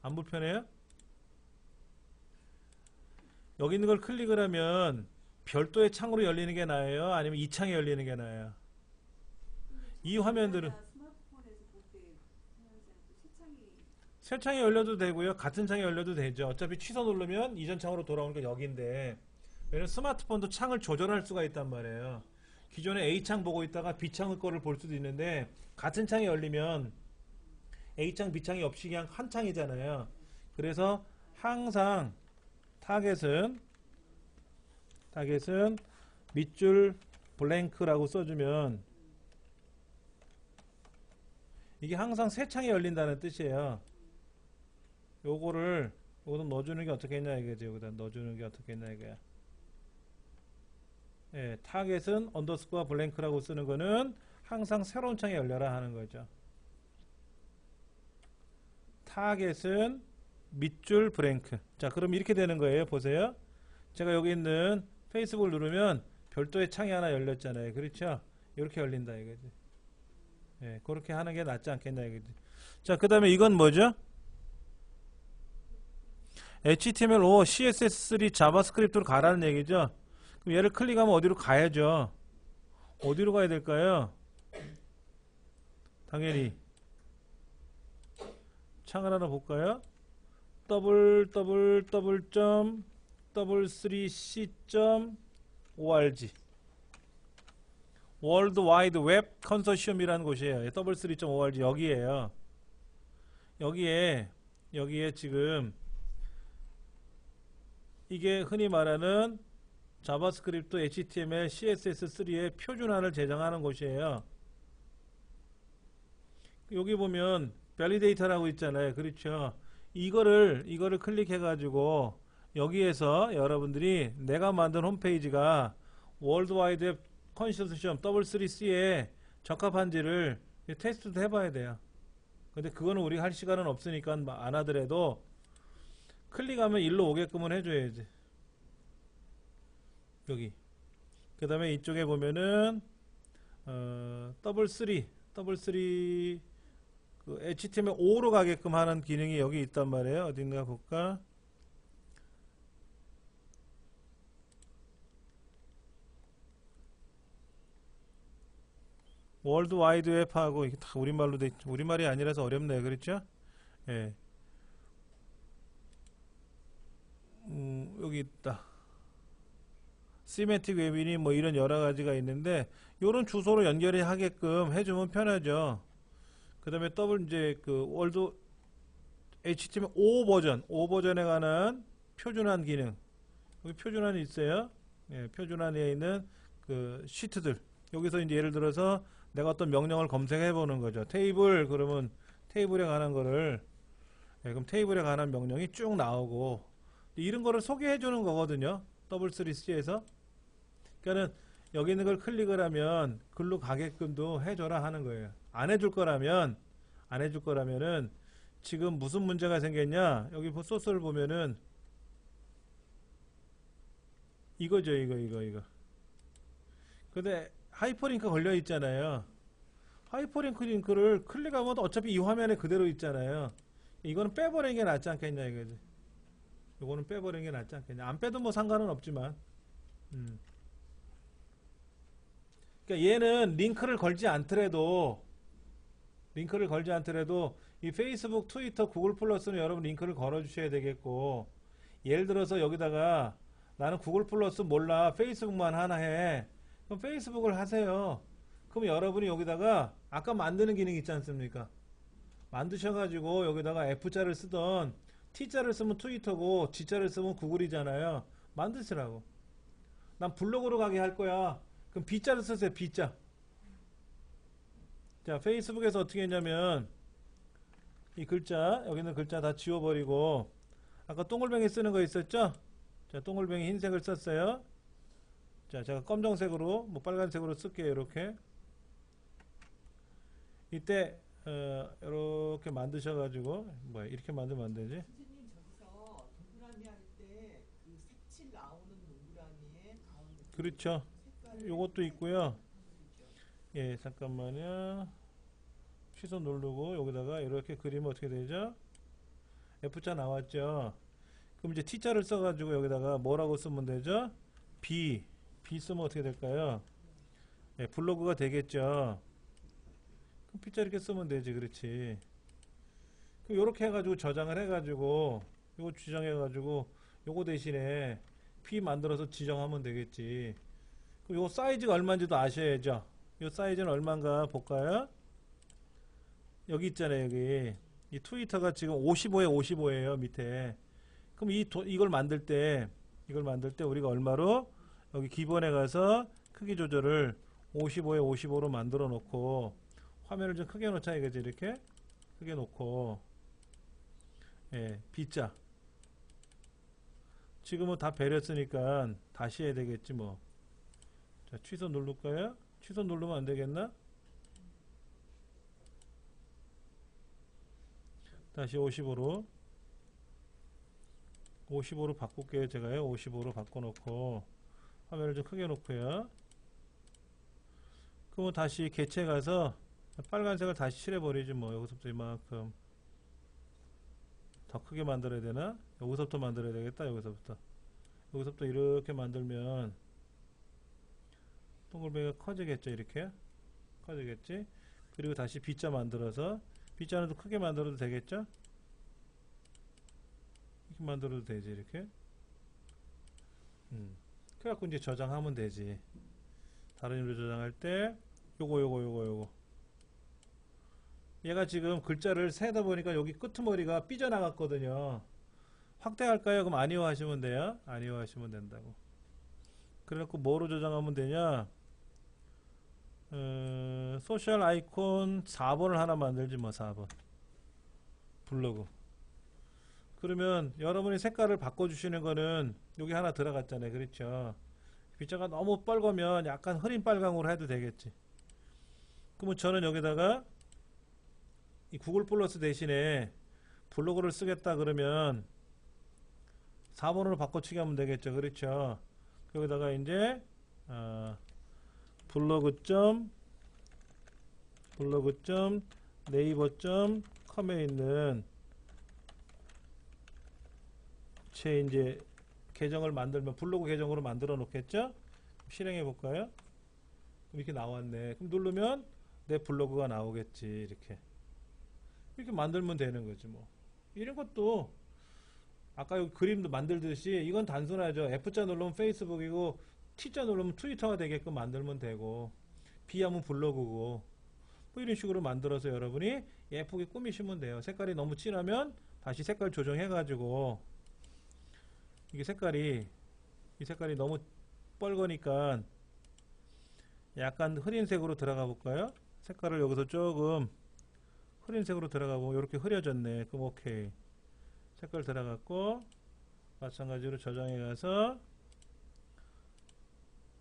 안 불편해요? 여기 있는 걸 클릭을 하면 별도의 창으로 열리는 게 나아요? 아니면 이 창에 열리는 게 나아요? 이 화면들은 스마트폰에서 볼때 새 창에 열려도 되고요. 같은 창에 열려도 되죠. 어차피 취소 누르면 이전 창으로 돌아오는 게 여기인데, 왜냐면 스마트폰도 창을 조절할 수가 있단 말이에요. 기존에 A창 보고 있다가 B창 거를 볼 수도 있는데, 같은 창이 열리면 A창, B창이 없이 그냥 한 창이잖아요. 그래서 항상 타겟은 밑줄 블랭크라고 써주면 이게 항상 새 창이 열린다는 뜻이에요. 요거를 여기다 넣어주는 게 어떻겠냐 이거지. 여기다 넣어주는 게 어떻겠냐 이거야. 예, 타겟은 언더스코어 블랭크라고 쓰는 거는 항상 새로운 창에 열려라 하는 거죠. 타겟은 밑줄 브랭크. 자, 그럼 이렇게 되는 거예요. 보세요. 제가 여기 있는 페이스북을 누르면 별도의 창이 하나 열렸잖아요. 그렇죠? 이렇게 열린다 이거지. 예, 그렇게 하는 게 낫지 않겠냐 이거지. 자, 그 다음에 이건 뭐죠? HTML5, CSS3, 자바스크립트로 가라는 얘기죠. 그럼 얘를 클릭하면 어디로 가야죠? 어디로 가야 될까요? 당연히 창을 하나 볼까요? www.w3c.org 월드 와이드 웹 컨소시엄이라는 곳이에요. w3.org 여기에요. 여기에 지금 이게 흔히 말하는 자바스크립트, HTML, CSS3의 표준화를 제정하는 곳이에요. 여기 보면 밸리데이터라고 있잖아요. 그렇죠? 이거를 클릭해 가지고 여기에서 여러분들이 내가 만든 홈페이지가 월드와이드 웹 컨소시엄 W3C에 적합한지를 테스트도 해봐야 돼요. 근데 그거는 우리가 할 시간은 없으니까 안 하더라도 클릭하면 일로 오게끔은 해줘야지. 여기 그 다음에 이쪽에 보면은 W3 그 HTML5로 가게끔 하는 기능이 여기 있단 말이에요. 어딘가 볼까? 월드 와이드 웹하고 이게 다 우리말로 돼 있죠. 우리말이 아니라서 어렵네요. 그렇죠? 예. 여기 있다. 시메틱 웹이니 뭐 이런 여러 가지가 있는데 요런 주소로 연결이 하게끔 해주면 편하죠. 그 다음에 이제 그 월드 HTML 5 버전에 관한 표준화한 기능. 여기 표준화는 있어요. 예, 표준화에 있는 그 시트들. 여기서 이제 예를 들어서 내가 어떤 명령을 검색해 보는 거죠. 테이블 그러면 테이블에 관한 거를 그럼 테이블에 관한 명령이 쭉 나오고 이런 거를 소개해 주는 거거든요. W3C에서. 그러니까는 여기 있는 걸 클릭을 하면 글로 가게끔도 해줘라 하는 거예요. 안 해줄 거라면은 지금 무슨 문제가 생겼냐? 여기 소스를 보면은 이거죠, 이거. 근데 하이퍼링크 걸려 있잖아요. 하이퍼링크를 클릭하면 어차피 이 화면에 그대로 있잖아요. 이거는 빼버리는 게 낫지 않겠냐 이거지. 이거는 빼버리는 게 낫지 않겠냐. 안 빼도 뭐 상관은 없지만. 그러니까 얘는 링크를 걸지 않더라도 이 페이스북, 트위터, 구글 플러스는 여러분 링크를 걸어 주셔야 되겠고, 예를 들어서 여기다가 나는 구글 플러스 몰라 페이스북만 하나 해. 그럼 페이스북을 하세요. 그럼 여러분이 여기다가 아까 만드는 기능 있지 않습니까? 만드셔가지고 여기다가 F자를 쓰던 T자를 쓰면 트위터고 G자를 쓰면 구글이잖아요. 만드시라고. 난 블로그로 가게 할 거야. 그럼 B자를 쓰세요. B자. 자, 페이스북에서 어떻게 했냐면 이 글자, 여기 있는 글자 다 지워버리고 아까 동글뱅이 쓰는 거 있었죠? 자, 동글뱅이 흰색을 썼어요. 자, 제가 검정색으로 뭐 빨간색으로 쓸게요. 이렇게 이때 이렇게 만드셔가지고 뭐야 이렇게 만들면 안 되지? 선생님 저기서 동그라미 할 때 그 색칠 나오는 동그라미에 가운데 그렇죠. 색깔을 요것도 있고요. 그리죠. 예, 잠깐만요. 취소 누르고 여기다가 이렇게 그리면 어떻게 되죠? F자 나왔죠? 그럼 이제 T자를 써가지고 여기다가 뭐라고 쓰면 되죠? B 쓰면 어떻게 될까요? 예, 블로그가 되겠죠? 그럼 P자 이렇게 쓰면 되지, 그렇지? 그럼 요렇게 해가지고 저장을 해가지고 요거 지정해가지고 요거 대신에 P 만들어서 지정하면 되겠지. 그럼 요 사이즈가 얼마인지도 아셔야죠? 요 사이즈는 얼마인가 볼까요? 여기 있잖아요. 여기 이 트위터가 지금 55에 55예요. 밑에. 그럼 이걸 만들 때 우리가 얼마로 여기 기본에 가서 크기 조절을 55에 55로 만들어 놓고 화면을 좀 크게 놓자 이거지. 이렇게 크게 놓고 예, B자 지금은 다 배렸으니까 다시 해야 되겠지 뭐. 자, 취소 누를까요? 취소 누르면 안 되겠나? 다시 55로 바꿀게요. 제가요. 55로 바꿔놓고 화면을 좀 크게 놓고요. 그러면 다시 개체 가서 빨간색을 다시 칠해버리지 뭐. 여기서부터 이만큼 더 크게 만들어야 되나? 여기서부터 만들어야 되겠다. 여기서부터 이렇게 만들면 동글뱅이가 커지겠죠. 이렇게 커지겠지. 그리고 다시 B자 만들어서 B자는 좀 크게 만들어도 되겠죠? 이렇게 만들어도 되지, 이렇게. 그래갖고 이제 저장하면 되지. 다른 이름으로 저장할 때 요거 얘가 지금 글자를 세다 보니까 여기 끄트머리가 삐져나갔거든요. 확대할까요? 그럼 아니요 하시면 돼요. 아니요 하시면 된다고. 그래갖고 뭐로 저장하면 되냐? 소셜 아이콘 4번을 하나 만들지 뭐. 4번 블로그. 그러면 여러분이 색깔을 바꿔주시는 거는 여기 하나 들어갔잖아요. 그렇죠? 글자가 너무 빨가면 약간 흐린 빨강으로 해도 되겠지. 그러면 저는 여기다가 이 구글 플러스 대신에 블로그를 쓰겠다 그러면 4번으로 바꿔치기 하면 되겠죠. 그렇죠? 여기다가 이제 블로그.네이버.com에 있는 제 이제 계정을 만들면 블로그 계정으로 만들어 놓겠죠? 실행해 볼까요? 이렇게 나왔네. 그럼 누르면 내 블로그가 나오겠지. 이렇게 만들면 되는 거지 뭐. 이런 것도 아까 여기 그림도 만들듯이 이건 단순하죠. F자 누르면 페이스북이고 T자 누르면 트위터가 되게끔 만들면 되고 B하면 블로그고 뭐 이런 식으로 만들어서 여러분이 예쁘게 꾸미시면 돼요. 색깔이 너무 진하면 다시 색깔 조정해 가지고 이 색깔이 너무 뻘거니까 약간 흐린색으로 들어가 볼까요? 색깔을 여기서 조금 흐린색으로 들어가고 이렇게 흐려졌네. 그럼 오케이. 색깔 들어갔고 마찬가지로 저장해 가서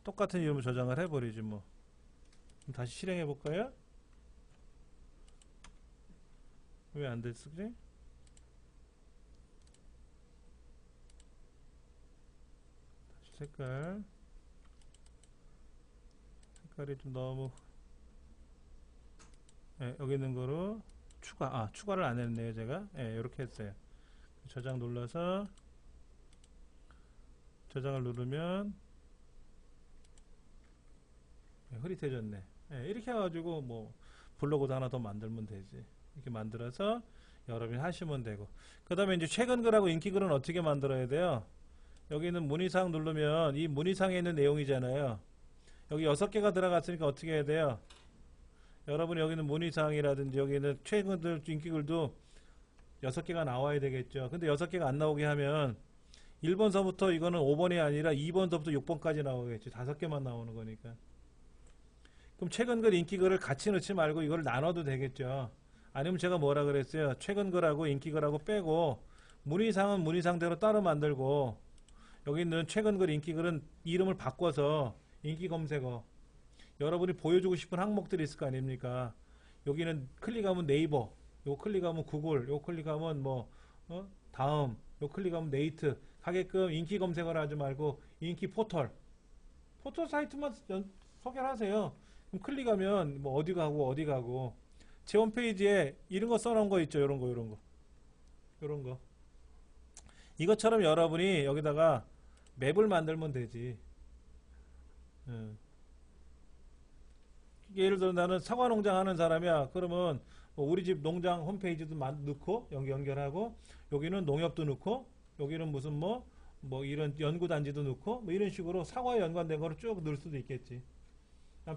똑같은 이름을 저장을 해버리지 뭐. 그럼 다시 실행해 볼까요? 왜 안 됐지? 다시 색깔이 좀 너무 여기 있는 거로 추가를 안 했네요. 제가 이렇게 했어요. 저장 눌러서 저장을 누르면 흐릿해졌네. 이렇게 해가지고 뭐 블로그도 하나 더 만들면 되지. 이렇게 만들어서 여러분이 하시면 되고, 그 다음에 이제 최근 글하고 인기 글은 어떻게 만들어야 돼요? 여기 있는 문의사항 누르면 이 문의사항에 있는 내용이잖아요. 여기 6개가 들어갔으니까 어떻게 해야 돼요? 여러분이 여기 있는 문의사항이라든지 여기 있는 최근 글 인기 글도 6개가 나와야 되겠죠. 근데 6개가 안 나오게 하면 1번서부터 이거는 5번이 아니라 2번서부터 6번까지 나오겠지. 5개만 나오는 거니까. 그럼 최근 글, 인기 글을 같이 넣지 말고 이걸 나눠도 되겠죠. 아니면 제가 뭐라 그랬어요? 최근 글하고 인기 글하고 빼고 문의사항은 문의사항대로 따로 만들고 여기 있는 최근 글, 인기 글은 이름을 바꿔서 인기 검색어 여러분이 보여주고 싶은 항목들이 있을 거 아닙니까? 여기는 클릭하면 네이버, 요 클릭하면 구글, 요 클릭하면 뭐 다음, 요 클릭하면 네이트 하게끔 인기 검색어를 하지 말고 인기 포털 사이트만 소개를 하세요. 그럼 클릭하면 뭐 어디 가고 제 홈페이지에 이런 거 써놓은 거 있죠. 요런 거 이것처럼 여러분이 여기다가 맵을 만들면 되지. 예를 들어 나는 사과 농장 하는 사람이야. 그러면 뭐 우리 집 농장 홈페이지도 넣고 연결하고 여기는 농협도 넣고 여기는 무슨 뭐 이런 연구단지도 넣고 뭐 이런 식으로 사과에 연관된 거를 쭉 넣을 수도 있겠지.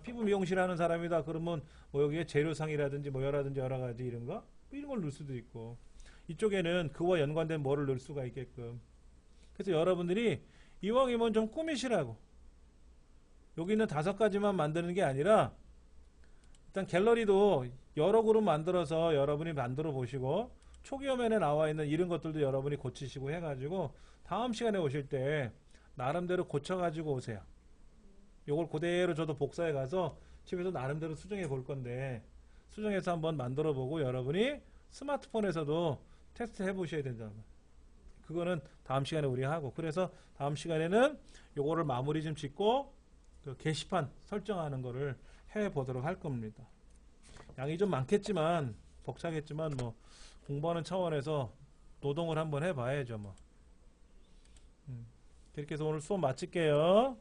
피부 미용실 하는 사람이다. 그러면 뭐 여기에 재료상이라든지 뭐라든지 여러 가지 이런 거 이런 걸 넣을 수도 있고 이쪽에는 그와 연관된 뭐를 넣을 수가 있게끔. 그래서 여러분들이 이왕이면 좀 꾸미시라고. 여기 있는 5가지만 만드는 게 아니라 일단 갤러리도 여러 그룹 만들어서 여러분이 만들어 보시고 초기 화면에 나와 있는 이런 것들도 여러분이 고치시고 해가지고 다음 시간에 오실 때 나름대로 고쳐가지고 오세요. 요걸 그대로 저도 복사해 가서 집에서 나름대로 수정해 볼 건데 수정해서 한번 만들어 보고 여러분이 스마트폰에서도 테스트 해 보셔야 된다. 그거는 다음 시간에 우리가 하고, 그래서 다음 시간에는 요거를 마무리 좀 짓고 그 게시판 설정하는 거를 해 보도록 할 겁니다. 양이 좀 많겠지만 벅차겠지만 뭐 공부하는 차원에서 노동을 한번 해 봐야죠 뭐. 그렇게 해서 오늘 수업 마칠게요.